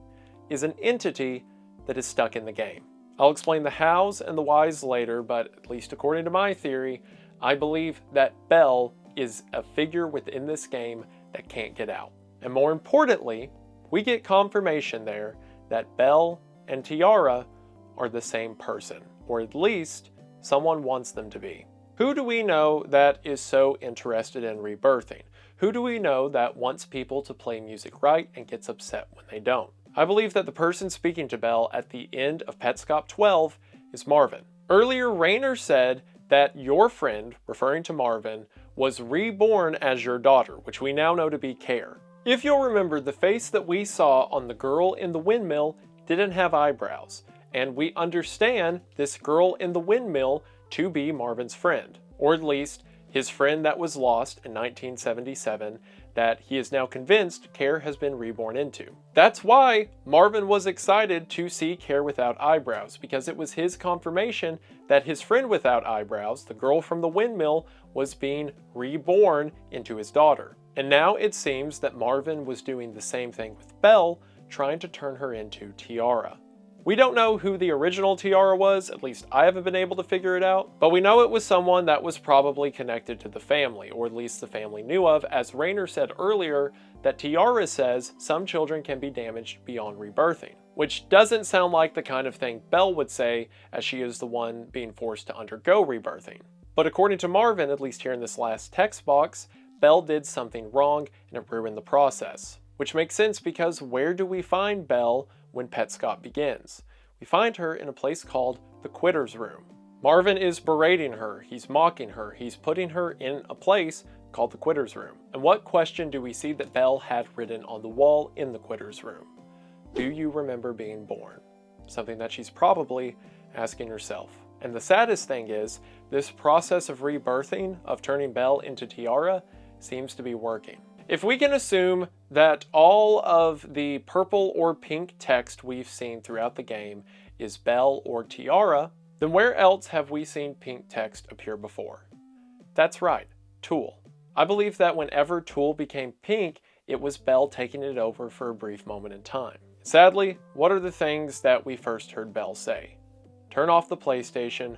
is an entity that is stuck in the game. I'll explain the hows and the whys later, but at least according to my theory, I believe that Belle is a figure within this game that can't get out. And more importantly, we get confirmation there that Belle and Tiara are the same person, or at least someone wants them to be. Who do we know that is so interested in rebirthing? Who do we know that wants people to play music right and gets upset when they don't? I believe that the person speaking to Belle at the end of Petscop 12 is Marvin. Earlier, Raynor said that your friend, referring to Marvin, was reborn as your daughter, which we now know to be Care. If you'll remember, the face that we saw on the girl in the windmill didn't have eyebrows, and we understand this girl in the windmill to be Marvin's friend, or at least his friend that was lost in 1977, that he is now convinced Care has been reborn into. That's why Marvin was excited to see Care without eyebrows, because it was his confirmation that his friend without eyebrows, the girl from the windmill, was being reborn into his daughter. And now it seems that Marvin was doing the same thing with Belle, trying to turn her into Tiara. We don't know who the original Tiara was, at least I haven't been able to figure it out, but we know it was someone that was probably connected to the family, or at least the family knew of, as Rainer said earlier that Tiara says some children can be damaged beyond rebirthing, which doesn't sound like the kind of thing Belle would say, as she is the one being forced to undergo rebirthing. But according to Marvin, at least here in this last text box, Belle did something wrong and it ruined the process. Which makes sense, because where do we find Belle when Petscop begins? We find her in a place called the Quitter's Room. Marvin is berating her, he's mocking her, he's putting her in a place called the Quitter's Room. And what question do we see that Belle had written on the wall in the Quitter's Room? Do you remember being born? Something that she's probably asking herself. And the saddest thing is, this process of rebirthing, of turning Belle into Tiara, seems to be working. If we can assume that all of the purple or pink text we've seen throughout the game is Belle or Tiara, then where else have we seen pink text appear before? That's right, Tool. I believe that whenever Tool became pink, it was Belle taking it over for a brief moment in time. Sadly, what are the things that we first heard Belle say? Turn off the PlayStation.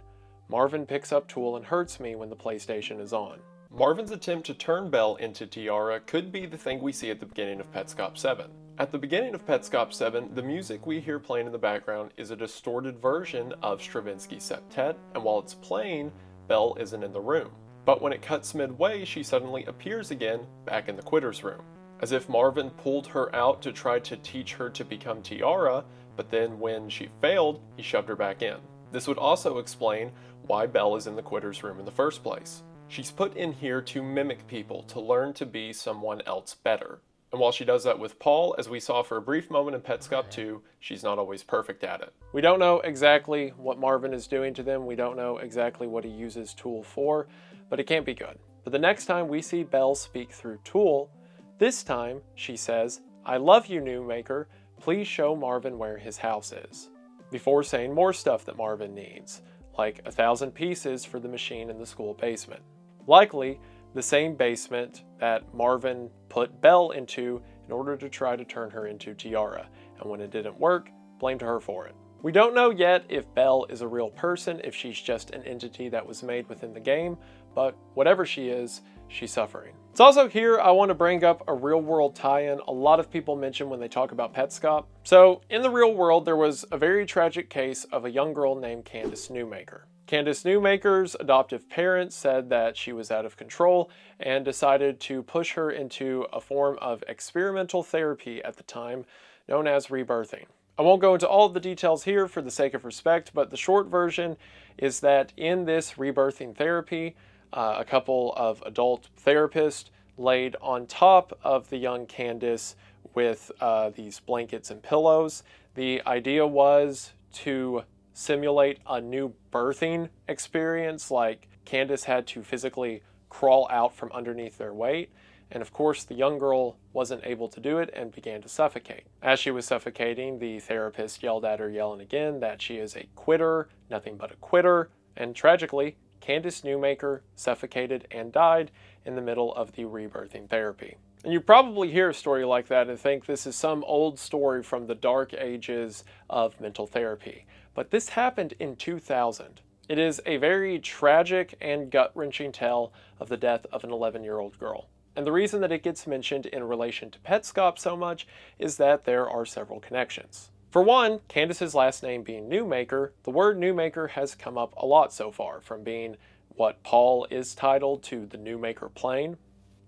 Marvin picks up Tool and hurts me when the PlayStation is on. Marvin's attempt to turn Belle into Tiara could be the thing we see at the beginning of Petscop 7. At the beginning of Petscop 7, the music we hear playing in the background is a distorted version of Stravinsky's septet, and while it's playing, Belle isn't in the room. But when it cuts midway, she suddenly appears again, back in the Quitter's Room. As if Marvin pulled her out to try to teach her to become Tiara, but then when she failed, he shoved her back in. This would also explain why Belle is in the Quitter's Room in the first place. She's put in here to mimic people, to learn to be someone else better. And while she does that with Paul, as we saw for a brief moment in Petscop 2, she's not always perfect at it. We don't know exactly what Marvin is doing to them, we don't know exactly what he uses Tool for, but it can't be good. But the next time we see Belle speak through Tool, this time she says, "I love you, New Maker, please show Marvin where his house is." Before saying more stuff that Marvin needs, like 1,000 pieces for the machine in the school basement. Likely the same basement that Marvin put Belle into in order to try to turn her into Tiara, and when it didn't work, blamed her for it. We don't know yet if Belle is a real person, if she's just an entity that was made within the game, but whatever she is, she's suffering. It's also here I want to bring up a real world tie-in a lot of people mention when they talk about Petscop. So in the real world, there was a very tragic case of a young girl named Candace Newmaker. Candace Newmaker's adoptive parents said that she was out of control and decided to push her into a form of experimental therapy at the time known as rebirthing. I won't go into all of the details here for the sake of respect, but the short version is that in this rebirthing therapy, a couple of adult therapists laid on top of the young Candace with these blankets and pillows. The idea was to simulate a new birthing experience, like Candace had to physically crawl out from underneath their weight. And of course, the young girl wasn't able to do it and began to suffocate. As she was suffocating, the therapist yelled at her, yelling again, that she is a quitter, nothing but a quitter. And tragically, Candace Newmaker suffocated and died in the middle of the rebirthing therapy. And you probably hear a story like that and think this is some old story from the dark ages of mental therapy. But this happened in 2000. It is a very tragic and gut-wrenching tale of the death of an 11-year-old girl. And the reason that it gets mentioned in relation to Petscop so much is that there are several connections. For one, Candace's last name being Newmaker, the word Newmaker has come up a lot so far, from being what Paul is titled to the Newmaker plane.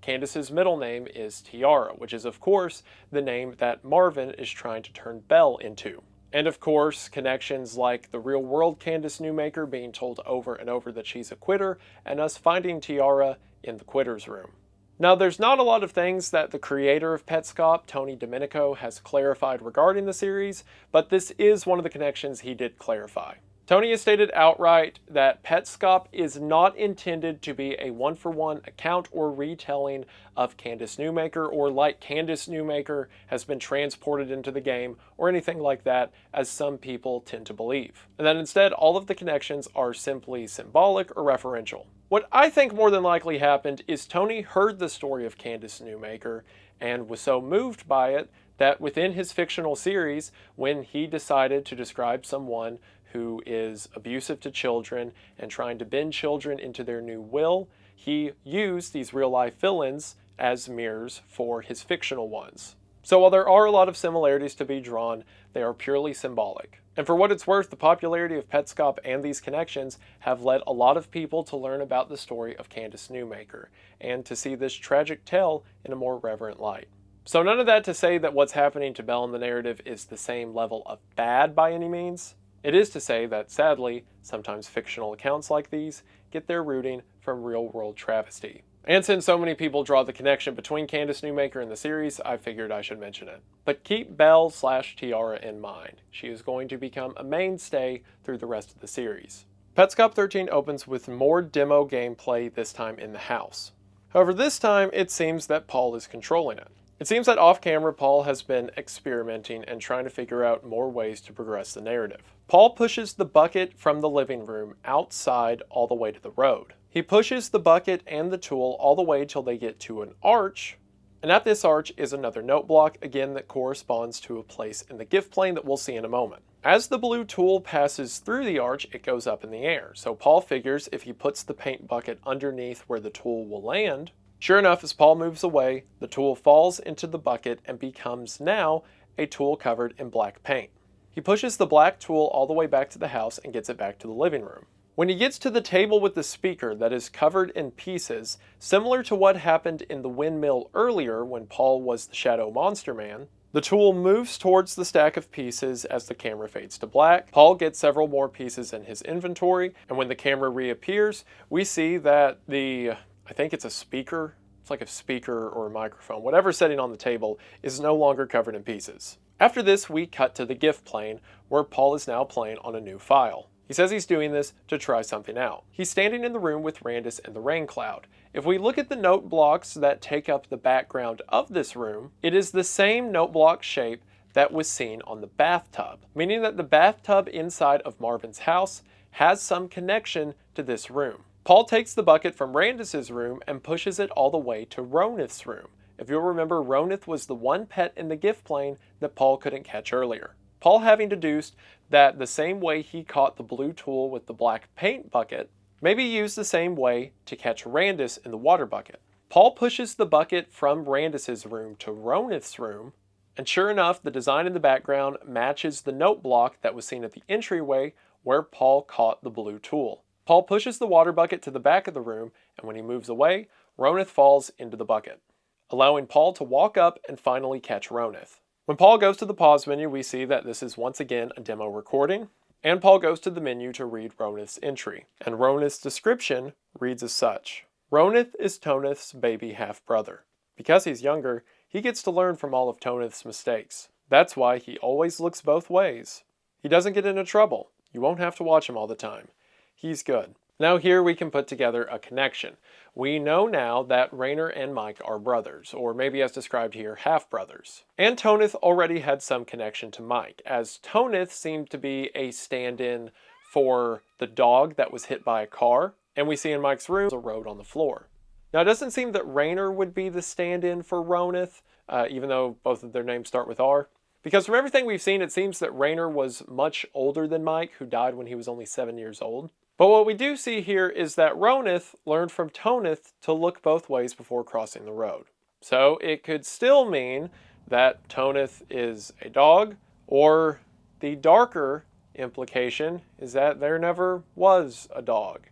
Candace's middle name is Tiara, which is of course the name that Marvin is trying to turn Belle into. And of course, connections like the real world Candace Newmaker being told over and over that she's a quitter, and us finding Tiara in the Quitter's Room. Now, there's not a lot of things that the creator of Petscop, Tony Domenico, has clarified regarding the series, but this is one of the connections he did clarify. Tony has stated outright that Petscop is not intended to be a one-for-one account or retelling of Candace Newmaker, or like Candace Newmaker has been transported into the game, or anything like that, as some people tend to believe. And that instead, all of the connections are simply symbolic or referential. What I think more than likely happened is Tony heard the story of Candace Newmaker and was so moved by it that within his fictional series, when he decided to describe someone who is abusive to children and trying to bend children into their new will, he used these real-life villains as mirrors for his fictional ones. So while there are a lot of similarities to be drawn, they are purely symbolic. And for what it's worth, the popularity of Petscop and these connections have led a lot of people to learn about the story of Candace Newmaker, and to see this tragic tale in a more reverent light. So none of that to say that what's happening to Belle in the narrative is the same level of bad by any means. It is to say that, sadly, sometimes fictional accounts like these get their rooting from real-world travesty. And since so many people draw the connection between Candace Newmaker and the series, I figured I should mention it. But keep Belle/Tiara in mind. She is going to become a mainstay through the rest of the series. Petscop 13 opens with more demo gameplay, this time in the house. However, this time it seems that Paul is controlling it. It seems that off-camera, Paul has been experimenting and trying to figure out more ways to progress the narrative. Paul pushes the bucket from the living room outside all the way to the road. He pushes the bucket and the tool all the way till they get to an arch, and at this arch is another note block, again that corresponds to a place in the gift plane that we'll see in a moment. As the blue tool passes through the arch, it goes up in the air, so Paul figures if he puts the paint bucket underneath where the tool will land, sure enough, as Paul moves away, the tool falls into the bucket and becomes now a tool covered in black paint. He pushes the black tool all the way back to the house and gets it back to the living room. When he gets to the table with the speaker that is covered in pieces, similar to what happened in the windmill earlier when Paul was the Shadow Monster Man, the tool moves towards the stack of pieces as the camera fades to black. Paul gets several more pieces in his inventory, and when the camera reappears, we see that I think it's a speaker. It's like a speaker or a microphone. Whatever's sitting on the table is no longer covered in pieces. After this, we cut to the gift plane, where Paul is now playing on a new file. He says he's doing this to try something out. He's standing in the room with Randus and the rain cloud. If we look at the note blocks that take up the background of this room, it is the same note block shape that was seen on the bathtub, meaning that the bathtub inside of Marvin's house has some connection to this room. Paul takes the bucket from Randus's room and pushes it all the way to Toneth's room. If you'll remember, Toneth was the one pet in the gift plane that Paul couldn't catch earlier. Paul having deduced that the same way he caught the blue tool with the black paint bucket, maybe used the same way to catch Randus in the water bucket. Paul pushes the bucket from Randus's room to Toneth's room, and sure enough, the design in the background matches the note block that was seen at the entryway where Paul caught the blue tool. Paul pushes the water bucket to the back of the room, and when he moves away, Toneth falls into the bucket, allowing Paul to walk up and finally catch Toneth. When Paul goes to the pause menu, we see that this is once again a demo recording, and Paul goes to the menu to read Toneth's entry, and Toneth's description reads as such. Toneth is Toneth's baby half-brother. Because he's younger, he gets to learn from all of Toneth's mistakes. That's why he always looks both ways. He doesn't get into trouble. You won't have to watch him all the time. He's good. Now here we can put together a connection. We know now that Rainer and Mike are brothers, or maybe as described here, half-brothers. And Toneth already had some connection to Mike, as Toneth seemed to be a stand-in for the dog that was hit by a car, and we see in Mike's room a road on the floor. Now it doesn't seem that Rainer would be the stand-in for Toneth, even though both of their names start with R. Because from everything we've seen, it seems that Rainer was much older than Mike, who died when he was only 7 years old. But what we do see here is that Toneth learned from Toneth to look both ways before crossing the road. So it could still mean that Toneth is a dog, or the darker implication is that there never was a dog,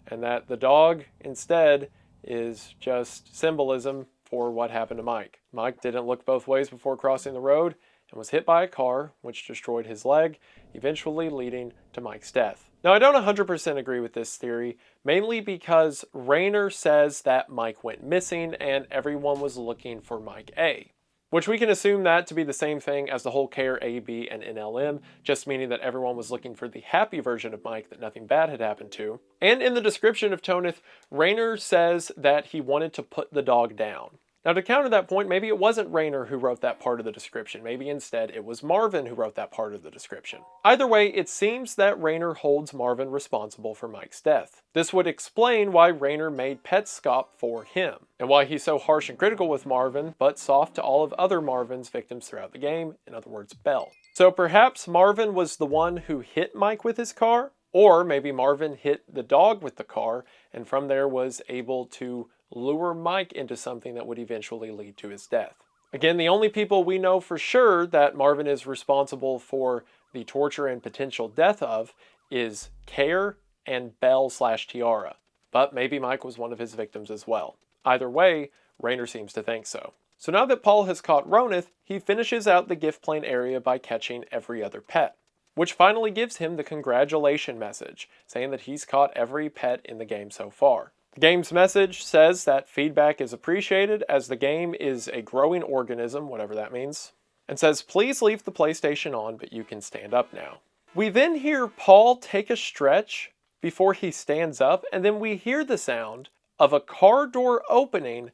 and that the dog instead is just symbolism for what happened to Mike. Mike didn't look both ways before crossing the road and was hit by a car, which destroyed his leg, eventually leading to Mike's death. Now, I don't 100% agree with this theory, mainly because Rainer says that Mike went missing and everyone was looking for Mike A. which we can assume that to be the same thing as the whole care A, B, and NLM, just meaning that everyone was looking for the happy version of Mike that nothing bad had happened to. And in the description of toneth, Rainer says that he wanted to put the dog down. Now, to counter that point, maybe it wasn't Rainer who wrote that part of the description. Maybe instead it was Marvin who wrote that part of the description. Either way, it seems that Rainer holds Marvin responsible for Mike's death. This would explain why Rainer made Petscop for him, and why he's so harsh and critical with Marvin, but soft to all of other Marvin's victims throughout the game, in other words, Belle. So perhaps Marvin was the one who hit Mike with his car, or maybe Marvin hit the dog with the car, and from there was able to lure Mike into something that would eventually lead to his death. Again, the only people we know for sure that Marvin is responsible for the torture and potential death of is Care and Belle/Tiara. But maybe Mike was one of his victims as well. Either way, Rainer seems to think so. So now that Paul has caught Toneth, he finishes out the gift plane area by catching every other pet, which finally gives him the congratulation message, saying that he's caught every pet in the game so far. The game's message says that feedback is appreciated as the game is a growing organism, whatever that means, and says please leave the PlayStation on, but you can stand up now. We then hear Paul take a stretch before he stands up, and then we hear the sound of a car door opening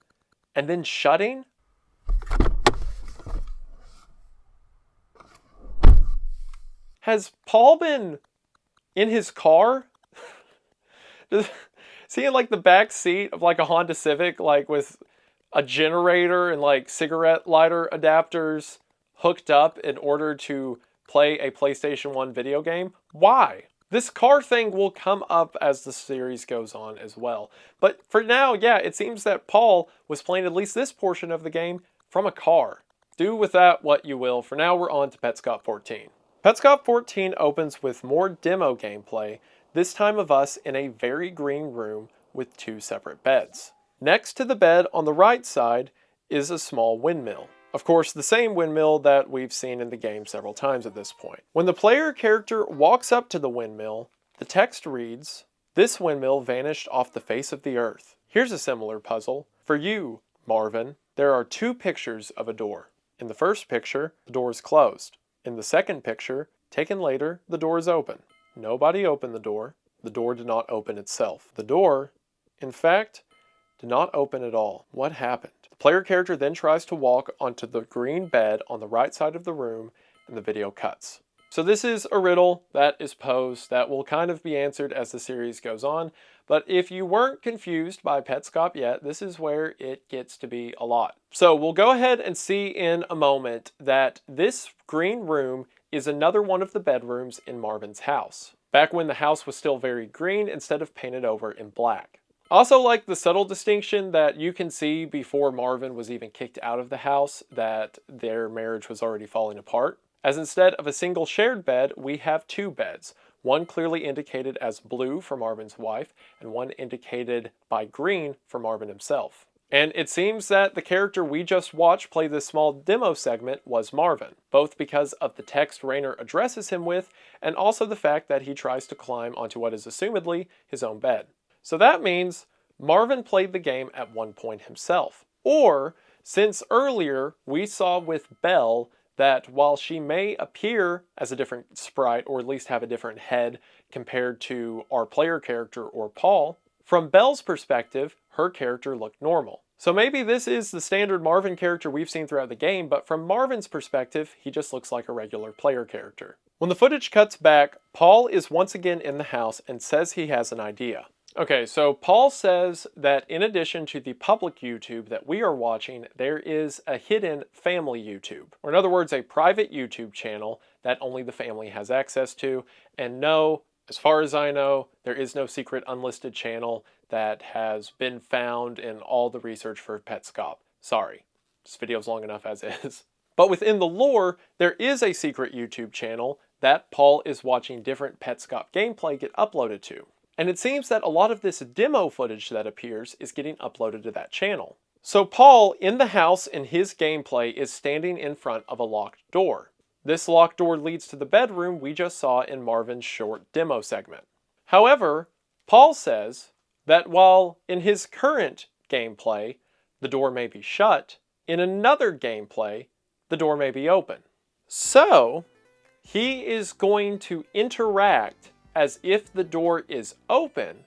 and then shutting. Has Paul been in his car? Is he in like the back seat of like a Honda Civic, like with a generator and like cigarette lighter adapters hooked up in order to play a PlayStation 1 video game? Why? This car thing will come up as the series goes on as well. But for now, yeah, it seems that Paul was playing at least this portion of the game from a car. Do with that what you will. For now, we're on to Petscop 14. Petscop 14 opens with more demo gameplay, this time of us in a very green room with two separate beds. Next to the bed on the right side is a small windmill. Of course, the same windmill that we've seen in the game several times at this point. When the player character walks up to the windmill, the text reads, "This windmill vanished off the face of the earth." Here's a similar puzzle. For you, Marvin, there are two pictures of a door. In the first picture, the door is closed. In the second picture, taken later, the door is open. Nobody opened the door. The door did not open itself. The door, in fact, did not open at all. What happened? The player character then tries to walk onto the green bed on the right side of the room, and the video cuts. So this is a riddle that is posed that will kind of be answered as the series goes on, but if you weren't confused by Petscop yet, this is where it gets to be a lot. So we'll go ahead and see in a moment that this green room is another one of the bedrooms in Marvin's house, back when the house was still very green instead of painted over in black. Also, like the subtle distinction that you can see before Marvin was even kicked out of the house that their marriage was already falling apart, as instead of a single shared bed, we have two beds, one clearly indicated as blue for Marvin's wife and one indicated by green for Marvin himself. And it seems that the character we just watched play this small demo segment was Marvin, both because of the text Rainer addresses him with, and also the fact that he tries to climb onto what is assumedly his own bed. So that means Marvin played the game at one point himself. Or, since earlier we saw with Belle that while she may appear as a different sprite, or at least have a different head compared to our player character or Paul, from Belle's perspective, her character looked normal. So maybe this is the standard Marvin character we've seen throughout the game, but from Marvin's perspective, he just looks like a regular player character. When the footage cuts back, Paul is once again in the house and says he has an idea. Okay, so Paul says that in addition to the public YouTube that we are watching, there is a hidden family YouTube, or in other words, a private YouTube channel that only the family has access to. And no, as far as I know, there is no secret unlisted channel that has been found in all the research for Petscop. Sorry, this video's long enough as is. But within the lore, there is a secret YouTube channel that Paul is watching different Petscop gameplay get uploaded to. And it seems that a lot of this demo footage that appears is getting uploaded to that channel. So Paul, in the house in his gameplay, is standing in front of a locked door. This locked door leads to the bedroom we just saw in Marvin's short demo segment. However, Paul says that while in his current gameplay, the door may be shut, in another gameplay, the door may be open. So, he is going to interact as if the door is open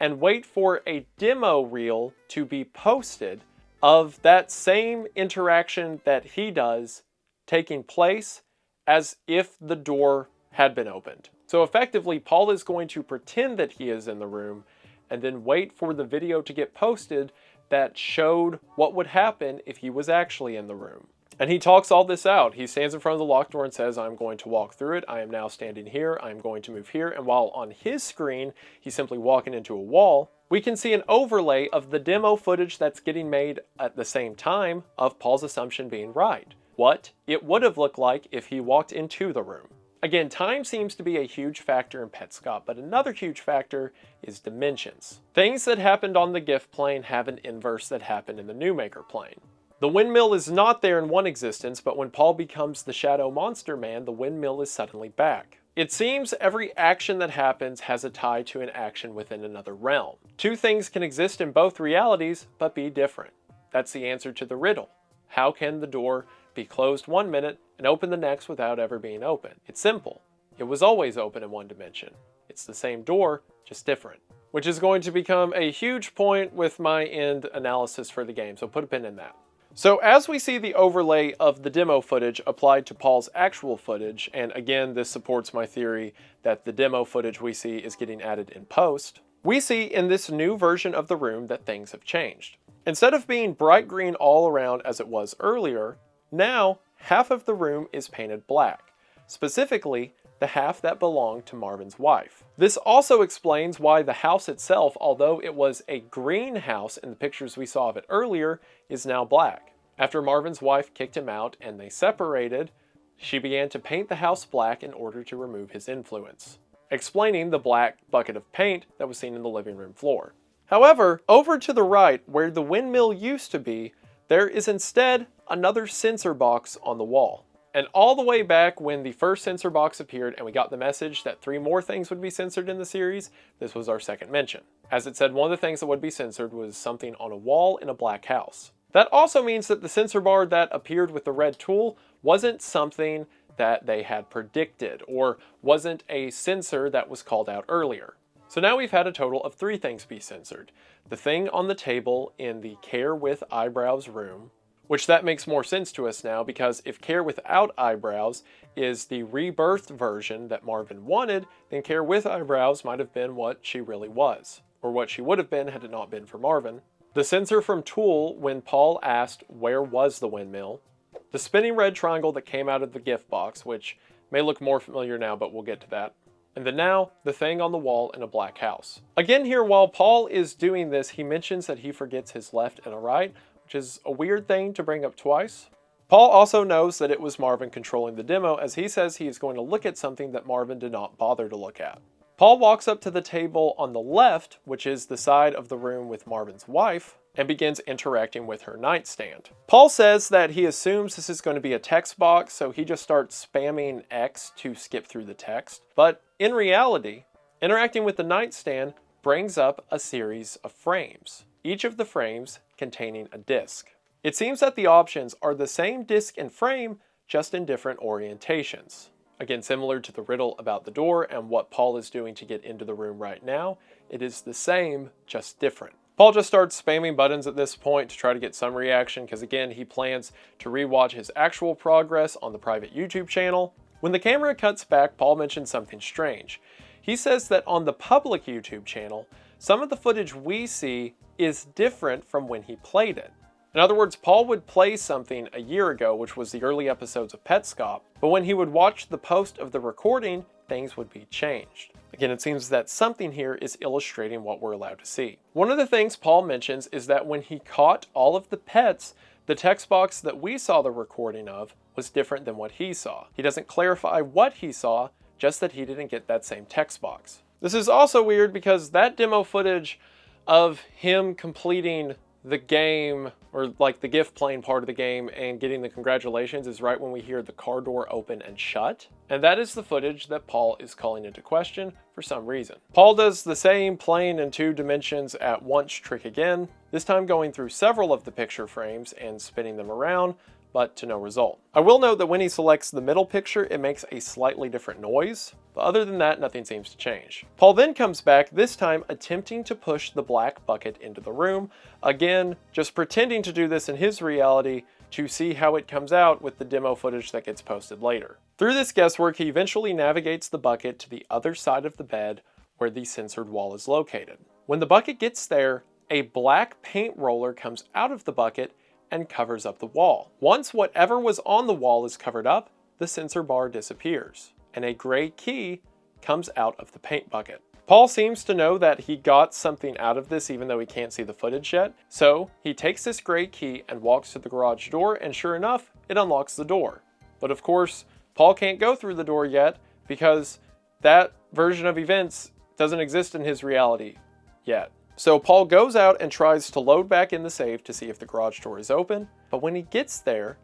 and wait for a demo reel to be posted of that same interaction that he does taking place as if the door had been opened. So effectively, Paul is going to pretend that he is in the room and then wait for the video to get posted that showed what would happen if he was actually in the room. And he talks all this out. He stands in front of the locked door and says, I'm going to walk through it. I am now standing here. I'm going to move here. And while on his screen, he's simply walking into a wall, we can see an overlay of the demo footage that's getting made at the same time of Paul's assumption being right. What it would have looked like if he walked into the room. Again, time seems to be a huge factor in Petscop, but another huge factor is dimensions. Things that happened on the gift plane have an inverse that happened in the New Maker plane. The windmill is not there in one existence, but when Paul becomes the Shadow Monster Man, the windmill is suddenly back. It seems every action that happens has a tie to an action within another realm. Two things can exist in both realities, but be different. That's the answer to the riddle. How can the door be closed one minute and open the next without ever being open? It's simple. It was always open in one dimension. It's the same door, just different. Which is going to become a huge point with my end analysis for the game, so put a pin in that. So as we see the overlay of the demo footage applied to Paul's actual footage, and again this supports my theory that the demo footage we see is getting added in post, we see in this new version of the room that things have changed. Instead of being bright green all around as it was earlier, now half of the room is painted black, specifically the half that belonged to Marvin's wife. This also explains why the house itself, although it was a green house in the pictures we saw of it earlier, is now black. After Marvin's wife kicked him out and they separated, she began to paint the house black in order to remove his influence, explaining the black bucket of paint that was seen in the living room floor. However, over to the right, where the windmill used to be, there is instead another censor box on the wall. And all the way back when the first censor box appeared and we got the message that 3 more things would be censored in the series, this was our second mention. As it said, one of the things that would be censored was something on a wall in a black house. That also means that the censor bar that appeared with the red tool wasn't something that they had predicted or wasn't a censor that was called out earlier. So now we've had a total of 3 things be censored. The thing on the table in the Care with Eyebrows room, which that makes more sense to us now because if Care Without Eyebrows is the rebirthed version that Marvin wanted, then Care With Eyebrows might have been what she really was, or what she would have been had it not been for Marvin. The censor from Tool when Paul asked where was the windmill. The spinning red triangle that came out of the gift box, which may look more familiar now, but we'll get to that. And then now, the thing on the wall in a black house. Again here, while Paul is doing this, he mentions that he forgets his left and a right, which is a weird thing to bring up twice. Paul also knows that it was Marvin controlling the demo, as he says he is going to look at something that Marvin did not bother to look at. Paul walks up to the table on the left, which is the side of the room with Marvin's wife, and begins interacting with her nightstand. Paul says that he assumes this is going to be a text box, so he just starts spamming X to skip through the text. But in reality, interacting with the nightstand brings up a series of frames, each of the frames containing a disc. It seems that the options are the same disc and frame, just in different orientations. Again, similar to the riddle about the door and what Paul is doing to get into the room right now, it is the same, just different. Paul just starts spamming buttons at this point to try to get some reaction because again, he plans to rewatch his actual progress on the private YouTube channel. When the camera cuts back, Paul mentions something strange. He says that on the public YouTube channel, some of the footage we see is different from when he played it. In other words, Paul would play something a year ago, which was the early episodes of Petscop, but when he would watch the post of the recording, things would be changed. Again, it seems that something here is illustrating what we're allowed to see. One of the things Paul mentions is that when he caught all of the pets, the text box that we saw the recording of was different than what he saw. He doesn't clarify what he saw, just that he didn't get that same text box. This is also weird because that demo footage of him completing the game, or like the gift playing part of the game and getting the congratulations, is right when we hear the car door open and shut. And that is the footage that Paul is calling into question for some reason. Paul does the same playing in 2 dimensions at once trick again, this time going through several of the picture frames and spinning them around, but to no result. I will note that when he selects the middle picture, it makes a slightly different noise, but other than that, nothing seems to change. Paul then comes back, this time attempting to push the black bucket into the room, again, just pretending to do this in his reality to see how it comes out with the demo footage that gets posted later. Through this guesswork, he eventually navigates the bucket to the other side of the bed where the censored wall is located. When the bucket gets there, a black paint roller comes out of the bucket and covers up the wall. Once whatever was on the wall is covered up, the censor bar disappears, and a gray key comes out of the paint bucket. Paul seems to know that he got something out of this even though he can't see the footage yet, so he takes this gray key and walks to the garage door, and sure enough, it unlocks the door. But of course, Paul can't go through the door yet because that version of events doesn't exist in his reality yet. So Paul goes out and tries to load back in the save to see if the garage door is open, but when he gets there,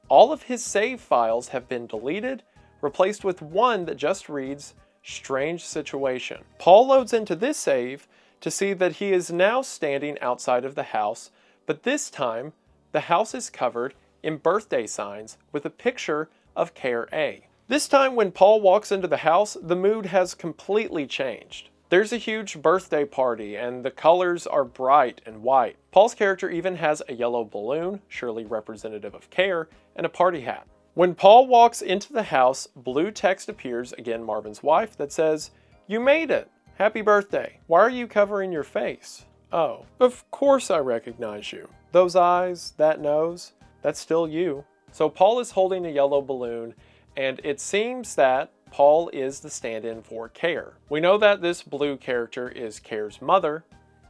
all of his save files have been deleted, replaced with one that just reads, "Strange situation." Paul loads into this save to see that he is now standing outside of the house, but this time, the house is covered in birthday signs with a picture of Care A. This time when Paul walks into the house, the mood has completely changed. There's a huge birthday party and the colors are bright and white. Paul's character even has a yellow balloon, surely representative of Care, and a party hat. When Paul walks into the house, blue text appears, again Marvin's wife, that says, "You made it! Happy birthday! Why are you covering your face?" "Oh, of course I recognize you. Those eyes, that nose, that's still you." So Paul is holding a yellow balloon, and it seems that Paul is the stand-in for Care. We know that this blue character is Care's mother,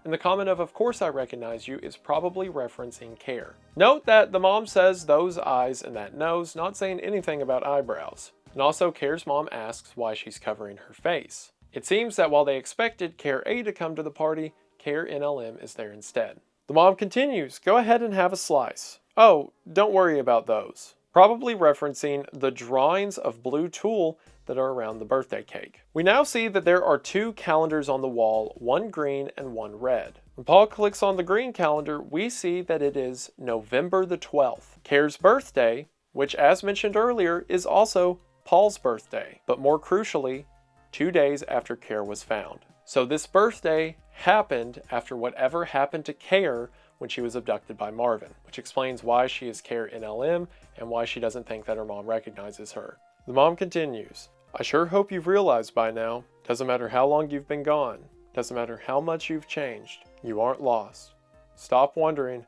and the comment of course I recognize you is probably referencing Care. Note that the mom says those eyes and that nose, not saying anything about eyebrows. And also Care's mom asks why she's covering her face. It seems that while they expected Care A to come to the party, Care NLM is there instead. The mom continues, "Go ahead and have a slice. Oh, don't worry about those." Probably referencing the drawings of blue tulle that are around the birthday cake. We now see that there are 2 calendars on the wall, one green and one red. When Paul clicks on the green calendar, we see that it is November the 12th, Care's birthday, which as mentioned earlier is also Paul's birthday, but more crucially, 2 days after Care was found. So this birthday happened after whatever happened to Care when she was abducted by Marvin, which explains why she is Care NLM and why she doesn't think that her mom recognizes her. The mom continues, "I sure hope you've realized by now, doesn't matter how long you've been gone, doesn't matter how much you've changed, you aren't lost. Stop wondering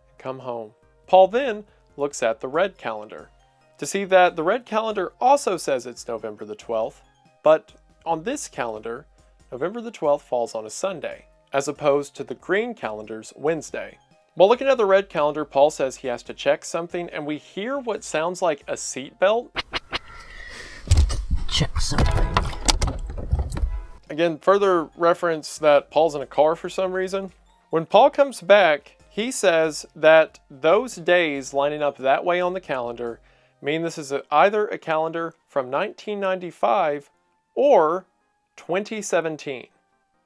and come home." Paul then looks at the red calendar to see that the red calendar also says it's November the 12th, but on this calendar, November the 12th falls on a Sunday, as opposed to the green calendar's Wednesday. While looking at the red calendar, Paul says he has to check something, and we hear what sounds like a seatbelt. Check something. Again, further reference that Paul's in a car for some reason. When Paul comes back, he says that those days lining up that way on the calendar mean this is either a calendar from 1995 or 2017.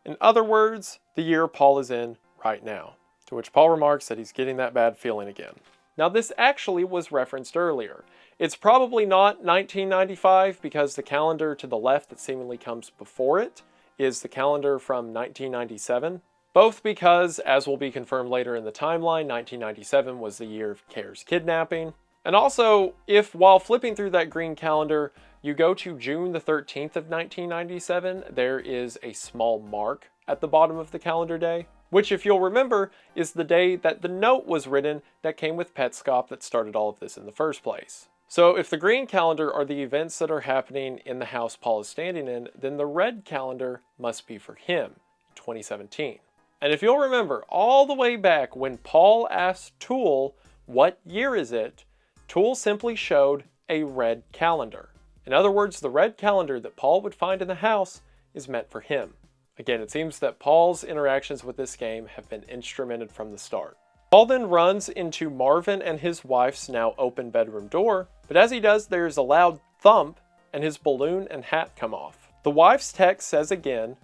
In other words, the year Paul is in right now. To which Paul remarks that he's getting that bad feeling again. Now this actually was referenced earlier. It's probably not 1995 because the calendar to the left that seemingly comes before it is the calendar from 1997. Both because, as will be confirmed later in the timeline, 1997 was the year of Care's kidnapping. And also, if while flipping through that green calendar, you go to June the 13th of 1997, there is a small mark at the bottom of the calendar day, which if you'll remember is the day that the note was written that came with Petscop that started all of this in the first place. So if the green calendar are the events that are happening in the house Paul is standing in, then the red calendar must be for him, 2017. And if you'll remember all the way back when Paul asked Tool, what year is it? Tool simply showed a red calendar. In other words, the red calendar that Paul would find in the house is meant for him. Again, it seems that Paul's interactions with this game have been instrumented from the start. Paul then runs into Marvin and his wife's now open bedroom door, but as he does, there's a loud thump and his balloon and hat come off. The wife's text says again,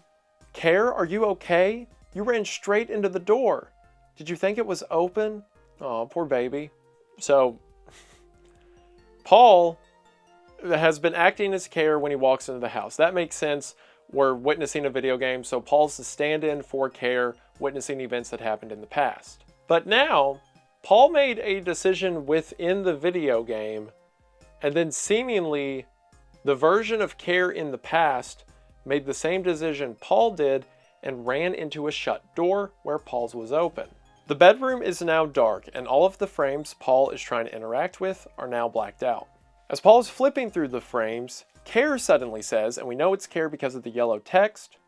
"Care, are you okay? You ran straight into the door. Did you think it was open?" Oh, poor baby. So, Paul has been acting as Care when he walks into the house. That makes sense. We're witnessing a video game, so Paul's the stand-in for Care, witnessing events that happened in the past. But now, Paul made a decision within the video game, and then seemingly the version of Care in the past made the same decision Paul did and ran into a shut door where Paul's was open. The bedroom is now dark, and all of the frames Paul is trying to interact with are now blacked out. As Paul is flipping through the frames, Care suddenly says, and we know it's Care because of the yellow text,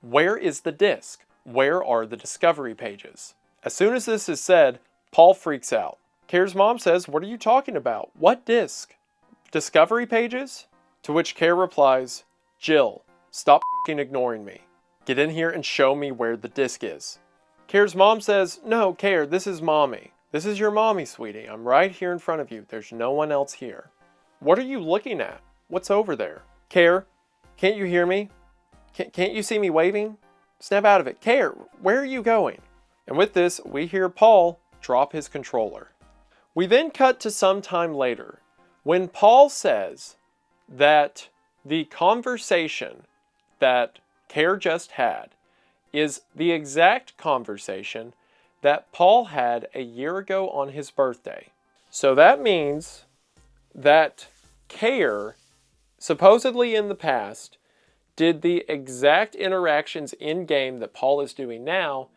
"Where is the disc? Where are the discovery pages?" As soon as this is said, Paul freaks out. Care's mom says, "What are you talking about? What disc? Discovery pages?" To which Care replies, "Jill, stop f***ing ignoring me. Get in here and show me where the disc is." Care's mom says, "No, Care, this is mommy. This is your mommy, sweetie. I'm right here in front of you. There's no one else here." "What are you looking at? What's over there?" "Care, can't you hear me? Can't you see me waving? Snap out of it. Care, where are you going?" And with this, we hear Paul drop his controller. We then cut to some time later, when Paul says that the conversation that Care just had is the exact conversation that Paul had a year ago on his birthday. So that means that Care, supposedly in the past, did the exact interactions in-game that Paul is doing now,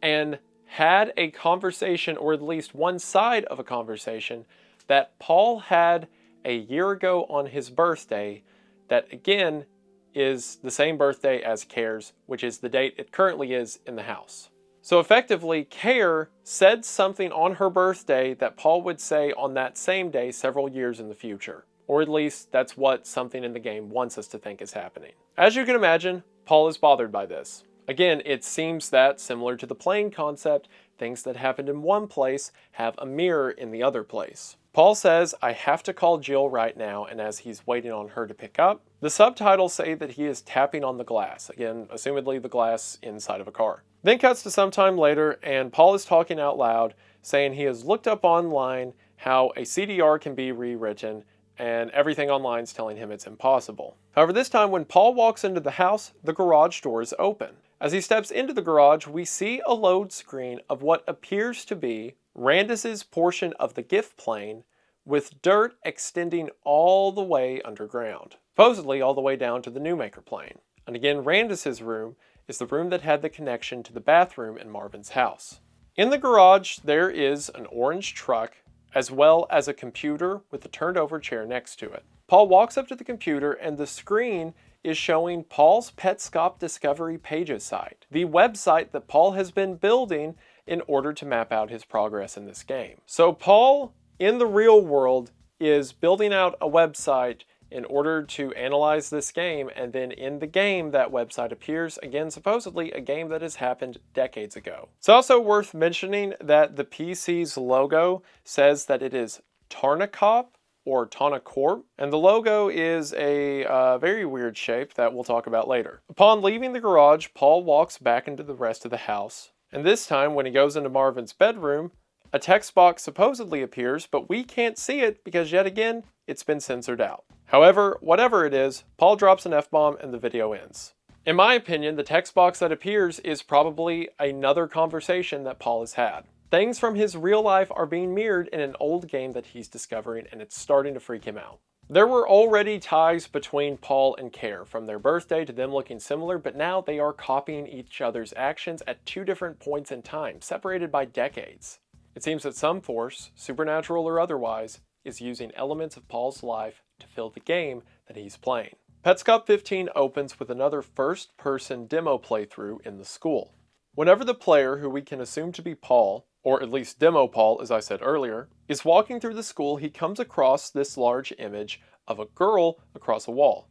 and had a conversation, or at least one side of a conversation, that Paul had a year ago on his birthday, that again is the same birthday as Care's, which is the date it currently is in the house. So effectively, Care said something on her birthday that Paul would say on that same day several years in the future. Or at least that's what something in the game wants us to think is happening. As you can imagine, Paul is bothered by this. Again, it seems that, similar to the plane concept, things that happened in one place have a mirror in the other place. Paul says, "I have to call Jill right now," and as he's waiting on her to pick up, the subtitles say that he is tapping on the glass. Again, assumedly the glass inside of a car. Then cuts to some time later, and Paul is talking out loud, saying he has looked up online how a CDR can be rewritten, and everything online is telling him it's impossible. However, this time when Paul walks into the house, the garage door is open. As he steps into the garage, we see a load screen of what appears to be Randus's portion of the gift plane, with dirt extending all the way underground, supposedly all the way down to the Newmaker plane. And again, Randus's room is the room that had the connection to the bathroom in Marvin's house. In the garage, there is an orange truck, as well as a computer with a turned over chair next to it. Paul walks up to the computer, and the screen is showing Paul's Petscop Discovery Pages site, the website that Paul has been building in order to map out his progress in this game. So Paul, in the real world, is building out a website in order to analyze this game, and then in the game that website appears, again supposedly a game that has happened decades ago. It's also worth mentioning that the PC's logo says that it is Tarnacop, or Tanacorp, and the logo is a very weird shape that we'll talk about later. Upon leaving the garage, Paul walks back into the rest of the house, and this time when he goes into Marvin's bedroom, a text box supposedly appears, but we can't see it because yet again, it's been censored out. However, whatever it is, Paul drops an F-bomb and the video ends. In my opinion, the text box that appears is probably another conversation that Paul has had. Things from his real life are being mirrored in an old game that he's discovering, and it's starting to freak him out. There were already ties between Paul and Care, from their birthday to them looking similar, but now they are copying each other's actions at two different points in time, separated by decades. It seems that some force, supernatural or otherwise, is using elements of Paul's life to fill the game that he's playing. Petscop 15 opens with another first-person demo playthrough in the school. Whenever the player, who we can assume to be Paul, or at least Demo Paul as I said earlier, is walking through the school, he comes across this large image of a girl across a wall.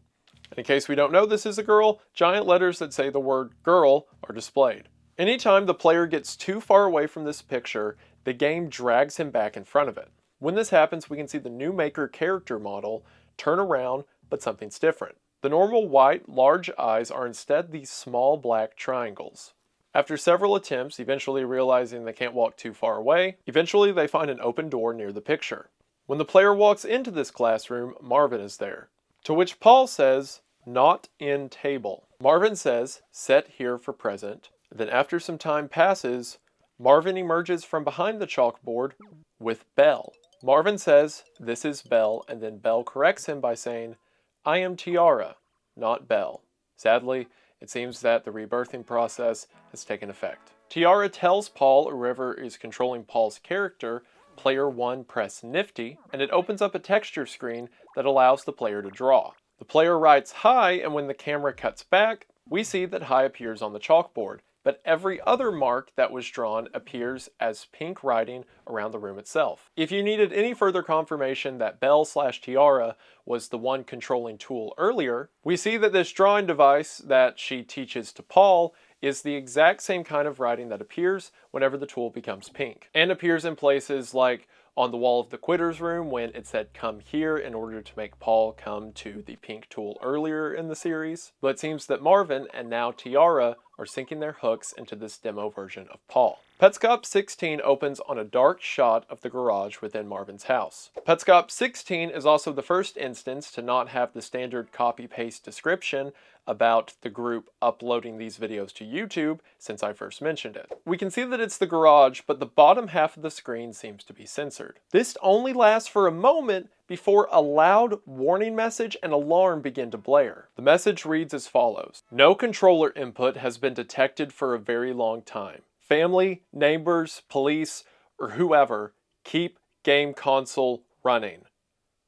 And in case we don't know this is a girl, giant letters that say the word girl are displayed. Anytime the player gets too far away from this picture, the game drags him back in front of it. When this happens, we can see the new maker character model turn around, but something's different. The normal white, large eyes are instead these small black triangles. After several attempts, eventually realizing they can't walk too far away, eventually they find an open door near the picture. When the player walks into this classroom, Marvin is there. To which Paul says, "Not in table." Marvin says, "Set here for present." Then after some time passes, Marvin emerges from behind the chalkboard with Belle. Marvin says, "This is Belle," and then Belle corrects him by saying, "I am Tiara, not Belle." Sadly, it seems that the rebirthing process has taken effect. Tiara tells Paul, or whoever is controlling Paul's character, "Player 1 press Nifty," and it opens up a texture screen that allows the player to draw. The player writes "Hi," and when the camera cuts back, we see that "Hi" appears on the chalkboard, but every other mark that was drawn appears as pink writing around the room itself. If you needed any further confirmation that Belle/Tiara was the one controlling Tool earlier, we see that this drawing device that she teaches to Paul is the exact same kind of writing that appears whenever the tool becomes pink, and appears in places like on the wall of the Quitter's room when it said "come here" in order to make Paul come to the pink tool earlier in the series. But it seems that Marvin and now Tiara are sinking their hooks into this demo version of Paul. Petscop 16 opens on a dark shot of the garage within Marvin's house. Petscop 16 is also the first instance to not have the standard copy-paste description about the group uploading these videos to YouTube since I first mentioned it. We can see that it's the garage, but the bottom half of the screen seems to be censored. This only lasts for a moment before a loud warning message and alarm begin to blare. The message reads as follows: "No controller input has been detected for a very long time. Family, neighbors, police, or whoever, keep game console running.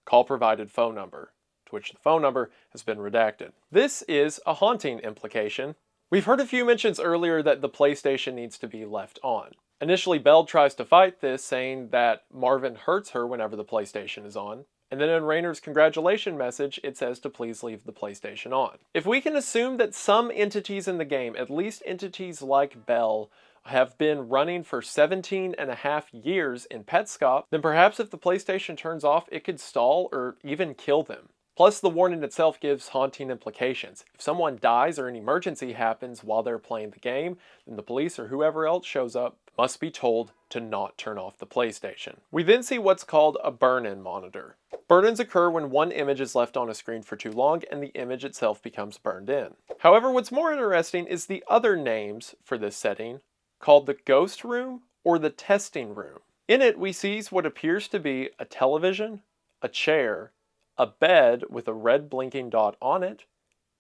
Call provided phone number," to which the phone number has been redacted. This is a haunting implication. We've heard a few mentions earlier that the PlayStation needs to be left on. Initially, Belle tries to fight this, saying that Marvin hurts her whenever the PlayStation is on. And then in Rainer's congratulation message, it says to please leave the PlayStation on. If we can assume that some entities in the game, at least entities like Belle, have been running for 17.5 years in Petscop, then perhaps if the PlayStation turns off, it could stall or even kill them. Plus, the warning itself gives haunting implications. If someone dies or an emergency happens while they're playing the game, then the police or whoever else shows up must be told to not turn off the PlayStation. We then see what's called a burn-in monitor. Burn-ins occur when one image is left on a screen for too long and the image itself becomes burned in. However, what's more interesting is the other names for this setting, called the ghost room or the testing room. In it, we see what appears to be a television, a chair, a bed with a red blinking dot on it,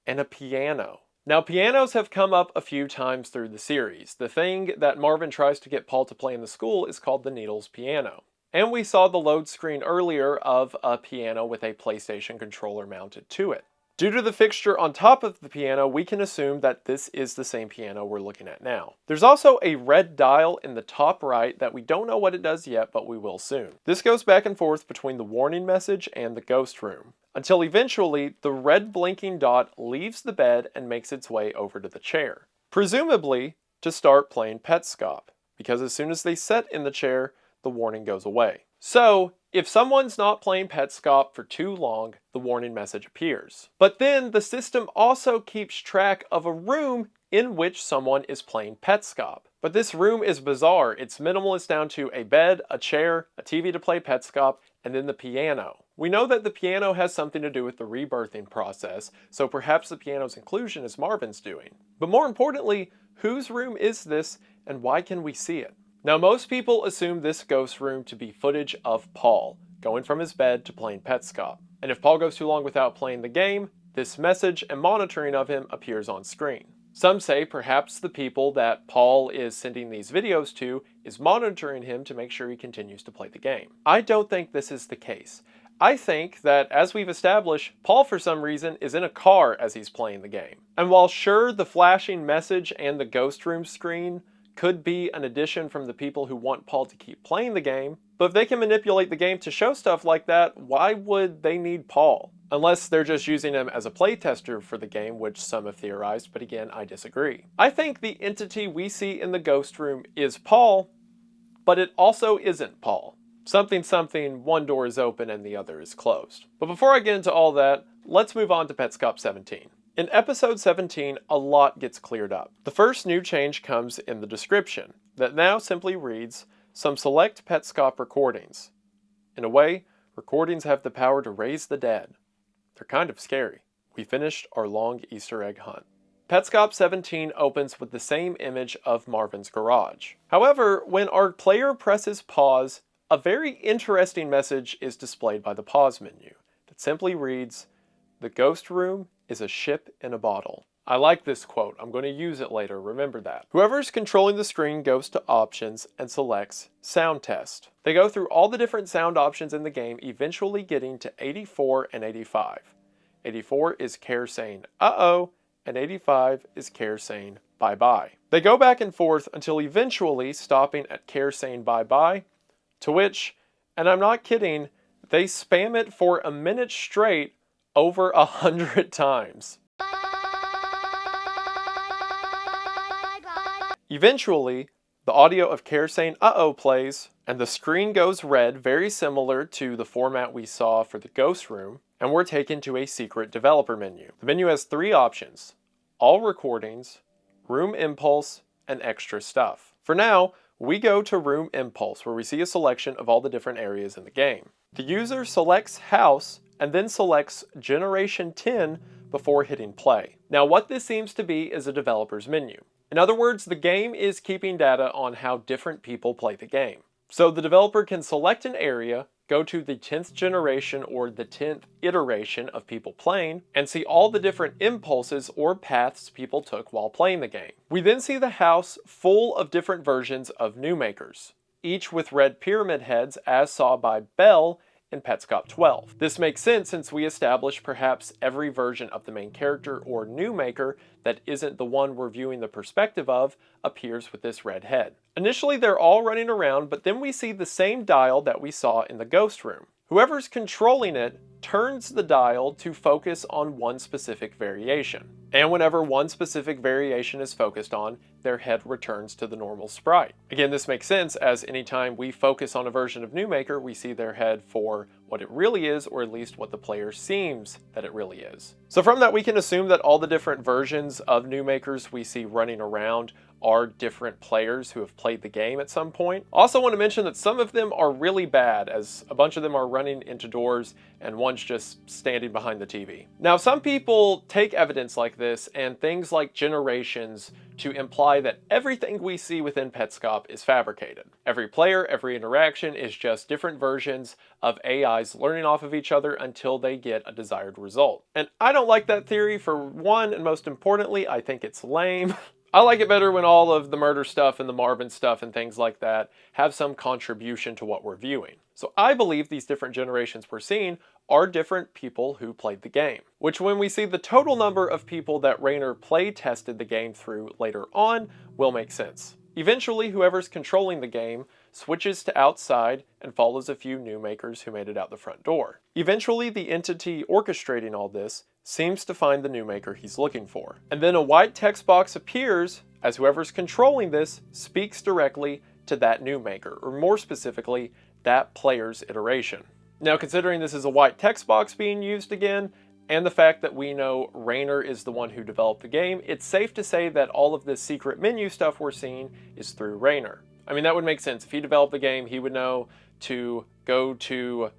and a piano. Now, pianos have come up a few times through the series. The thing that Marvin tries to get Paul to play in the school is called the Needles piano. And we saw the load screen earlier of a piano with a PlayStation controller mounted to it. Due to the fixture on top of the piano, we can assume that this is the same piano we're looking at now. There's also a red dial in the top right that we don't know what it does yet, but we will soon. This goes back and forth between the warning message and the ghost room, until eventually the red blinking dot leaves the bed and makes its way over to the chair, presumably to start playing Petscop, because as soon as they sit in the chair, the warning goes away. So, if someone's not playing Petscop for too long, the warning message appears. But then the system also keeps track of a room in which someone is playing Petscop. But this room is bizarre. It's minimal. It's down to a bed, a chair, a TV to play Petscop, and then the piano. We know that the piano has something to do with the rebirthing process, so perhaps the piano's inclusion is Marvin's doing. But more importantly, whose room is this and why can we see it? Now, most people assume this ghost room to be footage of Paul, going from his bed to playing Petscop. And if Paul goes too long without playing the game, this message and monitoring of him appears on screen. Some say perhaps the people that Paul is sending these videos to is monitoring him to make sure he continues to play the game. I don't think this is the case. I think that, as we've established, Paul for some reason is in a car as he's playing the game. And while sure the flashing message and the ghost room screen could be an addition from the people who want Paul to keep playing the game, but if they can manipulate the game to show stuff like that, why would they need Paul? Unless they're just using him as a playtester for the game, which some have theorized, but again, I disagree. I think the entity we see in the ghost room is Paul, but it also isn't Paul. Something something, one door is open and the other is closed. But before I get into all that, let's move on to Petscop 17. In episode 17, a lot gets cleared up. The first new change comes in the description, that now simply reads, "Some select Petscop recordings." In a way, recordings have the power to raise the dead. They're kind of scary. We finished our long Easter egg hunt. Petscop 17 opens with the same image of Marvin's garage. However, when our player presses pause, a very interesting message is displayed by the pause menu that simply reads, "The ghost room is a ship in a bottle." I like this quote. I'm going to use it later. Remember that. Whoever's controlling the screen goes to options and selects sound test. They go through all the different sound options in the game, eventually getting to 84 and 85. 84 is Care saying, "Uh-oh," and 85 is Care saying, "Bye-bye." They go back and forth until eventually stopping at Care saying bye-bye, to which, and I'm not kidding, they spam it for a minute straight over 100 times. Eventually, the audio of Care saying "uh-oh" plays, and the screen goes red, very similar to the format we saw for the ghost room, and we're taken to a secret developer menu. The menu has 3 options: all recordings, room impulse, and extra stuff. For now, we go to room impulse, where we see a selection of all the different areas in the game. The user selects house and then selects generation 10 before hitting play. Now what this seems to be is a developer's menu. In other words, the game is keeping data on how different people play the game. So the developer can select an area, go to the 10th generation or the 10th iteration of people playing, and see all the different impulses or paths people took while playing the game. We then see the house full of different versions of new makers, each with red pyramid heads as saw by Belle in Petscop 12. This makes sense since we established perhaps every version of the main character or new maker that isn't the one we're viewing the perspective of appears with this red head. Initially they're all running around, but then we see the same dial that we saw in the ghost room. Whoever's controlling it turns the dial to focus on one specific variation. And whenever one specific variation is focused on, their head returns to the normal sprite. Again, this makes sense as anytime we focus on a version of New Maker, we see their head for what it really is, or at least what the player seems that it really is. So from that, we can assume that all the different versions of New Makers we see running around are different players who have played the game at some point. Also want to mention that some of them are really bad, as a bunch of them are running into doors and one's just standing behind the TV. Now, some people take evidence like this and things like generations to imply that everything we see within Petscop is fabricated. Every player, every interaction is just different versions of AIs learning off of each other until they get a desired result. And I don't like that theory for one, and most importantly, I think it's lame. I like it better when all of the murder stuff and the Marvin stuff and things like that have some contribution to what we're viewing. So I believe these different generations we're seeing are different people who played the game, which when we see the total number of people that Rainer play tested the game through later on will make sense. Eventually, whoever's controlling the game switches to outside and follows a few new makers who made it out the front door. Eventually, the entity orchestrating all this seems to find the new maker he's looking for. And then a white text box appears as whoever's controlling this speaks directly to that new maker, or more specifically, that player's iteration. Now, considering this is a white text box being used again, and the fact that we know Rainer is the one who developed the game, it's safe to say that all of this secret menu stuff we're seeing is through Rainer. I mean, that would make sense. If he developed the game, he would know to go to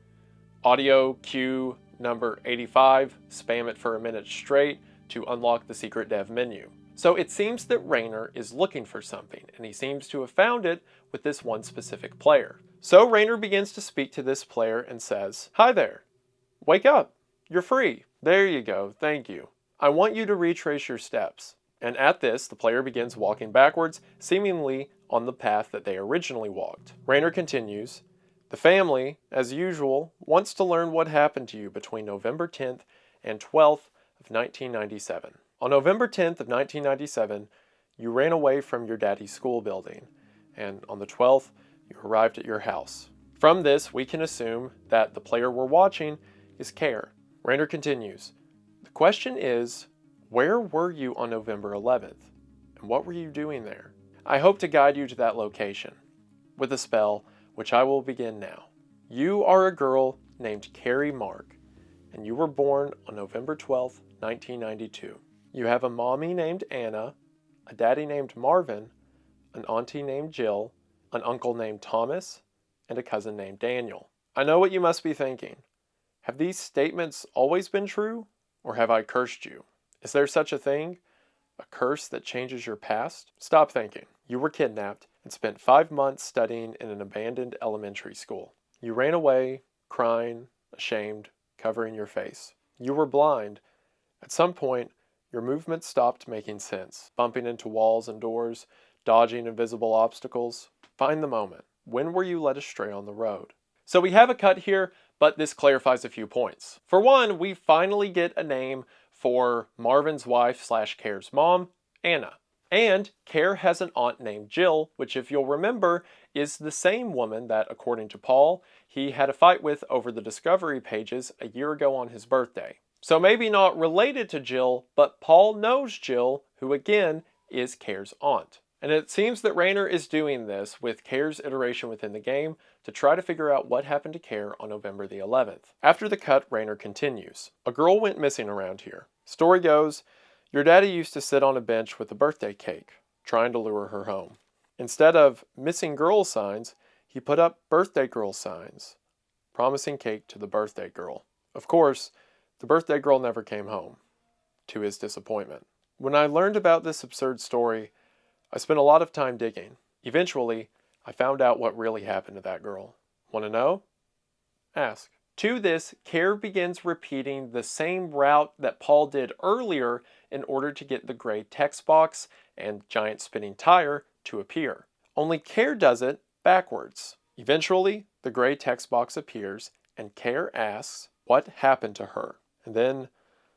audio cue number 85, spam it for a minute straight to unlock the secret dev menu. So it seems that Rainer is looking for something, and he seems to have found it with this one specific player. So Rainer begins to speak to this player and says, "Hi there, wake up, you're free. There you go, thank you. I want you to retrace your steps." And at this, the player begins walking backwards, seemingly on the path that they originally walked. Rainer continues, "The family, as usual, wants to learn what happened to you between November 10th and 12th of 1997. On November 10th of 1997, you ran away from your daddy's school building, and on the 12th, you arrived at your house." From this, we can assume that the player we're watching is Care. Rainer continues, "The question is, where were you on November 11th? And what were you doing there? I hope to guide you to that location. with a spell, which I will begin now. You are a girl named Carrie Mark, and you were born on November 12th, 1992. You have a mommy named Anna, a daddy named Marvin, an auntie named Jill, an uncle named Thomas, and a cousin named Daniel. I know what you must be thinking. Have these statements always been true, or have I cursed you? Is there such a thing? A curse that changes your past? Stop thinking. You were kidnapped and spent 5 months studying in an abandoned elementary school. You ran away, crying, ashamed, covering your face. You were blind. At some point, your movements stopped making sense, bumping into walls and doors, dodging invisible obstacles. Find the moment. When were you led astray on the road? So we have a cut here, but this clarifies a few points. For one, we finally get a name for Marvin's wife / Care's mom, Anna. And Care has an aunt named Jill, which if you'll remember, is the same woman that, according to Paul, he had a fight with over the Discovery pages a year ago on his birthday. So maybe not related to Jill, but Paul knows Jill, who again is Care's aunt. And it seems that Raynor is doing this with Care's iteration within the game to try to figure out what happened to Care on November the 11th. After the cut, Raynor continues. A girl went missing around here. Story goes, your daddy used to sit on a bench with a birthday cake, trying to lure her home. Instead of missing girl signs, he put up birthday girl signs, promising cake to the birthday girl. Of course, the birthday girl never came home, to his disappointment. When I learned about this absurd story, I spent a lot of time digging. Eventually, I found out what really happened to that girl. Want to know? Ask. To this, Care begins repeating the same route that Paul did earlier in order to get the gray text box and giant spinning tire to appear. Only Care does it backwards. Eventually, the gray text box appears and Care asks what happened to her. And then,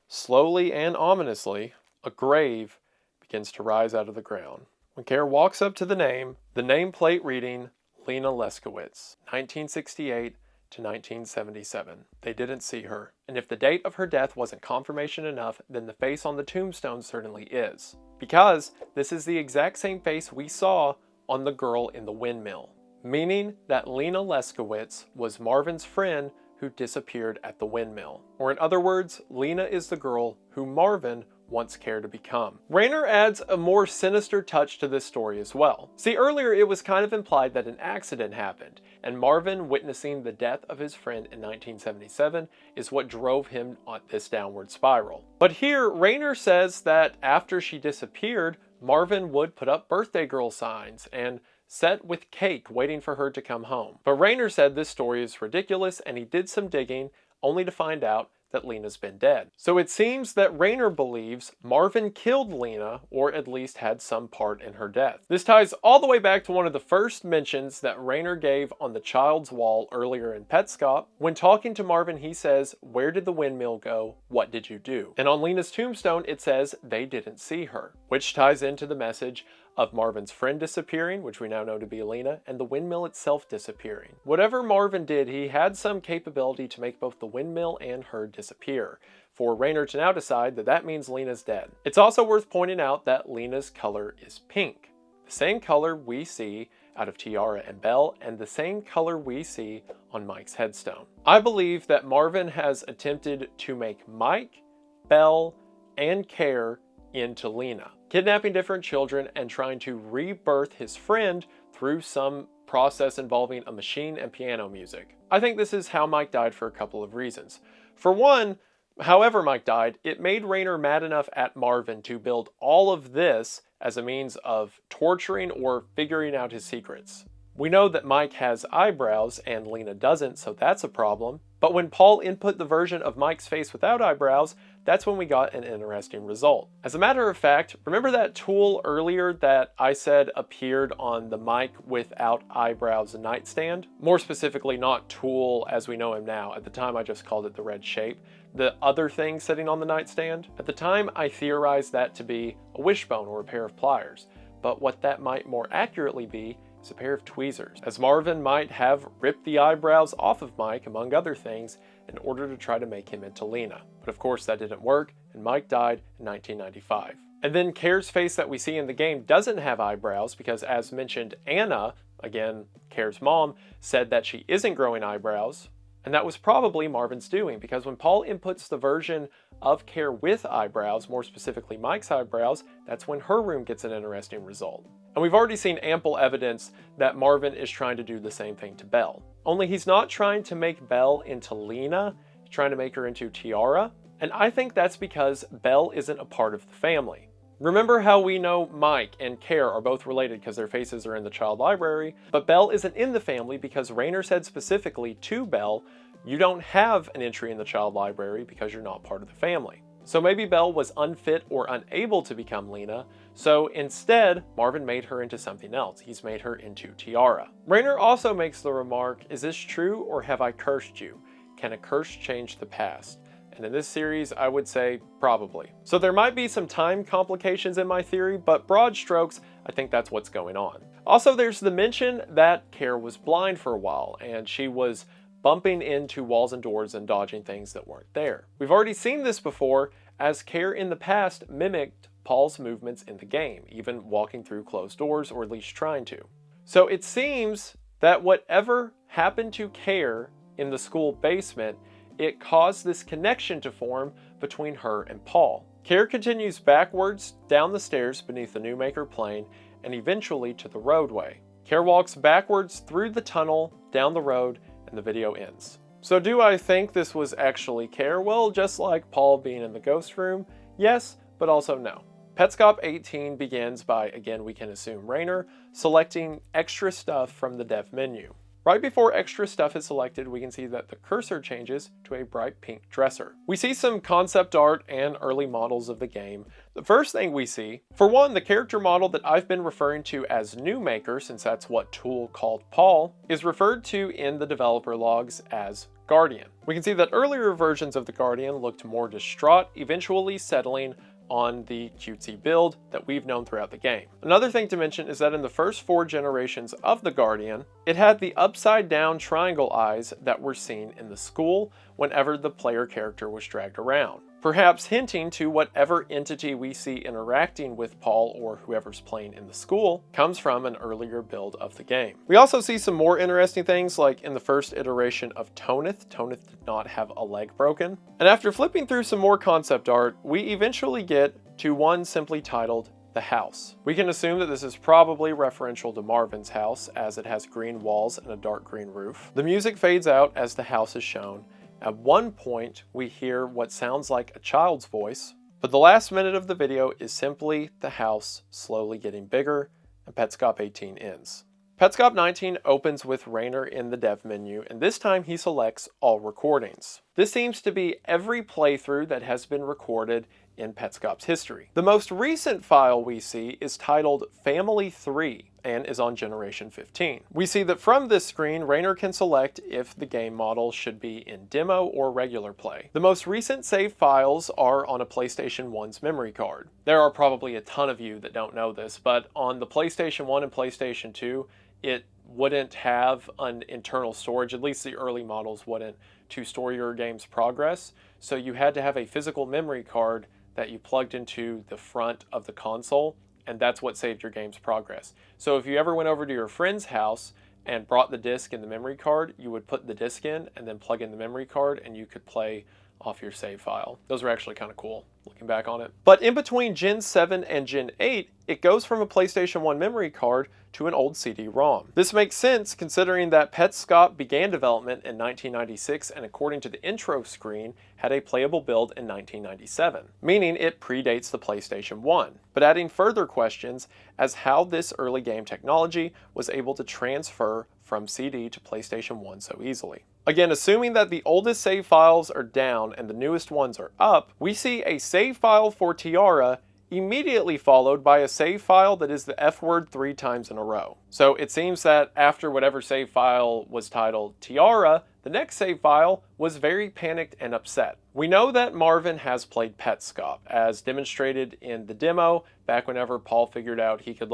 slowly and ominously, a grave begins to rise out of the ground. When Care walks up to the nameplate reading Lena Leskowitz, 1968 to 1977. They didn't see her. And if the date of her death wasn't confirmation enough, then the face on the tombstone certainly is. Because this is the exact same face we saw on the girl in the windmill. Meaning that Lena Leskowitz was Marvin's friend who disappeared at the windmill. Or in other words, Lena is the girl who Marvin wants Care to become. Raynor adds a more sinister touch to this story as well. See, earlier it was kind of implied that an accident happened, and Marvin witnessing the death of his friend in 1977 is what drove him on this downward spiral. But here, Raynor says that after she disappeared, Marvin would put up birthday girl signs and set with cake waiting for her to come home. But Raynor said this story is ridiculous, and he did some digging only to find out that Lena's been dead. So it seems that Raynor believes Marvin killed Lena, or at least had some part in her death. This ties all the way back to one of the first mentions that Raynor gave on the child's wall earlier in Petscop. When talking to Marvin, he says, "Where did the windmill go? What did you do?" And on Lena's tombstone, it says they didn't see her, which ties into the message of Marvin's friend disappearing, which we now know to be Lena, and the windmill itself disappearing. Whatever Marvin did, he had some capability to make both the windmill and her disappear, for Raynor to now decide that that means Lena's dead. It's also worth pointing out that Lena's color is pink, the same color we see out of Tiara and Belle, and the same color we see on Mike's headstone. I believe that Marvin has attempted to make Mike, Belle, and Care into Lena, kidnapping different children and trying to rebirth his friend through some process involving a machine and piano music. I think this is how Mike died for a couple of reasons. For one, however Mike died, it made Raynor mad enough at Marvin to build all of this as a means of torturing or figuring out his secrets. We know that Mike has eyebrows and Lena doesn't, so that's a problem. But when Paul input the version of Mike's face without eyebrows, that's when we got an interesting result. As a matter of fact, remember that tool earlier that I said appeared on the Mike without eyebrows nightstand? More specifically, not tool as we know him now. At the time, I just called it the red shape. The other thing sitting on the nightstand? At the time, I theorized that to be a wishbone or a pair of pliers. But what that might more accurately be is a pair of tweezers, as Marvin might have ripped the eyebrows off of Mike, among other things, in order to try to make him into Lena. But of course that didn't work, and Mike died in 1995. And then Care's face that we see in the game doesn't have eyebrows because, as mentioned, Anna, again, Care's mom, said that she isn't growing eyebrows, and that was probably Marvin's doing, because when Paul inputs the version of Care with eyebrows, more specifically Mike's eyebrows, that's when her room gets an interesting result. And we've already seen ample evidence that Marvin is trying to do the same thing to Belle. Only he's not trying to make Belle into Lena, he's trying to make her into Tiara, and I think that's because Belle isn't a part of the family. Remember how we know Mike and Care are both related because their faces are in the child library, but Belle isn't in the family because Raynor said specifically to Belle, you don't have an entry in the child library because you're not part of the family. So maybe Belle was unfit or unable to become Lena, so instead, Marvin made her into something else. He's made her into Tiara. Raynor also makes the remark, is this true or have I cursed you? Can a curse change the past? And in this series, I would say probably. So there might be some time complications in my theory, but broad strokes, I think that's what's going on. Also, there's the mention that Care was blind for a while, and she was bumping into walls and doors and dodging things that weren't there. We've already seen this before, as Care in the past mimicked Paul's movements in the game, even walking through closed doors, or at least trying to. So it seems that whatever happened to Care in the school basement, it caused this connection to form between her and Paul. Care continues backwards down the stairs beneath the Newmaker plane and eventually to the roadway. Care walks backwards through the tunnel, down the road, and the video ends. So do I think this was actually Care? Well, just like Paul being in the ghost room, yes, but also no. Petscop 18 begins by, again we can assume Raynor, selecting extra stuff from the dev menu. Right before extra stuff is selected, we can see that the cursor changes to a bright pink dresser. We see some concept art and early models of the game. The first thing we see, for one, the character model that I've been referring to as Newmaker, since that's what Tool called Paul, is referred to in the developer logs as Guardian. We can see that earlier versions of the Guardian looked more distraught, eventually settling on the cutesy build that we've known throughout the game. Another thing to mention is that in the first 4 generations of the Guardian, it had the upside down triangle eyes that were seen in the school whenever the player character was dragged around, perhaps hinting to whatever entity we see interacting with Paul or whoever's playing in the school comes from an earlier build of the game. We also see some more interesting things, like in the first iteration of Toneth. Toneth did not have a leg broken. And after flipping through some more concept art, we eventually get to one simply titled The House. We can assume that this is probably referential to Marvin's house, as it has green walls and a dark green roof. The music fades out as the house is shown. At one point, we hear what sounds like a child's voice, but the last minute of the video is simply the house slowly getting bigger, and Petscop 18 ends. Petscop 19 opens with Raynor in the dev menu, and this time he selects all recordings. This seems to be every playthrough that has been recorded in Petscop's history. The most recent file we see is titled Family 3 and is on generation 15. We see that from this screen, Raynor can select if the game model should be in demo or regular play. The most recent save files are on a PlayStation 1's memory card. There are probably a ton of you that don't know this, but on the PlayStation 1 and PlayStation 2, it wouldn't have an internal storage, at least the early models wouldn't, to store your game's progress. So you had to have a physical memory card that you plugged into the front of the console, and that's what saved your game's progress. So if you ever went over to your friend's house and brought the disc and the memory card, you would put the disc in and then plug in the memory card and you could play off your save file. Those are actually kind of cool, looking back on it. But in between Gen 7 and Gen 8, it goes from a PlayStation 1 memory card to an old CD-ROM. This makes sense considering that Petscop began development in 1996 and, according to the intro screen, had a playable build in 1997, meaning it predates the PlayStation 1, but adding further questions as how this early game technology was able to transfer from CD to PlayStation 1 so easily. Again, assuming that the oldest save files are down and the newest ones are up, we see a save file for Tiara immediately followed by a save file that is the F word 3 times in a row. So it seems that after whatever save file was titled Tiara, the next save file was very panicked and upset. We know that Marvin has played Petscop, as demonstrated in the demo back whenever Paul figured out he could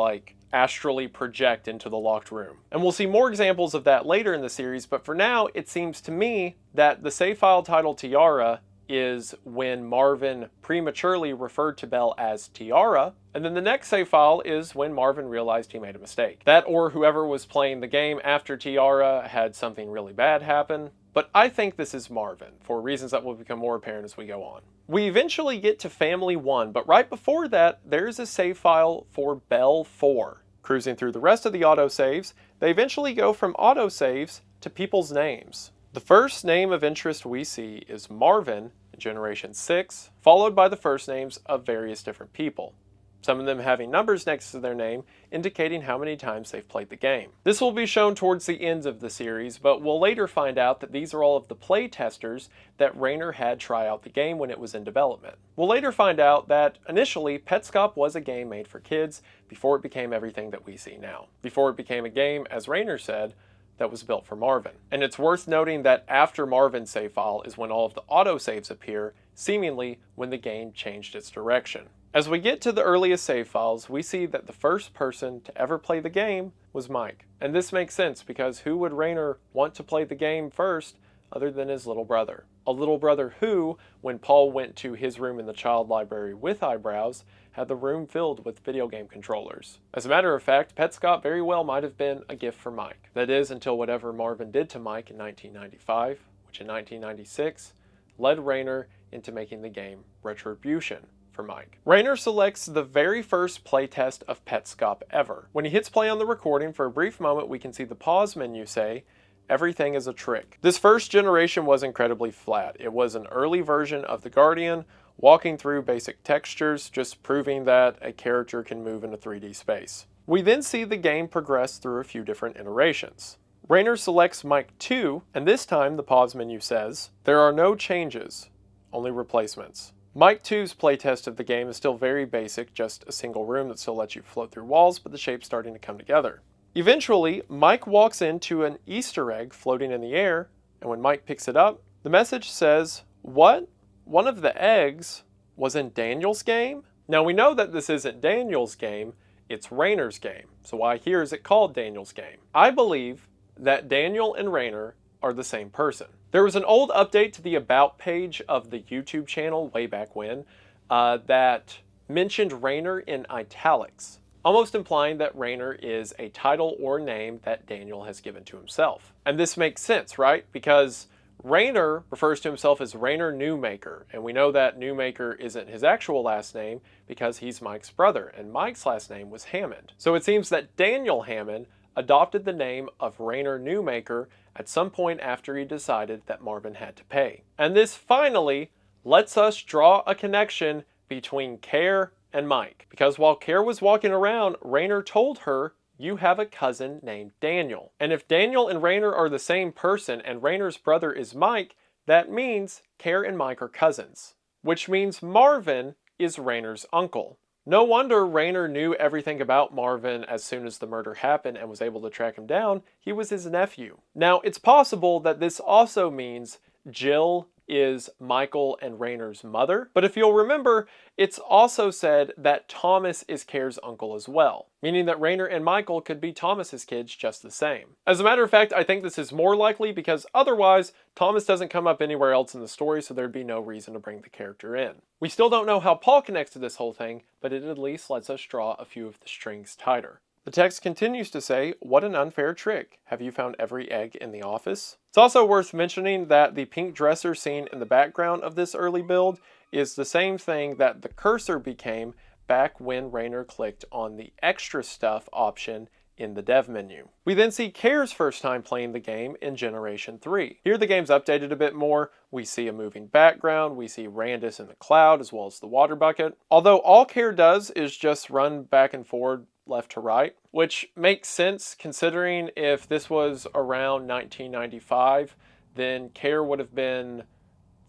astrally project into the locked room. And we'll see more examples of that later in the series, but for now it seems to me that the save file titled Tiara is when Marvin prematurely referred to Belle as Tiara, and then the next save file is when Marvin realized he made a mistake. That or whoever was playing the game after Tiara had something really bad happen, but I think this is Marvin, for reasons that will become more apparent as we go on. We eventually get to Family 1, but right before that, there's a save file for Belle 4. Cruising through the rest of the autosaves, they eventually go from autosaves to people's names. The first name of interest we see is Marvin in Generation 6, followed by the first names of various different people. Some of them having numbers next to their name, indicating how many times they've played the game. This will be shown towards the ends of the series, but we'll later find out that these are all of the play testers that Rainer had try out the game when it was in development. We'll later find out that initially Petscop was a game made for kids before it became everything that we see now. Before it became a game, as Rainer said, that was built for Marvin. And it's worth noting that after Marvin's save file is when all of the autosaves appear, seemingly when the game changed its direction. As we get to the earliest save files, we see that the first person to ever play the game was Mike. And this makes sense because who would Rainer want to play the game first other than his little brother? A little brother who, when Paul went to his room in the child library with eyebrows, had the room filled with video game controllers. As a matter of fact, Petscop very well might have been a gift for Mike. That is, until whatever Marvin did to Mike in 1995, which in 1996 led Rainer into making the game Retribution for Mike. Rainer selects the very first playtest of Petscop ever. When he hits play on the recording, for a brief moment we can see the pause menu say, "Everything is a trick." This first generation was incredibly flat. It was an early version of the Guardian, walking through basic textures, just proving that a character can move in a 3D space. We then see the game progress through a few different iterations. Rainer selects Mike 2, and this time the pause menu says, "There are no changes, only replacements." Mike 2's playtest of the game is still very basic, just a single room that still lets you float through walls, but the shape's starting to come together. Eventually, Mike walks into an Easter egg floating in the air, and when Mike picks it up, the message says, "What? One of the eggs was in Daniel's game?" Now we know that this isn't Daniel's game, it's Rainer's game. So why here is it called Daniel's game? I believe that Daniel and Rainer are the same person. There was an old update to the About page of the YouTube channel way back when that mentioned Rainer in italics, almost implying that Rainer is a title or name that Daniel has given to himself. And this makes sense, right? Because Rainer refers to himself as Rainer Newmaker, and we know that Newmaker isn't his actual last name because he's Mike's brother, and Mike's last name was Hammond. So it seems that Daniel Hammond adopted the name of Rainer Newmaker at some point after he decided that Marvin had to pay. And this finally lets us draw a connection between Care and Mike. Because while Care was walking around, Rainer told her, "You have a cousin named Daniel." And if Daniel and Rainer are the same person and Rainer's brother is Mike, that means Care and Mike are cousins. Which means Marvin is Rainer's uncle. No wonder Rainer knew everything about Marvin as soon as the murder happened and was able to track him down. He was his nephew. Now, it's possible that this also means Jill is Michael and Rainer's mother, but if you'll remember, it's also said that Thomas is Care's uncle as well, meaning that Rainer and Michael could be Thomas's kids just the same. As a matter of fact, I think this is more likely because otherwise, Thomas doesn't come up anywhere else in the story, so there'd be no reason to bring the character in. We still don't know how Paul connects to this whole thing, but it at least lets us draw a few of the strings tighter. The text continues to say, "What an unfair trick. Have you found every egg in the office?" It's also worth mentioning that the pink dresser seen in the background of this early build is the same thing that the cursor became back when Rainer clicked on the extra stuff option in the dev menu. We then see Care's first time playing the game in Generation 3. Here the game's updated a bit more. We see a moving background, we see Randus in the cloud as well as the water bucket. Although all Care does is just run back and forward left to right, which makes sense considering if this was around 1995, then Care would have been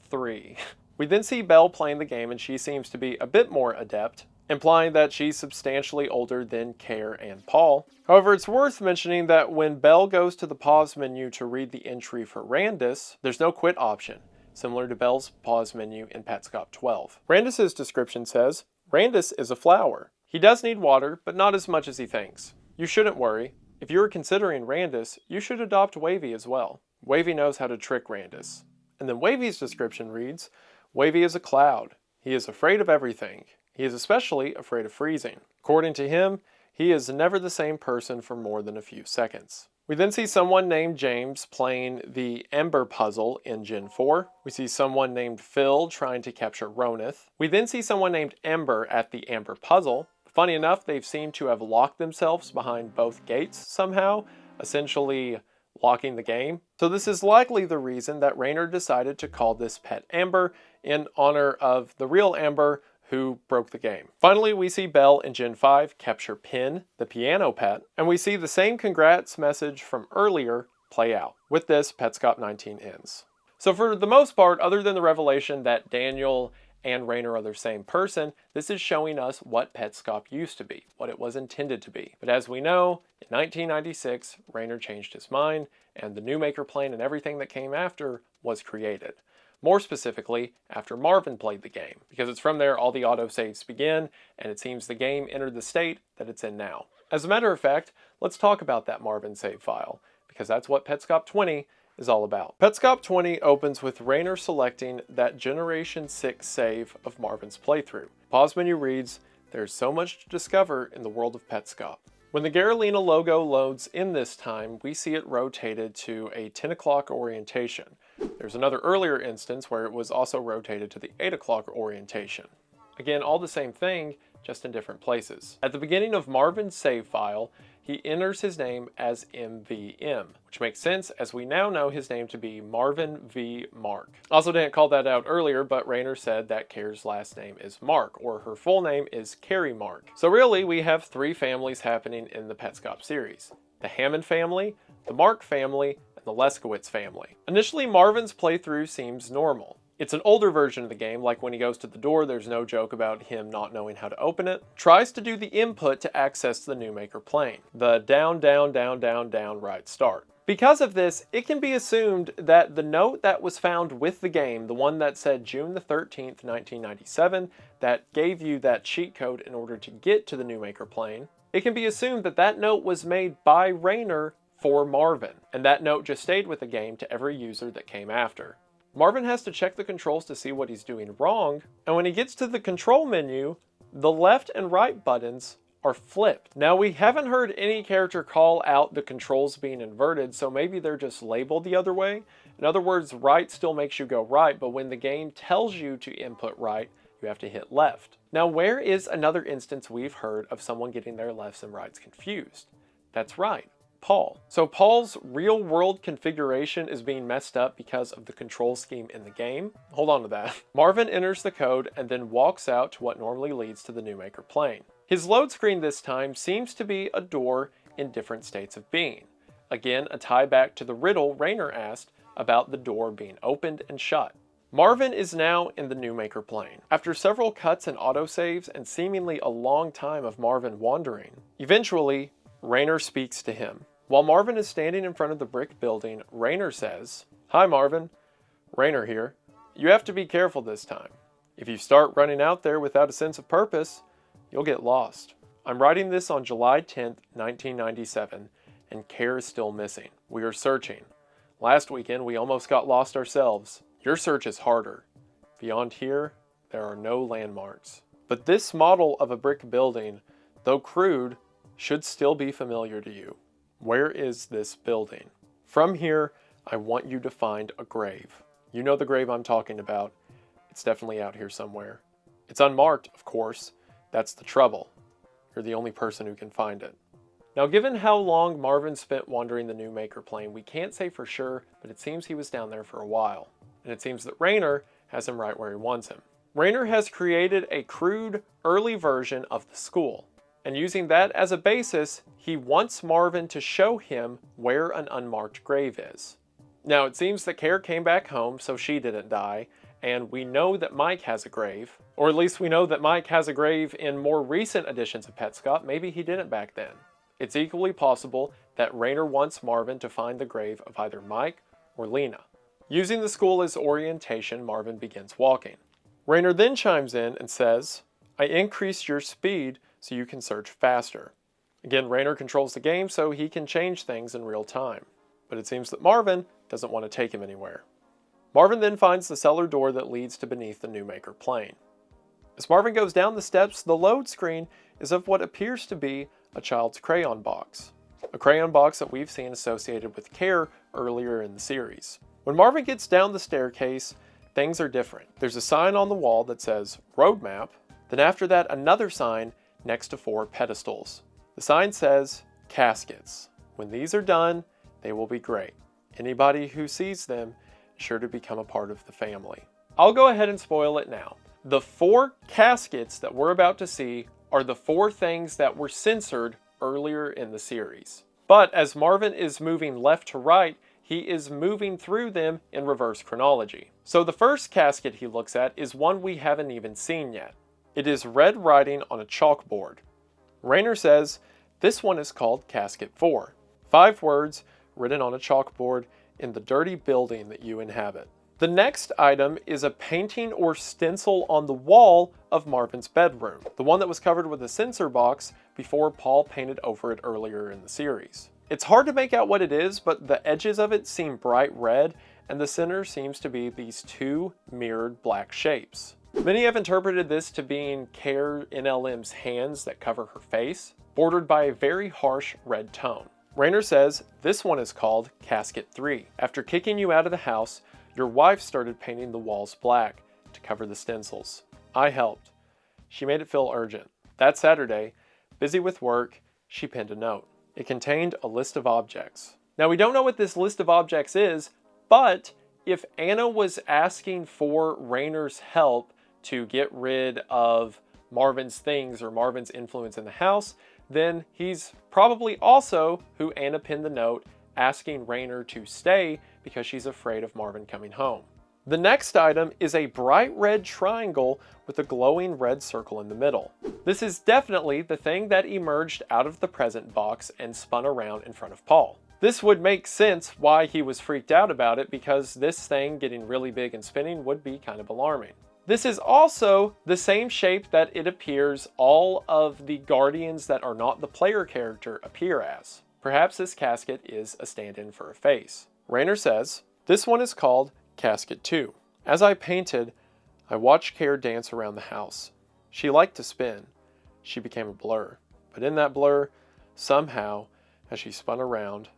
3. We then see Belle playing the game and she seems to be a bit more adept, implying that she's substantially older than Care and Paul. However, it's worth mentioning that when Belle goes to the pause menu to read the entry for Randus, there's no quit option, similar to Belle's pause menu in Petscop 12. Randus's description says, "Randus is a flower. He does need water, but not as much as he thinks. You shouldn't worry. If you are considering Randus, you should adopt Wavy as well. Wavy knows how to trick Randus." And then Wavy's description reads, Wavy as a cloud. He is afraid of everything. He is especially afraid of freezing. According to him, he is never the same person for more than a few seconds. We then see someone named James playing the Ember puzzle in Gen 4. We see someone named Phil trying to capture Toneth. We then see someone named Ember at the Ember puzzle. Funny enough, they've seemed to have locked themselves behind both gates somehow, essentially locking the game. So this is likely the reason that Rainer decided to call this pet Ember in honor of the real Ember who broke the game. Finally, we see Belle in Gen 5 capture Pin, the piano pet, and we see the same congrats message from earlier play out. With this, Petscop 19 ends. So for the most part, other than the revelation that Daniel and Rainer are the same person, this is showing us what Petscop used to be, what it was intended to be. But as we know, in 1996, Rainer changed his mind, and the new Maker plane and everything that came after was created. More specifically, after Marvin played the game, because it's from there all the autosaves begin, and it seems the game entered the state that it's in now. As a matter of fact, let's talk about that Marvin save file, because that's what Petscop 20 is all about. Petscop 20 opens with Rainer selecting that Generation 6 save of Marvin's playthrough. Pause menu reads, "There's so much to discover in the world of Petscop." When the Garalina logo loads in this time, we see it rotated to a 10 o'clock orientation. There's another earlier instance where it was also rotated to the 8 o'clock orientation. Again, all the same thing, just in different places. At the beginning of Marvin's save file, he enters his name as MVM, which makes sense as we now know his name to be Marvin V. Mark. Also didn't call that out earlier, but Rainer said that Care's last name is Mark, or her full name is Carrie Mark. So really, we have three families happening in the Petscop series. The Hammond family, the Mark family, and the Leskowitz family. Initially, Marvin's playthrough seems normal. It's an older version of the game, like when he goes to the door, there's no joke about him not knowing how to open it. Tries to do the input to access the new Maker plane. The down, down, down, down, down, right, start. Because of this, it can be assumed that the note that was found with the game, the one that said June the 13th, 1997, that gave you that cheat code in order to get to the new Maker plane, it can be assumed that that note was made by Rainer for Marvin, and that note just stayed with the game to every user that came after. Marvin has to check the controls to see what he's doing wrong, and when he gets to the control menu, the left and right buttons are flipped. Now, we haven't heard any character call out the controls being inverted, so maybe they're just labeled the other way. In other words, right still makes you go right, but when the game tells you to input right, you have to hit left. Now, where is another instance we've heard of someone getting their lefts and rights confused? That's right. Paul. So Paul's real world configuration is being messed up because of the control scheme in the game. Hold on to that. Marvin enters the code and then walks out to what normally leads to the new Maker plane. His load screen this time seems to be a door in different states of being. Again, a tie back to the riddle Rainer asked about the door being opened and shut. Marvin is now in the new Maker plane. After several cuts and autosaves and seemingly a long time of Marvin wandering, eventually Rainer speaks to him. While Marvin is standing in front of the brick building, Rainer says, "Hi Marvin, Rainer here. You have to be careful this time. If you start running out there without a sense of purpose, you'll get lost. I'm writing this on July 10th, 1997, and Care is still missing. We are searching. Last weekend we almost got lost ourselves. Your search is harder. Beyond here, there are no landmarks." But this model of a brick building, though crude, should still be familiar to you. Where is this building? From here, I want you to find a grave. You know the grave I'm talking about. It's definitely out here somewhere. It's unmarked, of course. That's the trouble. You're the only person who can find it. Now, given how long Marvin spent wandering the new Maker plane, we can't say for sure, but it seems he was down there for a while. And it seems that Rainer has him right where he wants him. Rainer has created a crude, early version of the school. And using that as a basis, he wants Marvin to show him where an unmarked grave is. Now, it seems that Care came back home, so she didn't die, and we know that Mike has a grave. Or at least we know that Mike has a grave in more recent editions of Petscop. Maybe he didn't back then. It's equally possible that Rainer wants Marvin to find the grave of either Mike or Lena. Using the school as orientation, Marvin begins walking. Rainer then chimes in and says, "I increased your speed so you can search faster." Again, Rainer controls the game so he can change things in real time. But it seems that Marvin doesn't want to take him anywhere. Marvin then finds the cellar door that leads to beneath the Newmaker plane. As Marvin goes down the steps, the load screen is of what appears to be a child's crayon box. A crayon box that we've seen associated with Care earlier in the series. When Marvin gets down the staircase, things are different. There's a sign on the wall that says Roadmap, then after that another sign next to 4 pedestals. The sign says Caskets. When these are done, they will be great. Anybody who sees them is sure to become a part of the family. I'll go ahead and spoil it now. The 4 caskets that we're about to see are the 4 things that were censored earlier in the series. But as Marvin is moving left to right, he is moving through them in reverse chronology. So the first casket he looks at is one we haven't even seen yet. It is red writing on a chalkboard. Rainer says, this one is called Casket 4. 5 words written on a chalkboard in the dirty building that you inhabit. The next item is a painting or stencil on the wall of Marvin's bedroom, the one that was covered with a censor box before Paul painted over it earlier in the series. It's hard to make out what it is, but the edges of it seem bright red, and the center seems to be these 2 mirrored black shapes. Many have interpreted this to being Care NLM's hands that cover her face, bordered by a very harsh red tone. Rainer says this one is called Casket 3. After kicking you out of the house, your wife started painting the walls black to cover the stencils. I helped. She made it feel urgent. That Saturday, busy with work, she penned a note. It contained a list of objects. Now we don't know what this list of objects is, but if Anna was asking for Rainer's help to get rid of Marvin's things or Marvin's influence in the house, then he's probably also who Anna penned the note asking Rainer to stay because she's afraid of Marvin coming home. The next item is a bright red triangle with a glowing red circle in the middle. This is definitely the thing that emerged out of the present box and spun around in front of Paul. This would make sense why he was freaked out about it, because this thing getting really big and spinning would be kind of alarming. This is also the same shape that it appears all of the guardians that are not the player character appear as. Perhaps this casket is a stand-in for a face. Rainer says, this one is called Casket 2. As I painted, I watched Care dance around the house. She liked to spin. She became a blur. But in that blur, somehow, as she spun around,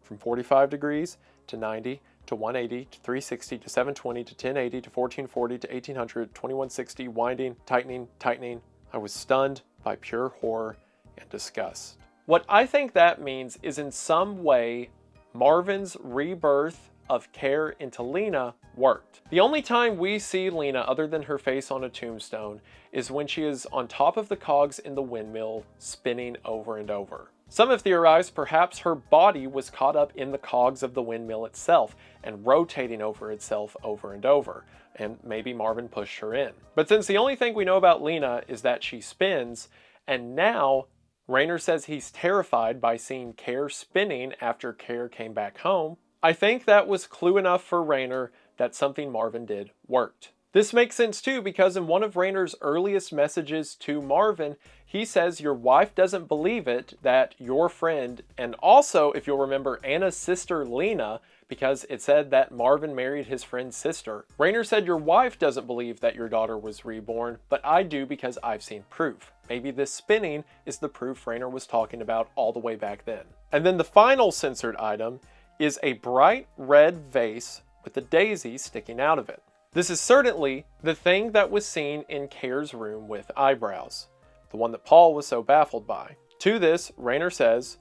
from 45 degrees to 90 to 180 to 360 to 720 to 1080 to 1440 to 1800, 2160, winding, tightening, I was stunned by pure horror and disgust. What I think that means is in some way, Marvin's rebirth of Care into Lena worked. The only time we see Lena other than her face on a tombstone is when she is on top of the cogs in the windmill spinning over and over. Some have theorized perhaps her body was caught up in the cogs of the windmill itself and rotating over itself over and over, and maybe Marvin pushed her in. But since the only thing we know about Lena is that she spins, and now Rainer says he's terrified by seeing Care spinning after Care came back home, I think that was clue enough for Rainer that something Marvin did worked. This makes sense too, because in one of Rainer's earliest messages to Marvin, he says your wife doesn't believe it that your friend, and also, if you'll remember, Anna's sister Lena, because it said that Marvin married his friend's sister. Rainer said your wife doesn't believe that your daughter was reborn, but I do because I've seen proof. Maybe this spinning is the proof Rainer was talking about all the way back then. And then the final censored item is a bright red vase with a daisy sticking out of it. This is certainly the thing that was seen in Care's room with eyebrows, the one that Paul was so baffled by. To this, Rainer says,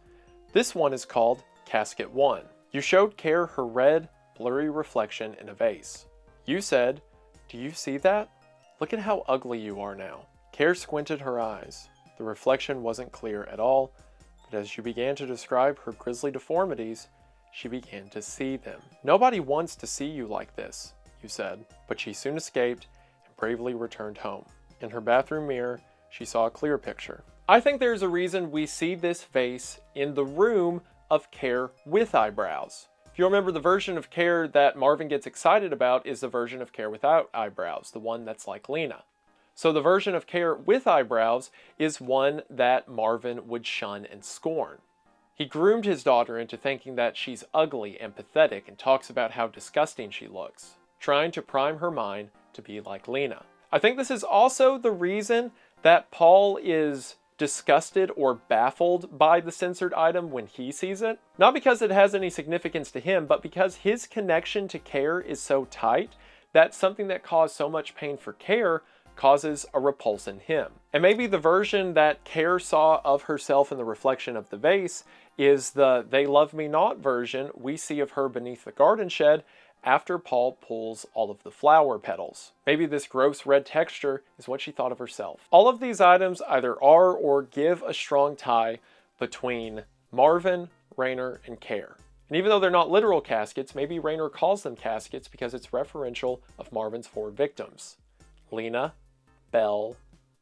this one is called Casket 1. You showed Care her red, blurry reflection in a vase. You said, do you see that? Look at how ugly you are now. Care squinted her eyes. The reflection wasn't clear at all, but as you began to describe her grisly deformities, she began to see them. Nobody wants to see you like this, you said, but she soon escaped and bravely returned home. In her bathroom mirror, she saw a clear picture. I think there's a reason we see this vase in the room of Care with eyebrows. If you remember, the version of Care that Marvin gets excited about is the version of Care without eyebrows, the one that's like Lena. So the version of Care with eyebrows is one that Marvin would shun and scorn. He groomed his daughter into thinking that she's ugly and pathetic and talks about how disgusting she looks. trying to prime her mind to be like Lena. I think this is also the reason that Paul is disgusted or baffled by the censored item when he sees it. Not because it has any significance to him, but because his connection to Care is so tight that something that caused so much pain for Care causes a repulse in him. And maybe the version that Care saw of herself in the reflection of the vase is the "they love me not" version we see of her beneath the garden shed after Paul pulls all of the flower petals. Maybe this gross red texture is what she thought of herself. All of these items either are or give a strong tie between Marvin, Raynor, and Care. And even though they're not literal caskets, maybe Raynor calls them caskets because it's referential of Marvin's 4 victims: Lena, Belle,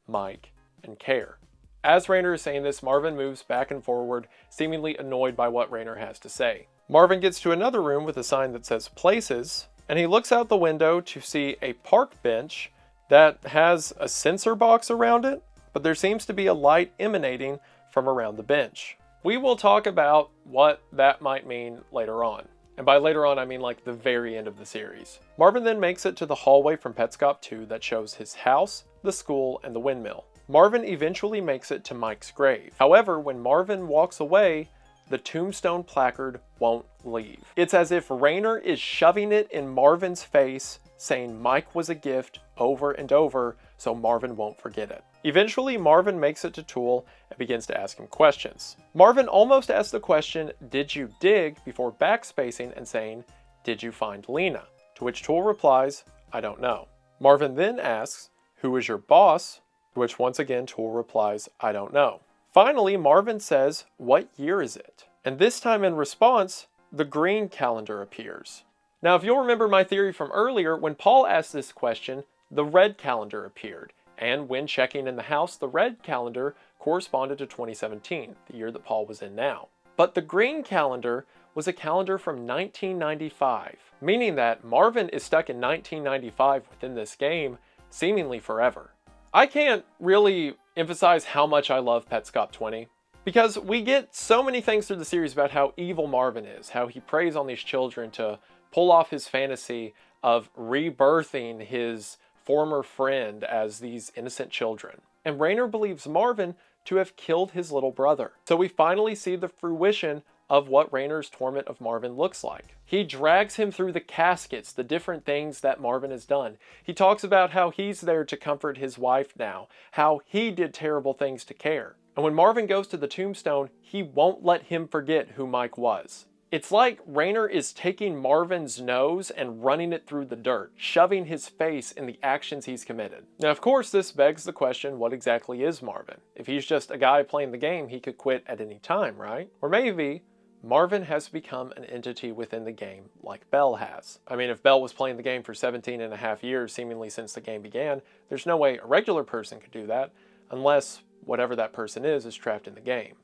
Mike, and Care. As Raynor is saying this, Marvin moves back and forward, seemingly annoyed by what Raynor has to say. Marvin gets to another room with a sign that says Places, and he looks out the window to see a park bench that has a sensor box around it, but there seems to be a light emanating from around the bench. We will talk about what that might mean later on. And by later on, I mean like the very end of the series. Marvin then makes it to the hallway from Petscop 2 that shows his house, the school, and the windmill. Marvin eventually makes it to Mike's grave. However, when Marvin walks away, the tombstone placard won't leave. It's as if Raynor is shoving it in Marvin's face, saying Mike was a gift over and over, so Marvin won't forget it. Eventually, Marvin makes it to Tool and begins to ask him questions. Marvin almost asks the question, "Did you dig?" before backspacing and saying, "Did you find Lena?" To which Tool replies, "I don't know." Marvin then asks, "Who is your boss?" To which once again Tool replies, "I don't know." Finally, Marvin says, "What year is it?" And this time in response, the green calendar appears. Now, if you'll remember my theory from earlier, when Paul asked this question, the red calendar appeared. And when checking in the house, the red calendar corresponded to 2017, the year that Paul was in now. But the green calendar was a calendar from 1995, meaning that Marvin is stuck in 1995 within this game, seemingly forever. I can't really emphasize how much I love Petscop 20, because we get so many things through the series about how evil Marvin is, how he preys on these children to pull off his fantasy of rebirthing his former friend as these innocent children. And Raynor believes Marvin to have killed his little brother. So we finally see the fruition of what Raynor's torment of Marvin looks like. He drags him through the caskets, the different things that Marvin has done. He talks about how he's there to comfort his wife now, how he did terrible things to Care. And when Marvin goes to the tombstone, he won't let him forget who Mike was. It's like Raynor is taking Marvin's nose and running it through the dirt, shoving his face in the actions he's committed. Now, of course, this begs the question, what exactly is Marvin? If he's just a guy playing the game, he could quit at any time, right? Or maybe Marvin has become an entity within the game like Belle has. I mean, if Belle was playing the game for 17 and a half years, seemingly since the game began, there's no way a regular person could do that unless whatever that person is trapped in the game.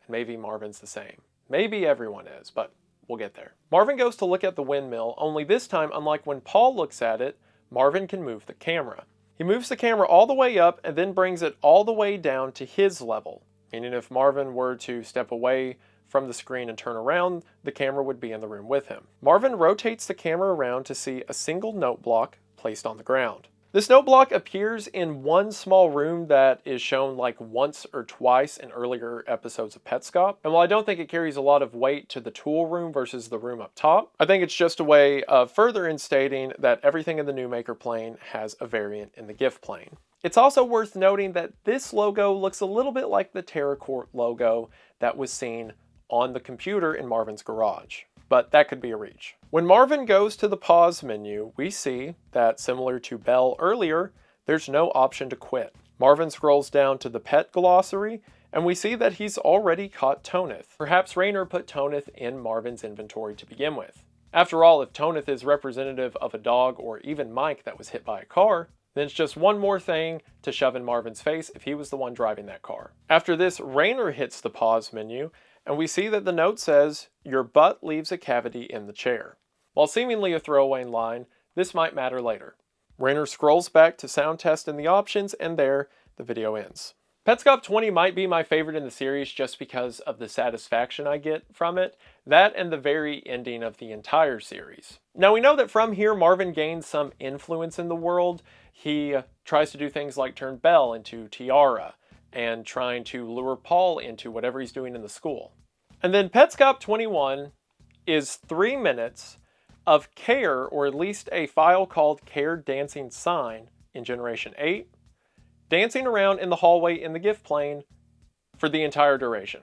And maybe Marvin's the same. Maybe everyone is, but we'll get there. Marvin goes to look at the windmill, only this time, unlike when Paul looks at it, Marvin can move the camera. He moves the camera all the way up and then brings it all the way down to his level, meaning if Marvin were to step away from the screen and turn around, the camera would be in the room with him. Marvin rotates the camera around to see a single note block placed on the ground. This note block appears in one small room that is shown like once or twice in earlier episodes of Petscop. And while I don't think it carries a lot of weight to the tool room versus the room up top, I think it's just a way of further instating that everything in the new Maker plane has a variant in the GIF plane. It's also worth noting that this logo looks a little bit like the TerraCort logo that was seen on the computer in Marvin's garage, but that could be a reach. When Marvin goes to the pause menu, we see that, similar to Belle earlier, there's no option to quit. Marvin scrolls down to the pet glossary, and we see that he's already caught Toneth. Perhaps Raynor put Toneth in Marvin's inventory to begin with. After all, if Toneth is representative of a dog or even Mike that was hit by a car, then it's just one more thing to shove in Marvin's face if he was the one driving that car. After this, Raynor hits the pause menu, and we see that the note says, "Your butt leaves a cavity in the chair." While seemingly a throwaway line, this might matter later. Raynor scrolls back to sound test in the options, and there, the video ends. Petscop 20 might be my favorite in the series just because of the satisfaction I get from it, that and the very ending of the entire series. Now we know that from here Marvin gains some influence in the world. He tries to do things like turn Belle into Tiara and trying to lure Paul into whatever he's doing in the school. And then Petscop 21 is 3 minutes of Care, or at least a file called Care Dancing Sign in Generation 8, dancing around in the hallway in the gift plane for the entire duration.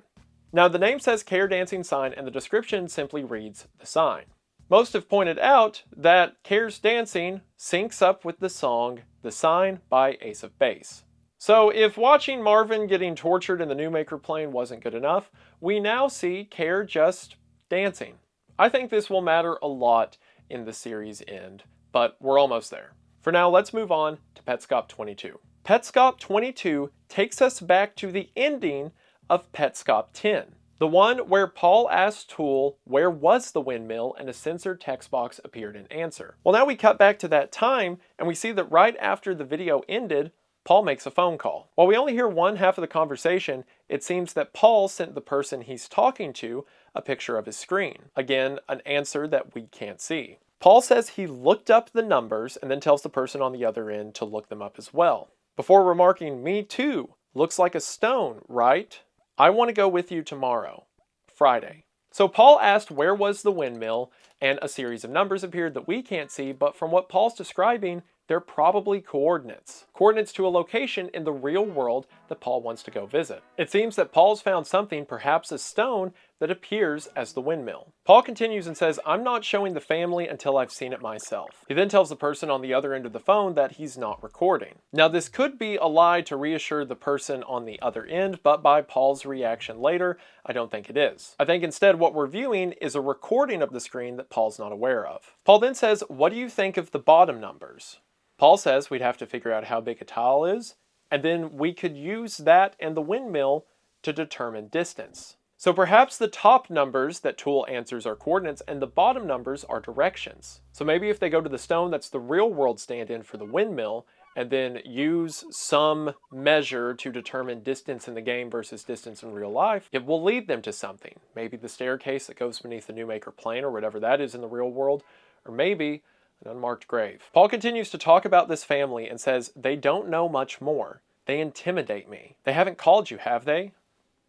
Now the name says Care Dancing Sign and the description simply reads the sign. Most have pointed out that Care's dancing syncs up with the song The Sign by Ace of Base. So if watching Marvin getting tortured in the Newmaker plane wasn't good enough, we now see Care just dancing. I think this will matter a lot in the series end, but we're almost there. For now, let's move on to Petscop 22. Petscop 22 takes us back to the ending of Petscop 10. The one where Paul asked Tool where was the windmill and a censored text box appeared in answer. Well, now we cut back to that time and we see that right after the video ended, Paul makes a phone call. While we only hear one half of the conversation, it seems that Paul sent the person he's talking to a picture of his screen. Again, an answer that we can't see. Paul says he looked up the numbers and then tells the person on the other end to look them up as well. Before remarking, "Me too, looks like a stone, right? I want to go with you tomorrow, Friday." So Paul asked where was the windmill, and a series of numbers appeared that we can't see, but from what Paul's describing, they're probably coordinates. Coordinates to a location in the real world that Paul wants to go visit. It seems that Paul's found something, perhaps a stone, that appears as the windmill. Paul continues and says, "I'm not showing the family until I've seen it myself." He then tells the person on the other end of the phone that he's not recording. Now this could be a lie to reassure the person on the other end, but by Paul's reaction later, I don't think it is. I think instead what we're viewing is a recording of the screen that Paul's not aware of. Paul then says, "What do you think of the bottom numbers?" Paul says we'd have to figure out how big a tile is, and then we could use that and the windmill to determine distance. So perhaps the top numbers that Tool answers are coordinates and the bottom numbers are directions. So maybe if they go to the stone that's the real world stand-in for the windmill, and then use some measure to determine distance in the game versus distance in real life, it will lead them to something. Maybe the staircase that goes beneath the Newmaker plane or whatever that is in the real world, or maybe an unmarked grave. Paul continues to talk about this family and says, "They don't know much more. They intimidate me. They haven't called you, have they?"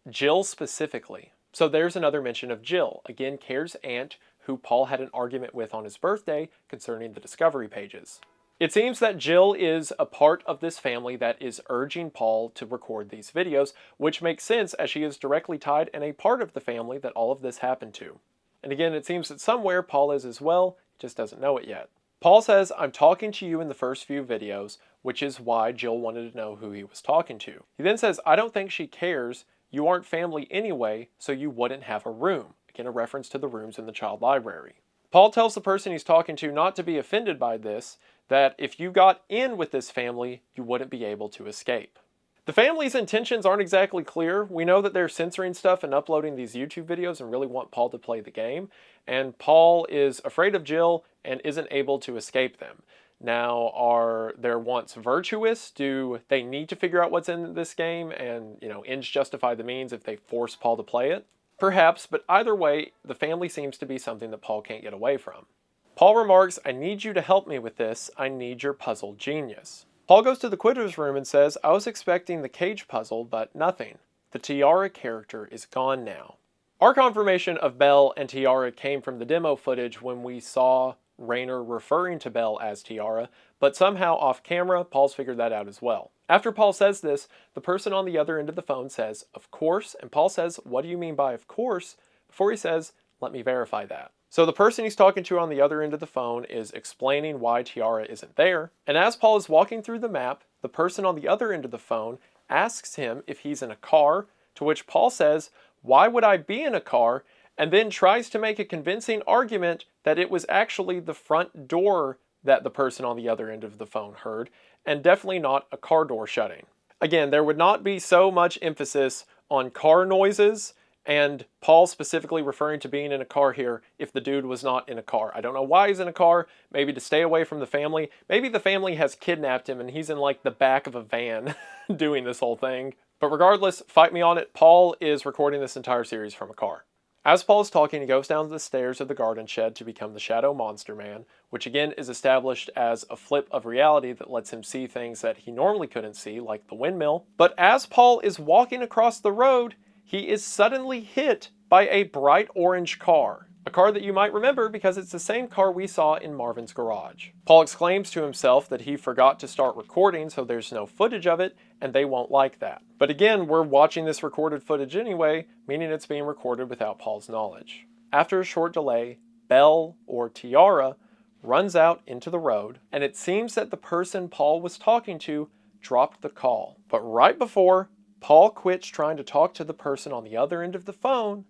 Jill specifically. So there's another mention of Jill, again Care's aunt, who Paul had an argument with on his birthday concerning the discovery pages. It seems that Jill is a part of this family that is urging Paul to record these videos, which makes sense as she is directly tied and a part of the family that all of this happened to. And again, it seems that somewhere Paul is as well, just doesn't know it yet. Paul says, "I'm talking to you in the first few videos," which is why Jill wanted to know who he was talking to. He then says, "I don't think she cares. You aren't family anyway, so you wouldn't have a room." Again, a reference to the rooms in the child library. Paul tells the person he's talking to not to be offended by this, that if you got in with this family, you wouldn't be able to escape. The family's intentions aren't exactly clear. We know that they're censoring stuff and uploading these YouTube videos and really want Paul to play the game. And Paul is afraid of Jill and isn't able to escape them. Now, are their wants virtuous? Do they need to figure out what's in this game and, ends justify the means if they force Paul to play it? Perhaps, but either way, the family seems to be something that Paul can't get away from. Paul remarks, "I need you to help me with this. I need your puzzle genius." Paul goes to the Quitter's room and says, "I was expecting the cage puzzle, but nothing. The Tiara character is gone now." Our confirmation of Belle and Tiara came from the demo footage when we saw Raynor referring to Belle as Tiara, but somehow off camera, Paul's figured that out as well. After Paul says this, the person on the other end of the phone says, "Of course," and Paul says, "What do you mean by of course?" before he says, "Let me verify that." So the person he's talking to on the other end of the phone is explaining why Tiara isn't there, and as Paul is walking through the map, the person on the other end of the phone asks him if he's in a car, to which Paul says, "Why would I be in a car?" and then tries to make a convincing argument that it was actually the front door that the person on the other end of the phone heard, and definitely not a car door shutting. Again, there would not be so much emphasis on car noises, and Paul specifically referring to being in a car here if the dude was not in a car. I don't know why he's in a car, maybe to stay away from the family. Maybe the family has kidnapped him and he's in like the back of a van doing this whole thing. But regardless, fight me on it, Paul is recording this entire series from a car. As Paul is talking, he goes down the stairs of the garden shed to become the Shadow Monster Man, which again is established as a flip of reality that lets him see things that he normally couldn't see, like the windmill. But as Paul is walking across the road, he is suddenly hit by a bright orange car. A car that you might remember because it's the same car we saw in Marvin's garage. Paul exclaims to himself that he forgot to start recording, so there's no footage of it, and they won't like that. But again, we're watching this recorded footage anyway, meaning it's being recorded without Paul's knowledge. After a short delay, Belle, or Tiara, runs out into the road, and it seems that the person Paul was talking to dropped the call. But right before Paul quits trying to talk to the person on the other end of the phone,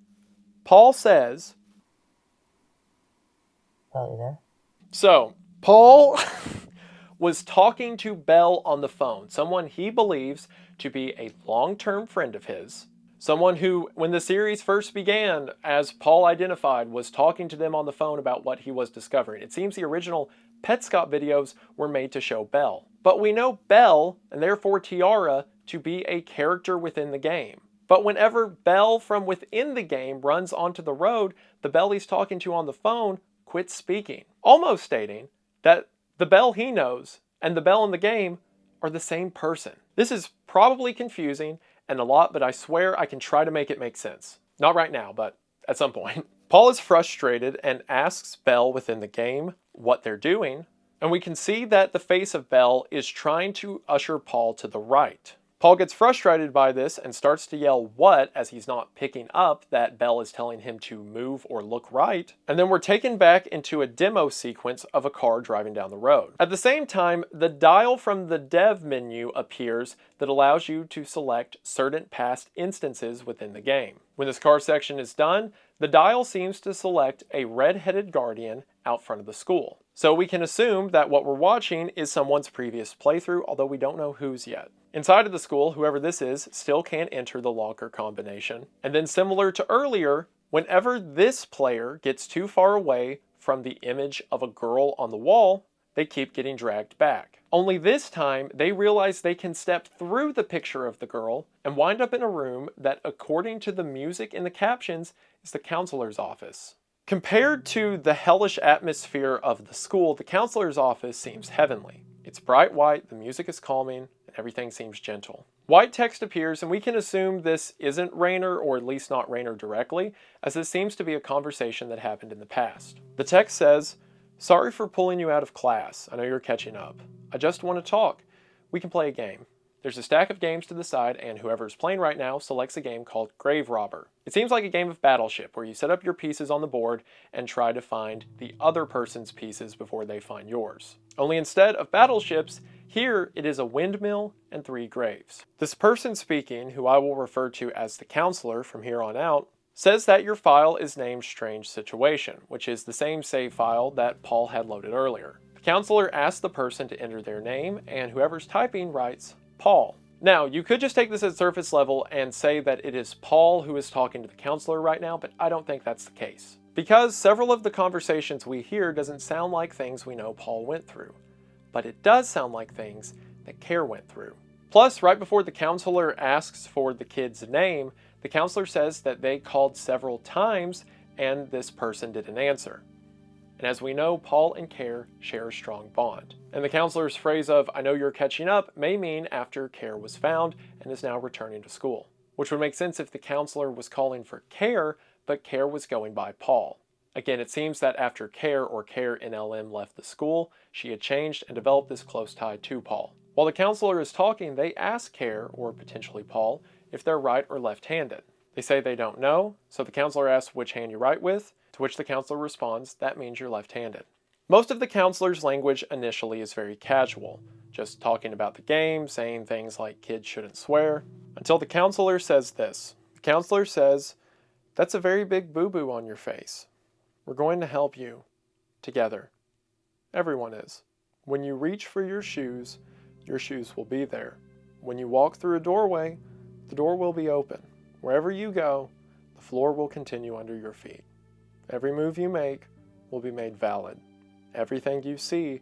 Paul says, "Oh, you there?" So, Paul was talking to Belle on the phone, someone he believes to be a long-term friend of his, someone who, when the series first began, as Paul identified, was talking to them on the phone about what he was discovering. It seems the original Petscop videos were made to show Belle. But we know Belle, and therefore Tiara, to be a character within the game. But whenever Belle from within the game runs onto the road, the Belle he's talking to on the phone quits speaking, almost stating that the Belle he knows and the Belle in the game are the same person. This is probably confusing and a lot, but I swear I can try to make it make sense. Not right now, but at some point. Paul is frustrated and asks Belle within the game what they're doing, and we can see that the face of Belle is trying to usher Paul to the right. Paul gets frustrated by this and starts to yell "what" as he's not picking up that Belle is telling him to move or look right. And then we're taken back into a demo sequence of a car driving down the road. At the same time, the dial from the dev menu appears that allows you to select certain past instances within the game. When this car section is done, the dial seems to select a red-headed guardian out front of the school. So we can assume that what we're watching is someone's previous playthrough, although we don't know whose yet. Inside of the school, whoever this is still can't enter the locker combination. And then similar to earlier, whenever this player gets too far away from the image of a girl on the wall, they keep getting dragged back. Only this time, they realize they can step through the picture of the girl and wind up in a room that, according to the music in the captions, is the counselor's office. Compared to the hellish atmosphere of the school, the counselor's office seems heavenly. It's bright white, the music is calming, and everything seems gentle. White text appears, and we can assume this isn't Rainer, or at least not Rainer directly, as this seems to be a conversation that happened in the past. The text says, "Sorry for pulling you out of class. I know you're catching up. I just want to talk. We can play a game." There's a stack of games to the side, and whoever's playing right now selects a game called Grave Robber. It seems like a game of Battleship, where you set up your pieces on the board and try to find the other person's pieces before they find yours. Only instead of battleships, here it is a windmill and 3 graves. This person speaking, who I will refer to as the counselor from here on out, says that your file is named Strange Situation, which is the same save file that Paul had loaded earlier. The counselor asks the person to enter their name, and whoever's typing writes Paul. Now, you could just take this at surface level and say that it is Paul who is talking to the counselor right now, but I don't think that's the case. Because several of the conversations we hear doesn't sound like things we know Paul went through, but it does sound like things that Care went through. Plus, right before the counselor asks for the kid's name, the counselor says that they called several times and this person didn't answer. And as we know, Paul and Care share a strong bond. And the counselor's phrase of, "I know you're catching up," may mean after Care was found and is now returning to school. Which would make sense if the counselor was calling for Care, but Care was going by Paul. Again, it seems that after Care, or Care in LM, left the school, she had changed and developed this close tie to Paul. While the counselor is talking, they ask Care, or potentially Paul, if they're right or left-handed. They say they don't know, so the counselor asks which hand you write with, to which the counselor responds, "That means you're left-handed." Most of the counselor's language initially is very casual, just talking about the game, saying things like kids shouldn't swear, until the counselor says this. The counselor says, "That's a very big boo-boo on your face. We're going to help you. Together. Everyone is. When you reach for your shoes will be there. When you walk through a doorway, the door will be open. Wherever you go, the floor will continue under your feet. Every move you make will be made valid. Everything you see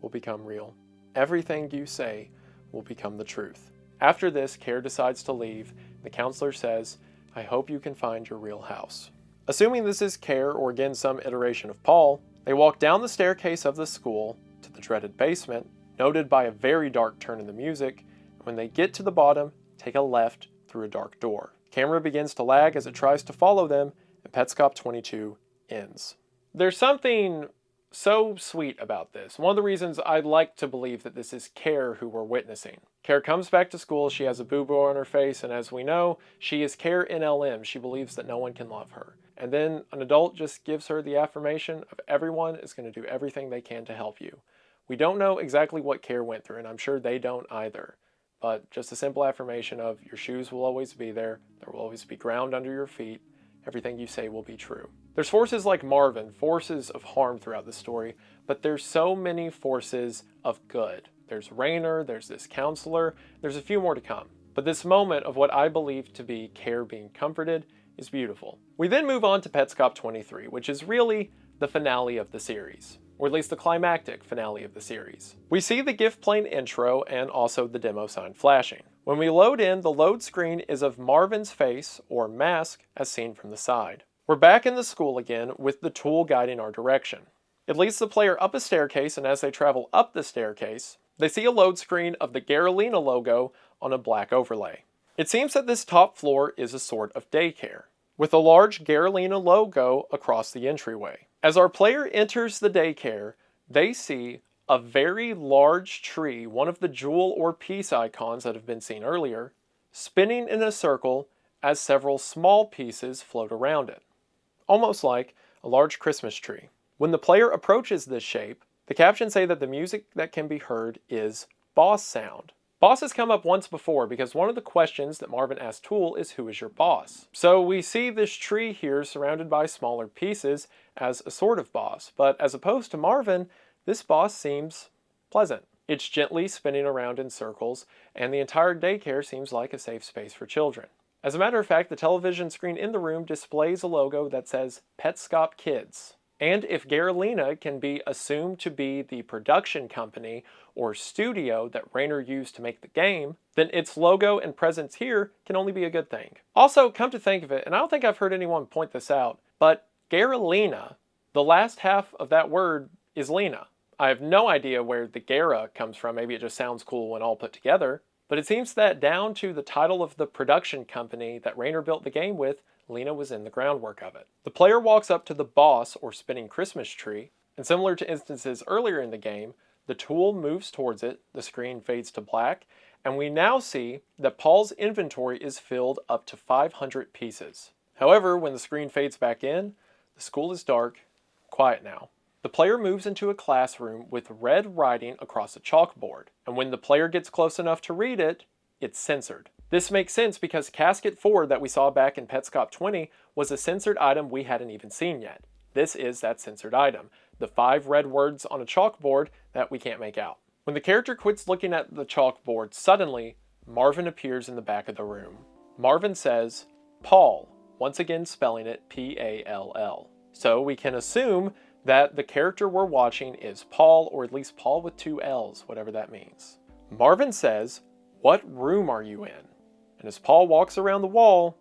will become real. Everything you say will become the truth." After this, Care decides to leave. The counselor says, "I hope you can find your real house." Assuming this is Care or again some iteration of Paul, they walk down the staircase of the school to the dreaded basement, noted by a very dark turn in the music, and when they get to the bottom, take a left through a dark door. Camera begins to lag as it tries to follow them, and Petscop 22 ends. There's something so sweet about this. One of the reasons I like to believe that this is Care who we're witnessing. Care comes back to school, she has a boo-boo on her face, and as we know, she is Care NLM. She believes that no one can love her. And then an adult just gives her the affirmation of everyone is going to do everything they can to help you. We don't know exactly what Care went through, and I'm sure they don't either. But just a simple affirmation of your shoes will always be there, there will always be ground under your feet, everything you say will be true. There's forces like Marvin, forces of harm throughout the story, but there's so many forces of good. There's Rainer, there's this counselor, there's a few more to come. But this moment of what I believe to be Care being comforted is beautiful. We then move on to Petscop 23, which is really the finale of the series, or at least the climactic finale of the series. We see the gift plane intro and also the demo sign flashing. When we load in, the load screen is of Marvin's face, or mask, as seen from the side. We're back in the school again with the tool guiding our direction. It leads the player up a staircase, and as they travel up the staircase, they see a load screen of the Garalina logo on a black overlay. It seems that this top floor is a sort of daycare, with a large Garalina logo across the entryway. As our player enters the daycare, they see a very large tree, one of the jewel or peace icons that have been seen earlier, spinning in a circle as several small pieces float around it, almost like a large Christmas tree. When the player approaches this shape, the captions say that the music that can be heard is boss sound. Boss has come up once before because one of the questions that Marvin asked Tool is, who is your boss? So we see this tree here surrounded by smaller pieces as a sort of boss, but as opposed to Marvin, this boss seems pleasant. It's gently spinning around in circles, and the entire daycare seems like a safe space for children. As a matter of fact, the television screen in the room displays a logo that says Petscop Kids. And if Garalina can be assumed to be the production company or studio that Rainer used to make the game, then its logo and presence here can only be a good thing. Also, come to think of it, and I don't think I've heard anyone point this out, but Garalina, the last half of that word is Lena. I have no idea where the Gara comes from, maybe it just sounds cool when all put together, but it seems that down to the title of the production company that Rainer built the game with, Lena was in the groundwork of it. The player walks up to the boss or spinning Christmas tree, and similar to instances earlier in the game, the tool moves towards it, the screen fades to black, and we now see that Paul's inventory is filled up to 500 pieces. However, when the screen fades back in, the school is dark, quiet now. The player moves into a classroom with red writing across a chalkboard, and when the player gets close enough to read it, it's censored. This makes sense because Casket 4 that we saw back in Petscop 20 was a censored item we hadn't even seen yet. This is that censored item, the 5 red words on a chalkboard that we can't make out. When the character quits looking at the chalkboard, suddenly, Marvin appears in the back of the room. Marvin says, Paul, once again spelling it P-A-L-L. So we can assume that the character we're watching is Paul, or at least Paul with 2 L's, whatever that means. Marvin says, what room are you in? And as Paul walks around the wall,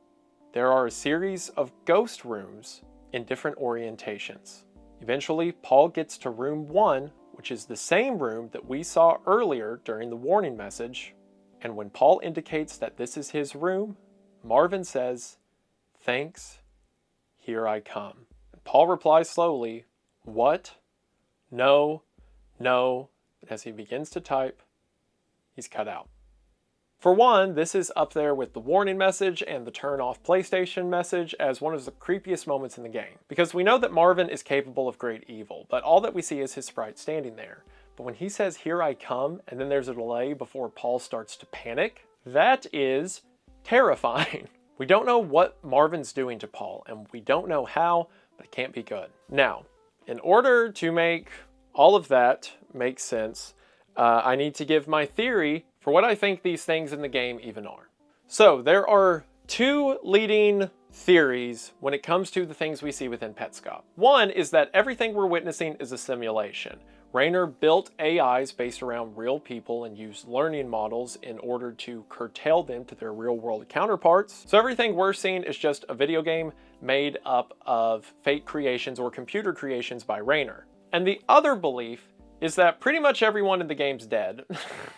there are a series of ghost rooms in different orientations. Eventually, Paul gets to room 1, which is the same room that we saw earlier during the warning message. And when Paul indicates that this is his room, Marvin says, thanks, here I come. And Paul replies slowly, what? No, no. And as he begins to type, he's cut out. For one, this is up there with the warning message and the turn off PlayStation message as one of the creepiest moments in the game. Because we know that Marvin is capable of great evil, but all that we see is his sprite standing there. But when he says, here I come, and then there's a delay before Paul starts to panic, that is terrifying. We don't know what Marvin's doing to Paul, and we don't know how, but it can't be good. Now, in order to make all of that make sense, I need to give my theory for what I think these things in the game even are. So there are 2 leading theories when it comes to the things we see within Petscop. One is that everything we're witnessing is a simulation. Raynor built AIs based around real people and used learning models in order to curtail them to their real-world counterparts. So everything we're seeing is just a video game made up of fake creations or computer creations by Raynor. And the other belief is that pretty much everyone in the game's dead,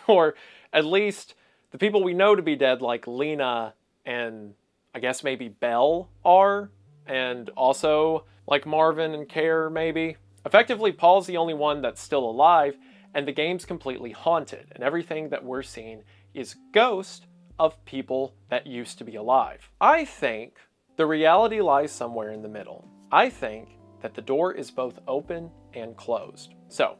or at least the people we know to be dead, like Lena and I guess maybe Belle are, and also like Marvin and Care maybe. Effectively, Paul's the only one that's still alive, and the game's completely haunted, and everything that we're seeing is ghosts of people that used to be alive. I think the reality lies somewhere in the middle. I think that the door is both open and closed. So,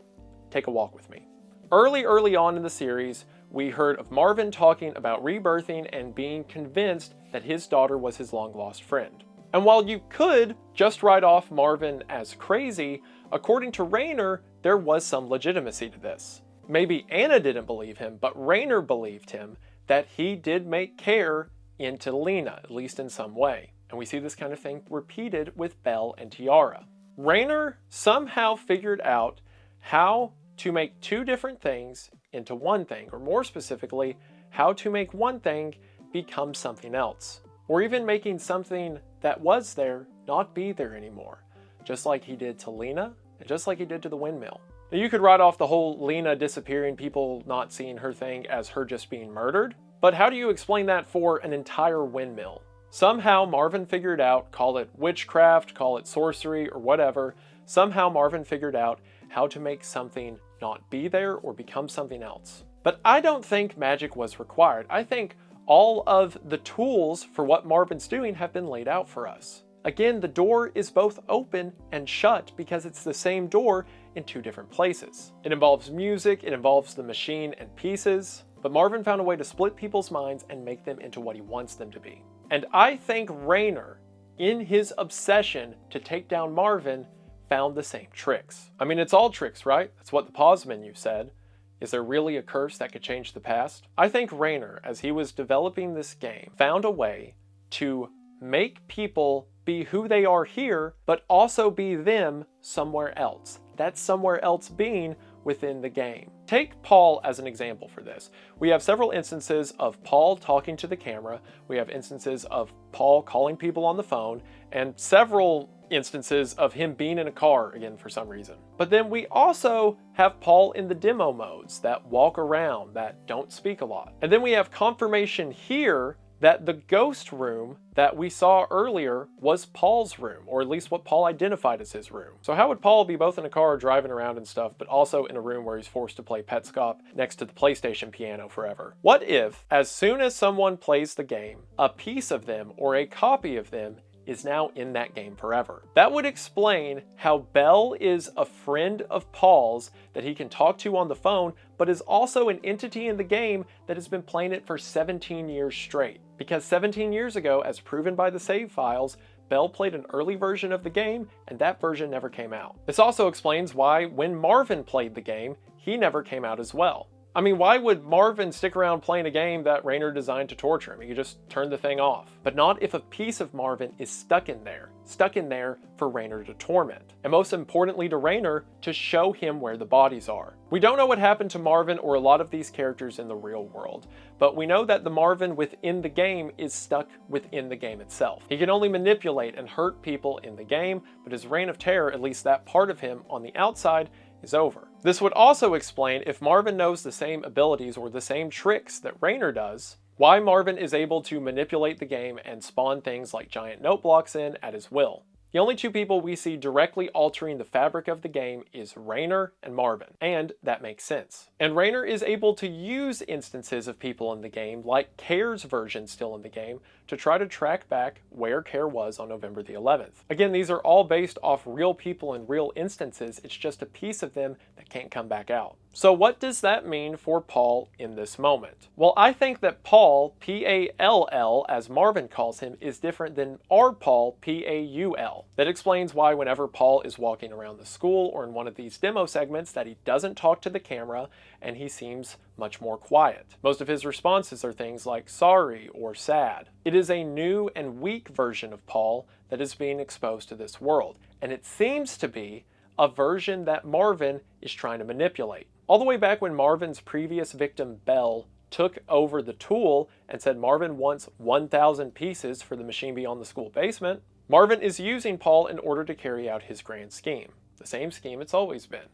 take a walk with me. Early on in the series, we heard of Marvin talking about rebirthing and being convinced that his daughter was his long-lost friend. And while you could just write off Marvin as crazy, according to Raynor, there was some legitimacy to this. Maybe Anna didn't believe him, but Raynor believed him that he did make Care into Lena, at least in some way. And we see this kind of thing repeated with Belle and Tiara. Raynor somehow figured out how to make two different things into one thing, or more specifically, how to make one thing become something else. Or even making something that was there not be there anymore, just like he did to Lena, and just like he did to the windmill. Now, you could write off the whole Lena disappearing, people not seeing her thing as her just being murdered, but how do you explain that for an entire windmill? Somehow Marvin figured out, call it witchcraft, call it sorcery, or whatever, somehow Marvin figured out how to make something not be there or become something else. But I don't think magic was required. I think all of the tools for what Marvin's doing have been laid out for us. Again, the door is both open and shut because it's the same door in two different places. It involves music, it involves the machine and pieces, but Marvin found a way to split people's minds and make them into what he wants them to be. And I think Raynor, in his obsession to take down Marvin, found the same tricks. I mean, it's all tricks, right? That's what the pause menu said. Is there really a curse that could change the past? I think Raynor, as he was developing this game, found a way to make people be who they are here, but also be them somewhere else. That somewhere else being within the game. Take Paul as an example for this. We have several instances of Paul talking to the camera, we have instances of Paul calling people on the phone, and several instances of him being in a car again for some reason. But then we also have Paul in the demo modes that walk around, that don't speak a lot. And then we have confirmation here that the ghost room that we saw earlier was Paul's room, or at least what Paul identified as his room. So how would Paul be both in a car driving around and stuff, but also in a room where he's forced to play Petscop next to the PlayStation piano forever? What if, as soon as someone plays the game, a piece of them or a copy of them is now in that game forever? That would explain how Belle is a friend of Paul's that he can talk to on the phone, but is also an entity in the game that has been playing it for 17 years straight. Because 17 years ago, as proven by the save files, Belle played an early version of the game, and that version never came out. This also explains why when Marvin played the game, he never came out as well. I mean, why would Marvin stick around playing a game that Raynor designed to torture him? He could just turn the thing off. But not if a piece of Marvin is stuck in there for Raynor to torment. And most importantly to Raynor, to show him where the bodies are. We don't know what happened to Marvin or a lot of these characters in the real world, but we know that the Marvin within the game is stuck within the game itself. He can only manipulate and hurt people in the game, but his reign of terror, at least that part of him on the outside, is over. This would also explain, if Marvin knows the same abilities or the same tricks that Raynor does, why Marvin is able to manipulate the game and spawn things like giant note blocks in at his will. The only two people we see directly altering the fabric of the game is Raynor and Marvin, and that makes sense. And Raynor is able to use instances of people in the game, like Care's version still in the game, to try to track back where Care was on November the 11th. Again, these are all based off real people and real instances, it's just a piece of them that can't come back out. So what does that mean for Paul in this moment? Well, I think that Paul, P-A-L-L, as Marvin calls him, is different than our Paul, P-A-U-L. That explains why whenever Paul is walking around the school or in one of these demo segments that he doesn't talk to the camera and he seems much more quiet. Most of his responses are things like sorry or sad. It is a new and weak version of Paul that is being exposed to this world, and it seems to be a version that Marvin is trying to manipulate. All the way back when Marvin's previous victim, Belle, took over the tool and said Marvin wants 1,000 pieces for the machine beyond the school basement, Marvin is using Paul in order to carry out his grand scheme. The same scheme it's always been,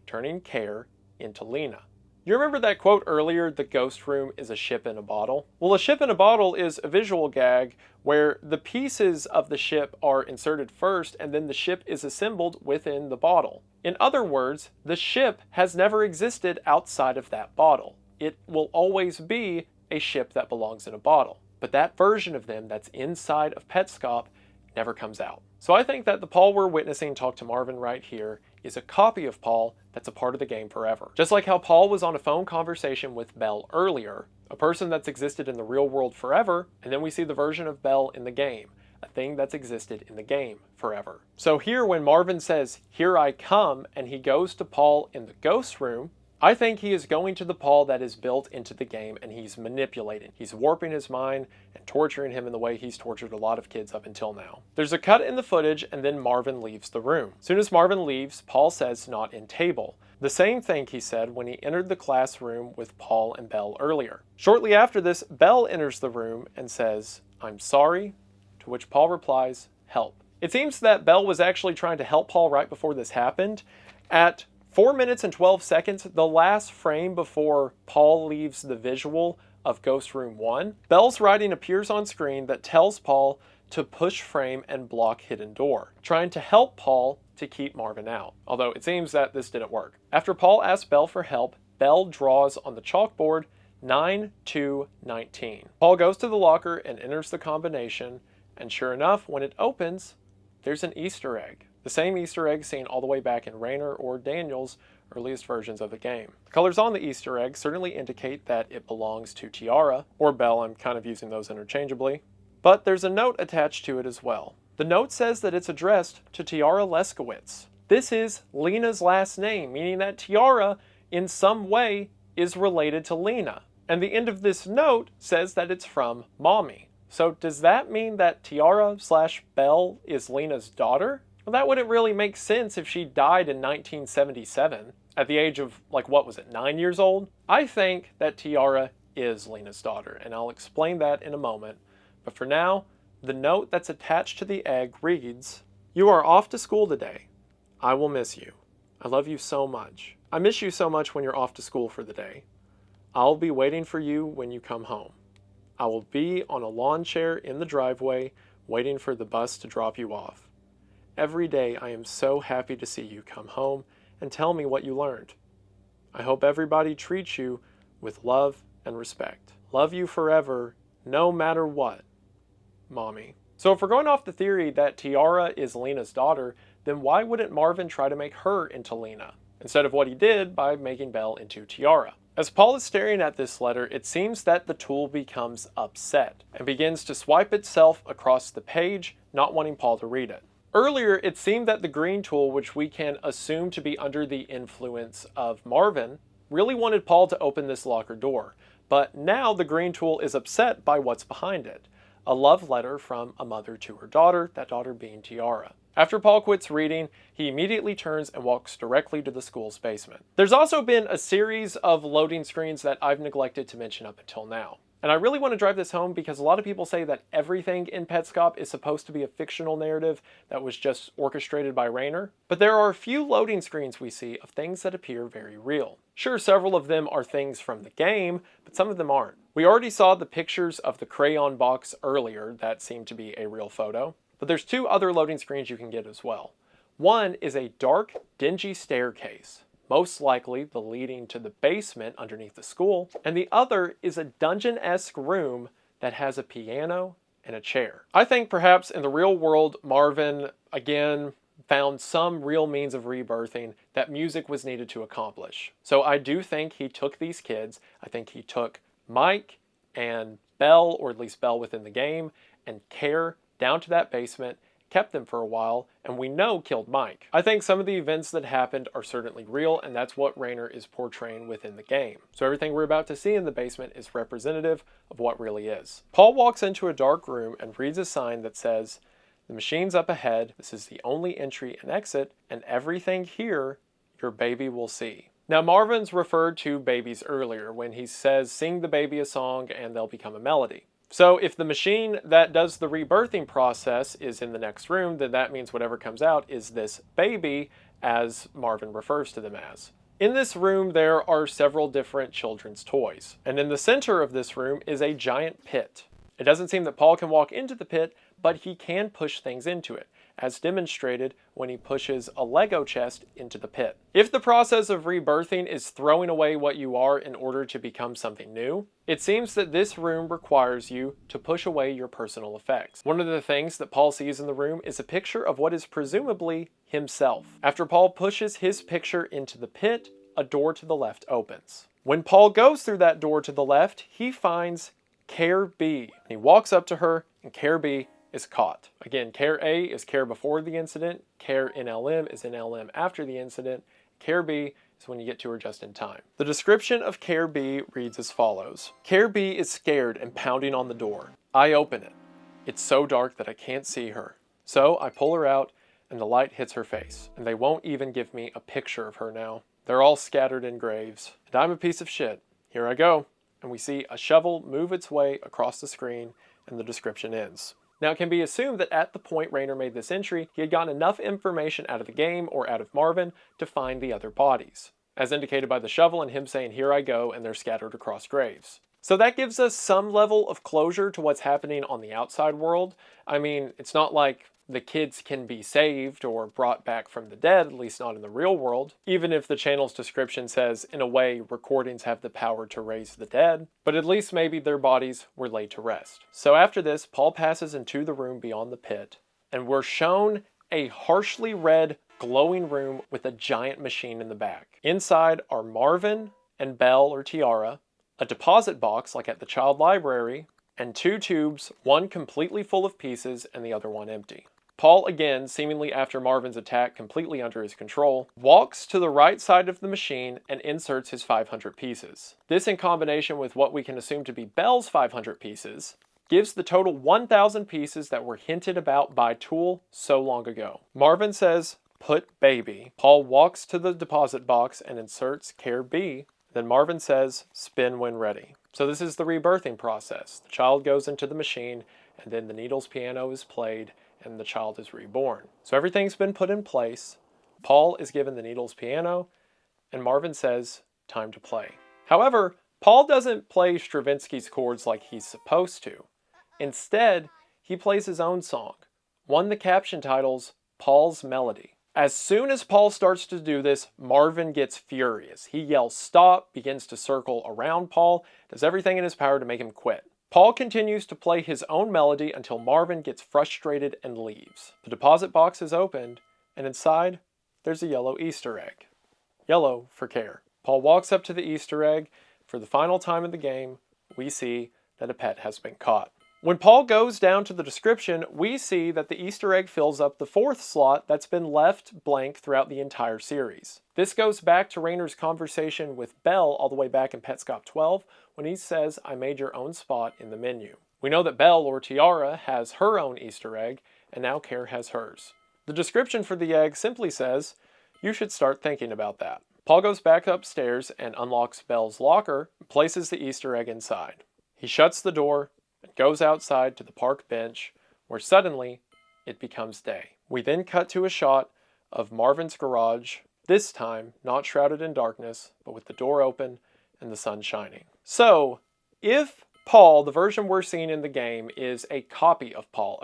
turning Care into Lena. You remember that quote earlier, the ghost room is a ship in a bottle? Well, a ship in a bottle is a visual gag where the pieces of the ship are inserted first and then the ship is assembled within the bottle. In other words, the ship has never existed outside of that bottle. It will always be a ship that belongs in a bottle. But that version of them that's inside of Petscop never comes out. So I think that the Paul we're witnessing talk to Marvin right here is a copy of Paul that's a part of the game forever. Just like how Paul was on a phone conversation with Belle earlier, a person that's existed in the real world forever, and then we see the version of Belle in the game, a thing that's existed in the game forever. So here when Marvin says, "Here I come," and he goes to Paul in the ghost room, I think he is going to the Paul that is built into the game and he's manipulating. He's warping his mind and torturing him in the way he's tortured a lot of kids up until now. There's a cut in the footage and then Marvin leaves the room. As soon as Marvin leaves, Paul says "not in table." The same thing he said when he entered the classroom with Paul and Belle earlier. Shortly after this, Belle enters the room and says, "I'm sorry," to which Paul replies, "Help." It seems that Belle was actually trying to help Paul right before this happened. At 4 minutes and 12 seconds, the last frame before Paul leaves the visual of Ghost Room 1, Belle's writing appears on screen that tells Paul to push frame and block hidden door, trying to help Paul to keep Marvin out, although it seems that this didn't work. After Paul asks Belle for help, Belle draws on the chalkboard 9-2-19. Paul goes to the locker and enters the combination, and sure enough, when it opens, there's an Easter egg. The same Easter egg seen all the way back in Rainer or Daniel's earliest versions of the game. The colors on the Easter egg certainly indicate that it belongs to Tiara, or Belle, I'm kind of using those interchangeably. But there's a note attached to it as well. The note says that it's addressed to Tiara Leskowitz. This is Lena's last name, meaning that Tiara, in some way, is related to Lena. And the end of this note says that it's from Mommy. So does that mean that Tiara/Belle is Lena's daughter? Well, that wouldn't really make sense if she died in 1977, at the age of, like, what was it, 9 years old? I think that Tiara is Lena's daughter, and I'll explain that in a moment. But for now, the note that's attached to the egg reads, "You are off to school today. I will miss you. I love you so much. I miss you so much when you're off to school for the day. I'll be waiting for you when you come home. I will be on a lawn chair in the driveway waiting for the bus to drop you off. Every day I am so happy to see you come home and tell me what you learned. I hope everybody treats you with love and respect. Love you forever, no matter what. Mommy." So if we're going off the theory that Tiara is Lena's daughter, then why wouldn't Marvin try to make her into Lena, instead of what he did by making Belle into Tiara? As Paul is staring at this letter, it seems that the tool becomes upset and begins to swipe itself across the page, not wanting Paul to read it. Earlier, it seemed that the green tool, which we can assume to be under the influence of Marvin, really wanted Paul to open this locker door. But now the green tool is upset by what's behind it. A love letter from a mother to her daughter, that daughter being Tiara. After Paul quits reading, he immediately turns and walks directly to the school's basement. There's also been a series of loading screens that I've neglected to mention up until now. And I really want to drive this home because a lot of people say that everything in Petscop is supposed to be a fictional narrative that was just orchestrated by Rainer. But there are a few loading screens we see of things that appear very real. Sure, several of them are things from the game, but some of them aren't. We already saw the pictures of the crayon box earlier that seemed to be a real photo. But there's two other loading screens you can get as well. One is a dark, dingy staircase, most likely the leading to the basement underneath the school, and the other is a dungeon-esque room that has a piano and a chair. I think perhaps in the real world, Marvin, again, found some real means of rebirthing that music was needed to accomplish. So I do think he took these kids, I think he took Mike and Belle, or at least Belle within the game, and Care down to that basement, kept them for a while, and we know killed Mike. I think some of the events that happened are certainly real, and that's what Rainer is portraying within the game. So everything we're about to see in the basement is representative of what really is. Paul walks into a dark room and reads a sign that says, The machine's up ahead. This is the only entry and exit, and everything here your baby will see. Now, Marvin's referred to babies earlier when he says, sing the baby a song and they'll become a melody. So if the machine that does the rebirthing process is in the next room, then that means whatever comes out is this baby, as Marvin refers to them as. In this room, there are several different children's toys. And in the center of this room is a giant pit. It doesn't seem that Paul can walk into the pit, but he can push things into it, as demonstrated when he pushes a Lego chest into the pit. If the process of rebirthing is throwing away what you are in order to become something new, it seems that this room requires you to push away your personal effects. One of the things that Paul sees in the room is a picture of what is presumably himself. After Paul pushes his picture into the pit, a door to the left opens. When Paul goes through that door to the left, he finds Care B. He walks up to her, and Care B is caught. Again, Care A is Care before the incident, Care NLM is NLM after the incident, Care B is when you get to her just in time. The description of Care B reads as follows. Care B is scared and pounding on the door. I open it. It's so dark that I can't see her. So I pull her out and the light hits her face, and they won't even give me a picture of her now. They're all scattered in graves, and I'm a piece of shit. Here I go. And we see a shovel move its way across the screen, and the description ends. Now, it can be assumed that at the point Rainer made this entry, he had gotten enough information out of the game or out of Marvin to find the other bodies, as indicated by the shovel and him saying, here I go, and they're scattered across graves. So that gives us some level of closure to what's happening on the outside world. I mean, it's not like the kids can be saved or brought back from the dead, at least not in the real world, even if the channel's description says, in a way, recordings have the power to raise the dead, but at least maybe their bodies were laid to rest. So after this, Paul passes into the room beyond the pit, and we're shown a harshly red, glowing room with a giant machine in the back. Inside are Marvin and Belle or Tiara, a deposit box like at the child library, and two tubes, one completely full of pieces and the other one empty. Paul, again, seemingly after Marvin's attack completely under his control, walks to the right side of the machine and inserts his 500 pieces. This, in combination with what we can assume to be Belle's 500 pieces, gives the total 1,000 pieces that were hinted about by Tool so long ago. Marvin says, put baby. Paul walks to the deposit box and inserts Care B. Then Marvin says, spin when ready. So this is the rebirthing process. The child goes into the machine, and then the Needles piano is played, and the child is reborn. So everything's been put in place. Paul is given the Needles piano, and Marvin says, time to play. However, Paul doesn't play Stravinsky's chords like he's supposed to. Instead, he plays his own song, one the caption titles Paul's Melody. As soon as Paul starts to do this, Marvin gets furious. He yells stop, begins to circle around Paul, does everything in his power to make him quit. Paul continues to play his own melody until Marvin gets frustrated and leaves. The deposit box is opened, and inside, there's a yellow Easter egg. Yellow for Care. Paul walks up to the Easter egg. For the final time in the game, we see that a pet has been caught. When Paul goes down to the description, we see that the Easter egg fills up the fourth slot that's been left blank throughout the entire series. This goes back to Rainer's conversation with Belle all the way back in Petscop 12 when he says, I made your own spot in the menu. We know that Belle or Tiara has her own Easter egg, and now Care has hers. The description for the egg simply says, you should start thinking about that. Paul goes back upstairs and unlocks Belle's locker and places the Easter egg inside. He shuts the door and goes outside to the park bench, where suddenly it becomes day. We then cut to a shot of Marvin's garage, this time not shrouded in darkness, but with the door open and the sun shining. So, if Paul, the version we're seeing in the game, is a copy of Paul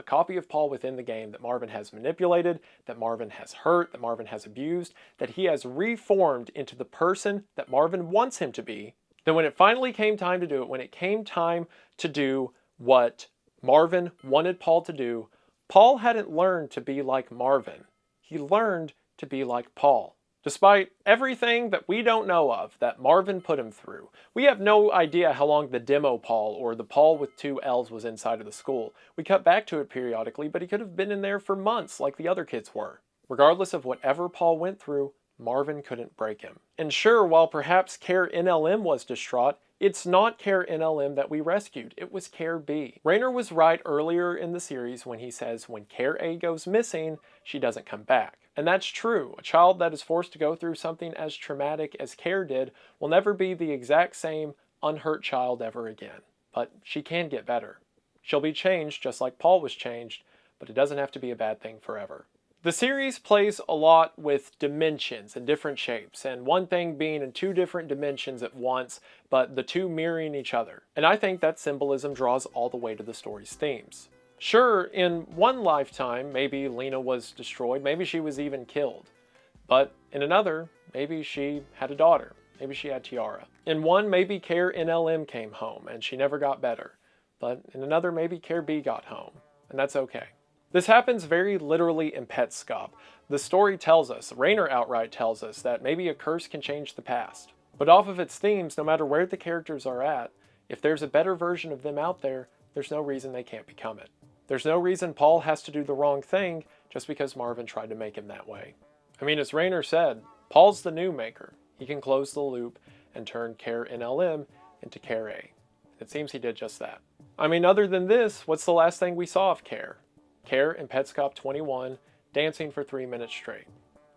within the game that Marvin has manipulated, that Marvin has hurt, that Marvin has abused, that he has reformed into the person that Marvin wants him to be, then when it finally came time to do it, when it came time to do what Marvin wanted Paul to do, Paul hadn't learned to be like Marvin. He learned to be like Paul. Despite everything that we don't know of that Marvin put him through, we have no idea how long the demo Paul or the Paul with two L's was inside of the school. We cut back to it periodically, but he could have been in there for months like the other kids were. Regardless of whatever Paul went through, Marvin couldn't break him. And sure, while perhaps Care NLM was distraught, It's not Care NLM that we rescued, it was Care B. Raynor was right earlier in the series when he says when Care A goes missing, she doesn't come back. And that's true. A child that is forced to go through something as traumatic as Care did will never be the exact same unhurt child ever again. But she can get better. She'll be changed just like Paul was changed, but it doesn't have to be a bad thing forever. The series plays a lot with dimensions and different shapes, and one thing being in two different dimensions at once, but the two mirroring each other. And I think that symbolism draws all the way to the story's themes. Sure, in one lifetime, maybe Lena was destroyed, maybe she was even killed. But in another, maybe she had a daughter, maybe she had Tiara. In one, maybe Care NLM came home and she never got better. But in another, maybe Care B got home, and that's okay. This happens very literally in Petscop. The story tells us, Raynor outright tells us, that maybe a curse can change the past. But off of its themes, no matter where the characters are at, if there's a better version of them out there, there's no reason they can't become it. There's no reason Paul has to do the wrong thing just because Marvin tried to make him that way. I mean, as Raynor said, Paul's the new maker. He can close the loop and turn Care NLM into Care A. It seems he did just that. I mean, other than this, what's the last thing we saw of Care? Care in Petscop 21, dancing for 3 minutes straight.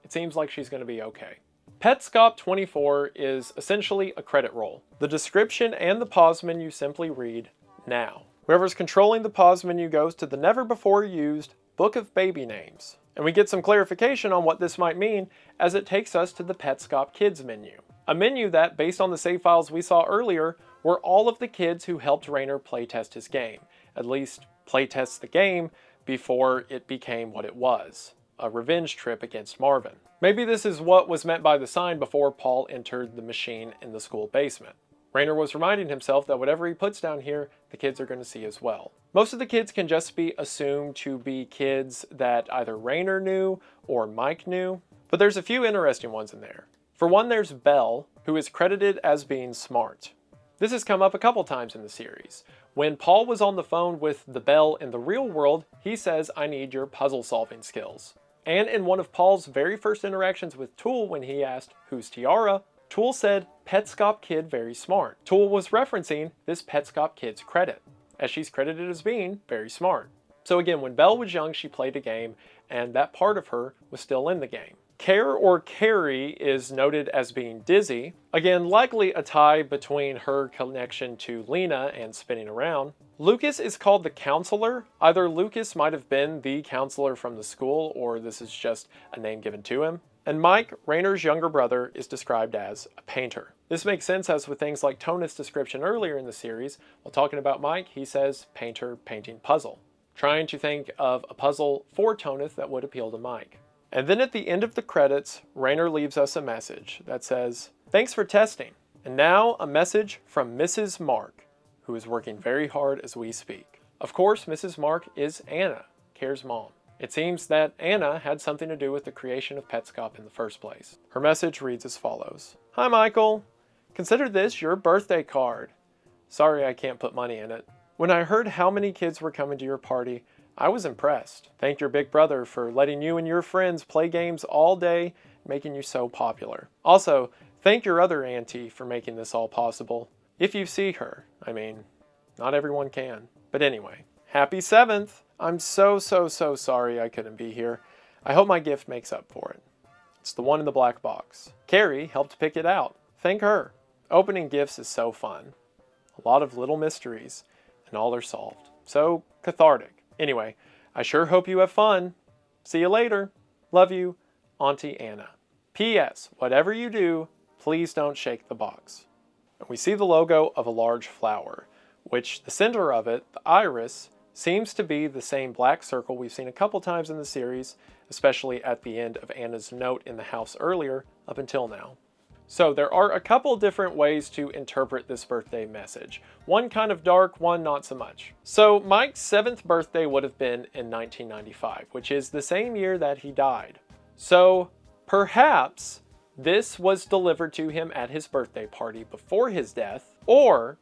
It seems like she's going to be okay. Petscop 24 is essentially a credit roll. The description and the pause menu simply read, now. Whoever's controlling the pause menu goes to the never before used Book of Baby Names. And we get some clarification on what this might mean as it takes us to the Petscop Kids menu. A menu that, based on the save files we saw earlier, were all of the kids who helped Raynor playtest his game. At least, playtest the game before it became what it was, a revenge trip against Marvin. Maybe this is what was meant by the sign before Paul entered the machine in the school basement. Raynor was reminding himself that whatever he puts down here, the kids are going to see as well. Most of the kids can just be assumed to be kids that either Raynor knew or Mike knew, but there's a few interesting ones in there. For one, there's Belle, who is credited as being smart. This has come up a couple times in the series. When Paul was on the phone with the Belle in the real world, he says, I need your puzzle solving skills. And in one of Paul's very first interactions with Tool when he asked, who's Tiara? Tool said, Petscop kid very smart. Tool was referencing this Petscop kid's credit, as she's credited as being very smart. So again, when Belle was young, she played a game, and that part of her was still in the game. Care or Carrie is noted as being dizzy. Again, likely a tie between her connection to Lena and spinning around. Lucas is called the counselor. Either Lucas might have been the counselor from the school, or this is just a name given to him. And Mike, Raynor's younger brother, is described as a painter. This makes sense as with things like Toneth's description earlier in the series. While talking about Mike, he says painter painting puzzle. Trying to think of a puzzle for Toneth that would appeal to Mike. And then at the end of the credits, Raynor leaves us a message that says, thanks for testing. And now a message from Mrs. Mark, who is working very hard as we speak. Of course, Mrs. Mark is Anna, Care's mom. It seems that Anna had something to do with the creation of Petscop in the first place. Her message reads as follows. Hi Michael, consider this your birthday card. Sorry I can't put money in it. When I heard how many kids were coming to your party, I was impressed. Thank your big brother for letting you and your friends play games all day, making you so popular. Also, thank your other auntie for making this all possible. If you see her, I mean, not everyone can. But anyway, happy 7th! I'm so sorry I couldn't be here. I hope my gift makes up for it. It's the one in the black box. Carrie helped pick it out. Thank her. Opening gifts is so fun. A lot of little mysteries, and all are solved. So cathartic. Anyway, I sure hope you have fun. See you later. Love you, Auntie Anna. P.S. Whatever you do, please don't shake the box. And we see the logo of a large flower, which the center of it, the iris, seems to be the same black circle we've seen a couple times in the series, especially at the end of Anna's note in the house earlier, up until now. So there are a couple different ways to interpret this birthday message. One kind of dark, one not so much. So Mike's 7th birthday would have been in 1995, which is the same year that he died. So perhaps this was delivered to him at his birthday party before his death, or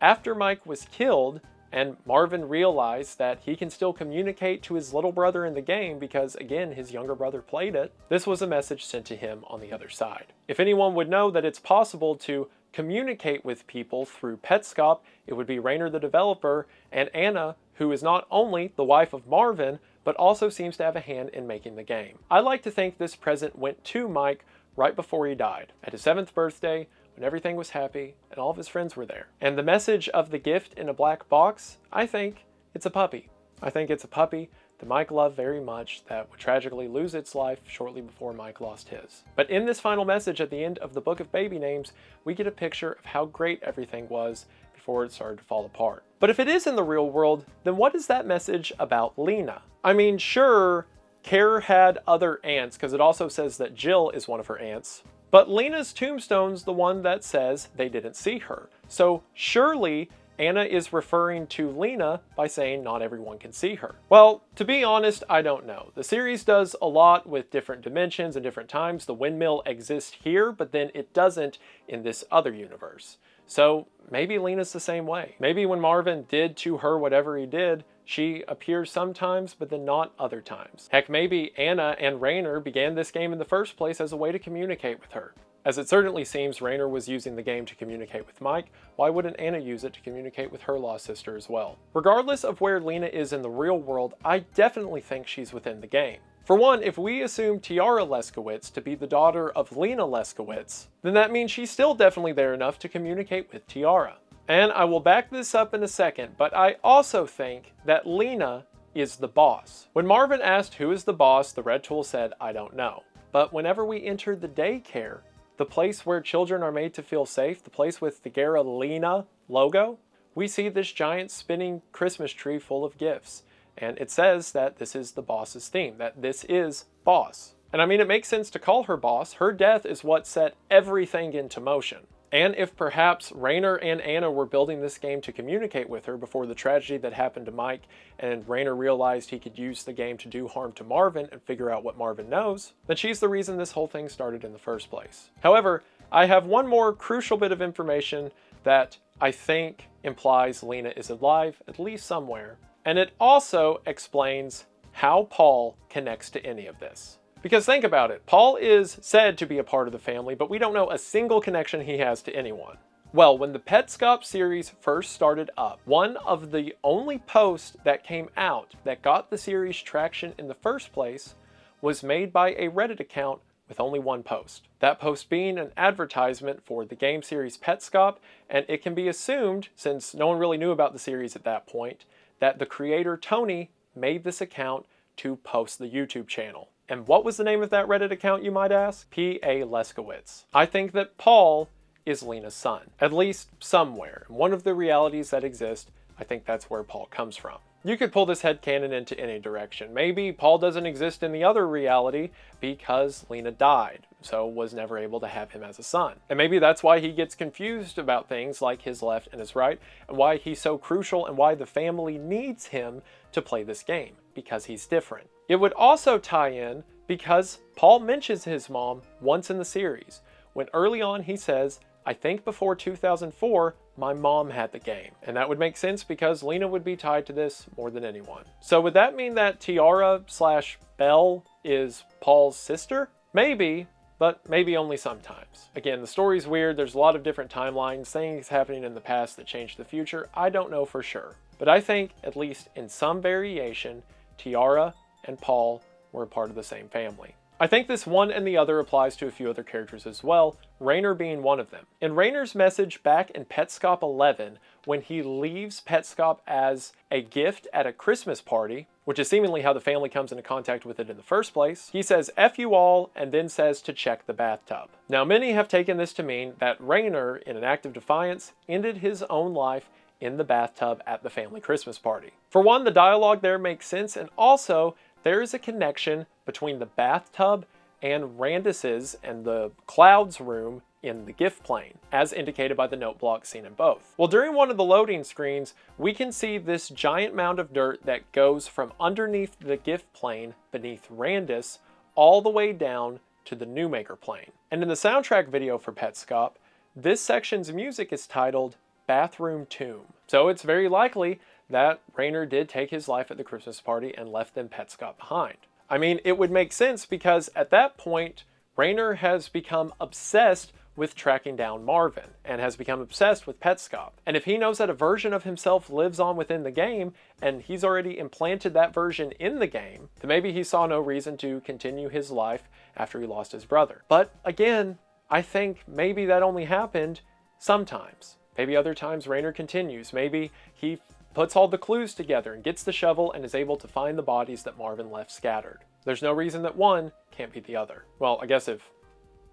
after Mike was killed and Marvin realized that he can still communicate to his little brother in the game because, again, his younger brother played it. This was a message sent to him on the other side. If anyone would know that it's possible to communicate with people through Petscop, it would be Rainer the developer, and Anna, who is not only the wife of Marvin, but also seems to have a hand in making the game. I like to think this present went to Mike right before he died, at his 7th birthday, when everything was happy and all of his friends were there. And the message of the gift in a black box, I think it's a puppy. I think it's a puppy that Mike loved very much that would tragically lose its life shortly before Mike lost his. But in this final message at the end of the Book of Baby Names, we get a picture of how great everything was before it started to fall apart. But if it is in the real world, then what is that message about Lena? I mean, sure, Care had other aunts, because it also says that Jill is one of her aunts, but Lena's tombstone's the one that says they didn't see her. So surely Anna is referring to Lena by saying not everyone can see her. Well, to be honest, I don't know. The series does a lot with different dimensions and different times. The windmill exists here, but then it doesn't in this other universe. So maybe Lena's the same way. Maybe when Marvin did to her whatever he did, she appears sometimes, but then not other times. Heck, maybe Anna and Rainer began this game in the first place as a way to communicate with her. As it certainly seems Rainer was using the game to communicate with Mike, why wouldn't Anna use it to communicate with her lost sister as well? Regardless of where Lena is in the real world, I definitely think she's within the game. For one, if we assume Tiara Leskowitz to be the daughter of Lena Leskowitz, then that means she's still definitely there enough to communicate with Tiara. And I will back this up in a second, but I also think that Lena is the boss. When Marvin asked who is the boss, the red tool said, I don't know. But whenever we entered the daycare, the place where children are made to feel safe, the place with the Gara Lena logo, we see this giant spinning Christmas tree full of gifts. And it says that this is the boss's theme, that this is boss. And I mean, it makes sense to call her boss. Her death is what set everything into motion. And if perhaps Rainer and Anna were building this game to communicate with her before the tragedy that happened to Mike, and Rainer realized he could use the game to do harm to Marvin and figure out what Marvin knows, then she's the reason this whole thing started in the first place. However, I have one more crucial bit of information that I think implies Lena is alive, at least somewhere. And it also explains how Paul connects to any of this. Because think about it, Paul is said to be a part of the family, but we don't know a single connection he has to anyone. Well, when the Petscop series first started up, one of the only posts that came out that got the series traction in the first place was made by a Reddit account with only one post. That post being an advertisement for the game series Petscop, and it can be assumed, since no one really knew about the series at that point, that the creator Tony made this account to post the YouTube channel. And what was the name of that Reddit account, you might ask? P.A. Leskowitz. I think that Paul is Lena's son, at least somewhere. In one of the realities that exist, I think that's where Paul comes from. You could pull this headcanon into any direction. Maybe Paul doesn't exist in the other reality because Lena died, so was never able to have him as a son. And maybe that's why he gets confused about things like his left and his right, and why he's so crucial and why the family needs him to play this game, because he's different. It would also tie in because Paul mentions his mom once in the series, when early on he says, I think before 2004, my mom had the game. And that would make sense because Lena would be tied to this more than anyone. So would that mean that Tiara/Belle is Paul's sister? Maybe, but maybe only sometimes. Again, the story's weird. There's a lot of different timelines, things happening in the past that change the future. I don't know for sure. But I think, at least in some variation, Tiara and Paul were a part of the same family. I think this one and the other applies to a few other characters as well, Rainer being one of them. In Rainer's message back in Petscop 11, when he leaves Petscop as a gift at a Christmas party, which is seemingly how the family comes into contact with it in the first place, he says, F you all, and then says to check the bathtub. Now, many have taken this to mean that Rainer, in an act of defiance, ended his own life in the bathtub at the family Christmas party. For one, the dialogue there makes sense, and also, there is a connection between the bathtub and Randus's and the Clouds room in the gift plane, as indicated by the note block seen in both. Well, during one of the loading screens, we can see this giant mound of dirt that goes from underneath the gift plane beneath Randus all the way down to the Newmaker plane. And in the soundtrack video for Petscop, this section's music is titled Bathroom Tomb. So it's very likely that Rainer did take his life at the Christmas party and left them Petscop behind. I mean, it would make sense because at that point, Rainer has become obsessed with tracking down Marvin and has become obsessed with Petscop. And if he knows that a version of himself lives on within the game and he's already implanted that version in the game, then maybe he saw no reason to continue his life after he lost his brother. But again, I think maybe that only happened sometimes. Maybe other times Raynor continues. Maybe he puts all the clues together and gets the shovel and is able to find the bodies that Marvin left scattered. There's no reason that one can't be the other. Well, I guess if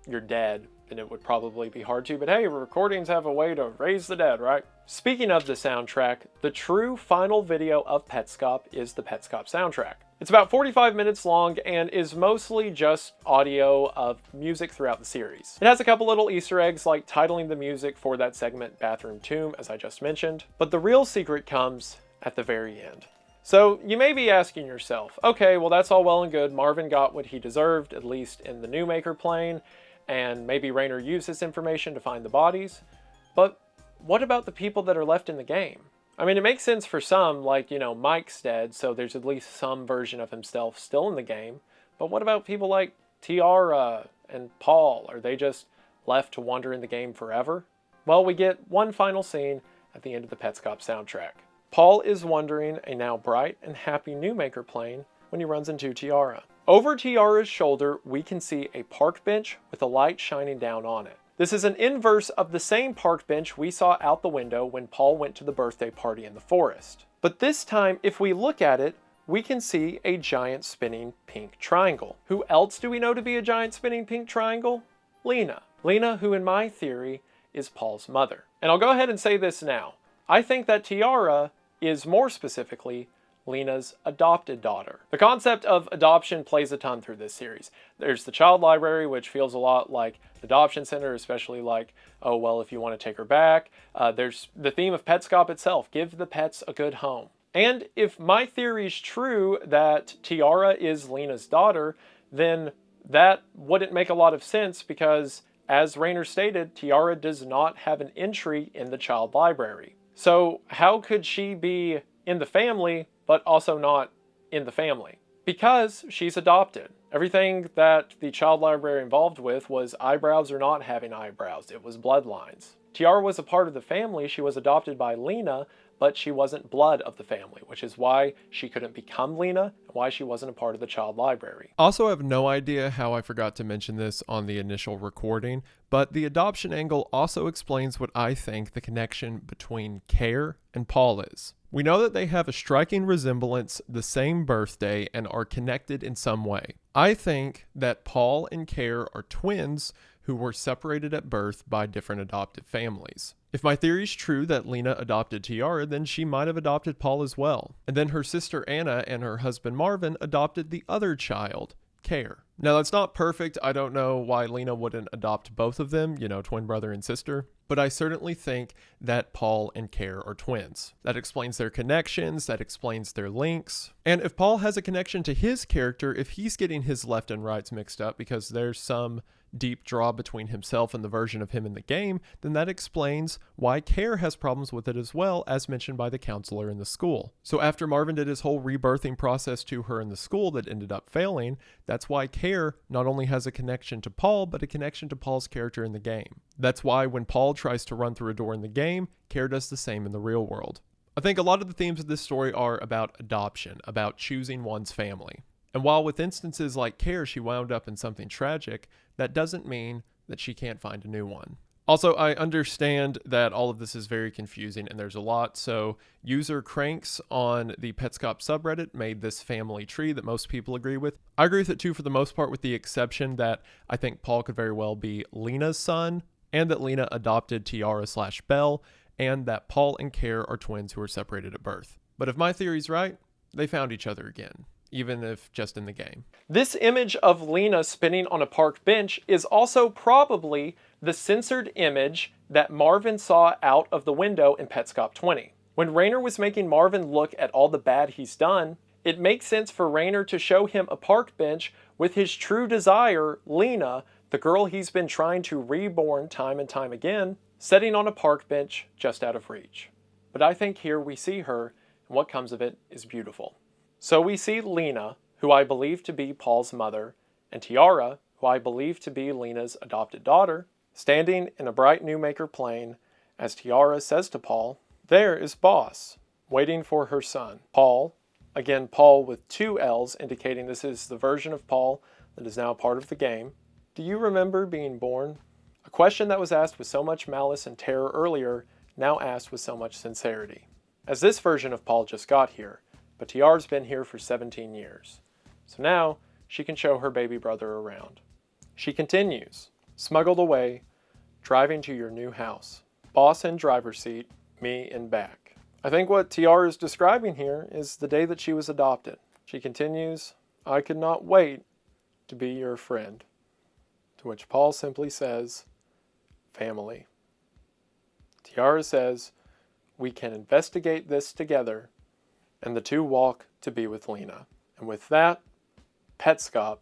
you're dead, then it would probably be hard to, but hey, recordings have a way to raise the dead, right? Speaking of the soundtrack, the true final video of Petscop is the Petscop soundtrack. It's about 45 minutes long and is mostly just audio of music throughout the series. It has a couple little Easter eggs like titling the music for that segment Bathroom Tomb, as I just mentioned, but the real secret comes at the very end. So you may be asking yourself, okay, well that's all well and good, Marvin got what he deserved, at least in the new Maker plane, and maybe Raynor used this information to find the bodies, but what about the people that are left in the game? I mean, it makes sense for some, like, you know, Mike's dead, so there's at least some version of himself still in the game. But what about people like Tiara and Paul? Are they just left to wander in the game forever? Well, we get one final scene at the end of the Petscop soundtrack. Paul is wandering a now bright and happy new Maker plane when he runs into Tiara. Over Tiara's shoulder, we can see a park bench with a light shining down on it. This is an inverse of the same park bench we saw out the window when Paul went to the birthday party in the forest. But this time, if we look at it, we can see a giant spinning pink triangle. Who else do we know to be a giant spinning pink triangle? Lena. Lena, who in my theory is Paul's mother. And I'll go ahead and say this now. I think that Tiara is more specifically Lena's adopted daughter. The concept of adoption plays a ton through this series. There's the child library, which feels a lot like the adoption center, especially like, oh, well, if you want to take her back. There's the theme of Petscop itself, give the pets a good home. And if my theory is true that Tiara is Lena's daughter, then that wouldn't make a lot of sense because, as Raynor stated, Tiara does not have an entry in the child library. So how could she be in the family but also not in the family? Because she's adopted. Everything that the child library involved with was eyebrows or not having eyebrows. It was bloodlines. Tiara was a part of the family. She was adopted by Lena, but she wasn't blood of the family, which is why she couldn't become Lena and why she wasn't a part of the child library. Also, I have no idea how I forgot to mention this on the initial recording, but the adoption angle also explains what I think the connection between Care and Paul is. We know that they have a striking resemblance, the same birthday, and are connected in some way. I think that Paul and Care are twins who were separated at birth by different adoptive families. If my theory is true that Lena adopted Tiara, then she might have adopted Paul as well. And then her sister Anna and her husband Marvin adopted the other child, Care. Now that's not perfect. I don't know why Lena wouldn't adopt both of them, you know, twin brother and sister. But I certainly think that Paul and Care are twins. That explains their connections, that explains their links. And if Paul has a connection to his character, if he's getting his left and rights mixed up because there's some deep draw between himself and the version of him in the game, then that explains why Care has problems with it as well, as mentioned by the counselor in the school. So after Marvin did his whole rebirthing process to her in the school that ended up failing, that's why Care not only has a connection to Paul, but a connection to Paul's character in the game. That's why when Paul tries to run through a door in the game, Care does the same in the real world. I think a lot of the themes of this story are about adoption, about choosing one's family. And while with instances like Care, she wound up in something tragic, that doesn't mean that she can't find a new one. Also, I understand that all of this is very confusing and there's a lot, so user Cranks on the Petscop subreddit made this family tree that most people agree with. I agree with it too for the most part, with the exception that I think Paul could very well be Lena's son, and that Lena adopted Tiara/Belle, and that Paul and Care are twins who were separated at birth. But if my theory's right, they found each other again, even if just in the game. This image of Lena spinning on a park bench is also probably the censored image that Marvin saw out of the window in Petscop 20. When Raynor was making Marvin look at all the bad he's done, it makes sense for Raynor to show him a park bench with his true desire, Lena, the girl he's been trying to reborn time and time again, sitting on a park bench just out of reach. But I think here we see her, and what comes of it is beautiful. So we see Lena, who I believe to be Paul's mother, and Tiara, who I believe to be Lena's adopted daughter, Standing in a bright new maker plane, as Tiara says to Paul, there is Boss, waiting for her son, Paul. Again, Paul with 2 L's, indicating this is the version of Paul that is now part of the game. Do you remember being born? A question that was asked with so much malice and terror earlier, now asked with so much sincerity. As this version of Paul just got here, but Tiara's been here for 17 years. So now, she can show her baby brother around. She continues, smuggled away, driving to your new house. Boss in driver's seat, me in back. I think what Tiara is describing here is the day that she was adopted. She continues, I could not wait to be your friend. To which Paul simply says, family. Tiara says, we can investigate this together, and the two walk to be with Lena. And with that, Petscop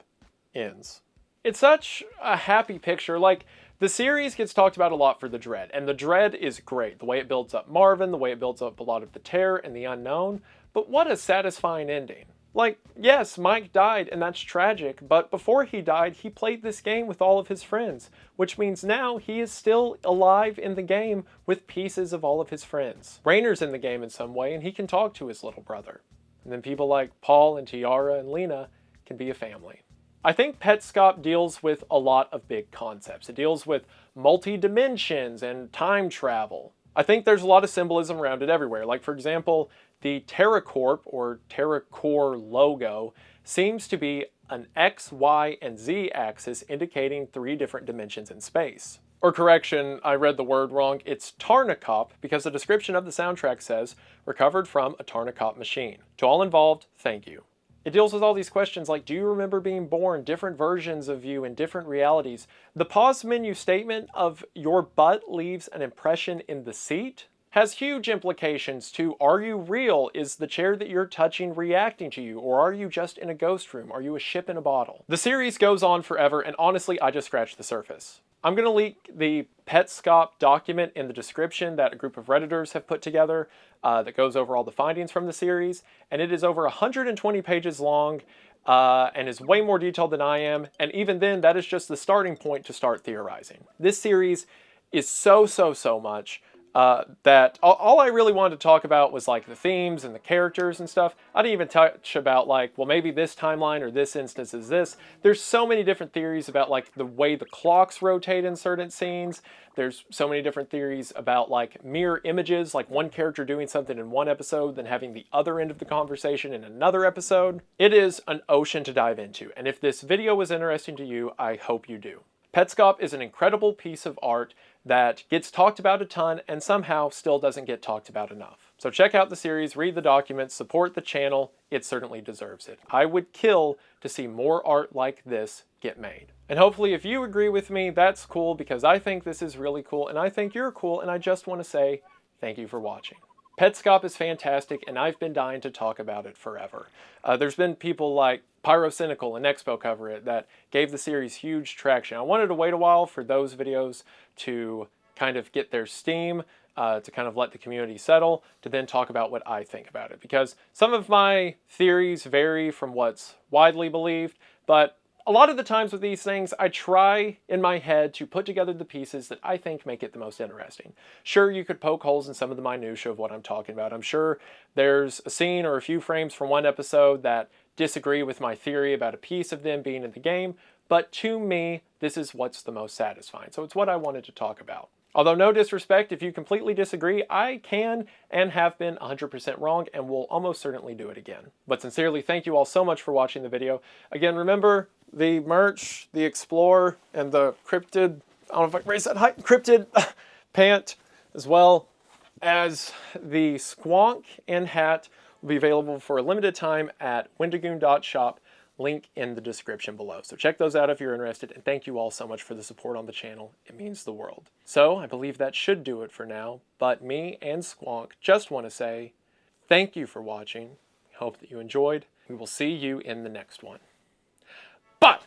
ends. It's such a happy picture. Like, the series gets talked about a lot for the dread, and the dread is great. The way it builds up Marvin, the way it builds up a lot of the terror and the unknown, but what a satisfying ending. Like, yes, Mike died, and that's tragic, but before he died, he played this game with all of his friends, which means now he is still alive in the game with pieces of all of his friends. Rainer's in the game in some way, and he can talk to his little brother. And then people like Paul and Tiara and Lena can be a family. I think Petscop deals with a lot of big concepts. It deals with multi-dimensions and time travel. I think there's a lot of symbolism around it everywhere. Like, for example, the TerraCorp or TerraCore logo seems to be an X, Y, and Z axis indicating 3 different dimensions in space. Or correction, I read the word wrong. It's Tarnacop because the description of the soundtrack says, recovered from a Tarnacop machine. To all involved, thank you. It deals with all these questions like, do you remember being born, different versions of you in different realities? The pause menu statement of your butt leaves an impression in the seat has huge implications to, are you real? Is the chair that you're touching reacting to you? Or are you just in a ghost room? Are you a ship in a bottle? The series goes on forever, and honestly, I just scratched the surface. I'm going to link the Petscop document in the description that a group of Redditors have put together that goes over all the findings from the series, and it is over 120 pages long and is way more detailed than I am, and even then, that is just the starting point to start theorizing. This series is so much that all I really wanted to talk about was like the themes and the characters and stuff. I didn't even touch about like, well, maybe this timeline or this instance is this. There's so many different theories about like the way the clocks rotate in certain scenes. There's so many different theories about like mirror images, like one character doing something in one episode, then having the other end of the conversation in another episode. It is an ocean to dive into. And if this video was interesting to you, I hope you do. Petscop is an incredible piece of art that gets talked about a ton and somehow still doesn't get talked about enough. So check out the series, read the documents, support the channel. It certainly deserves it. I would kill to see more art like this get made. And hopefully if you agree with me, that's cool because I think this is really cool and I think you're cool and I just want to say thank you for watching. Petscop is fantastic and I've been dying to talk about it forever. There's been people like Pyrocynical and Expo cover it that gave the series huge traction. I wanted to wait a while for those videos to kind of get their steam, to kind of let the community settle, to then talk about what I think about it. Because some of my theories vary from what's widely believed, but a lot of the times with these things, I try in my head to put together the pieces that I think make it the most interesting. Sure, you could poke holes in some of the minutiae of what I'm talking about. I'm sure there's a scene or a few frames from one episode that disagree with my theory about a piece of them being in the game, but to me, this is what's the most satisfying. So it's what I wanted to talk about. Although no disrespect, if you completely disagree, I can and have been 100% wrong and will almost certainly do it again. But sincerely, thank you all so much for watching the video. Again, remember the merch, the Explore, and the cryptid, I don't know if I can raise that height, cryptid pant, as well as the squonk and hat will be available for a limited time at wendigoon.shop. Link in the description below. So check those out if you're interested, and thank you all so much for the support on the channel. It means the world. So I believe that should do it for now, but me and Squonk just want to say thank you for watching. Hope that you enjoyed. We will see you in the next one. But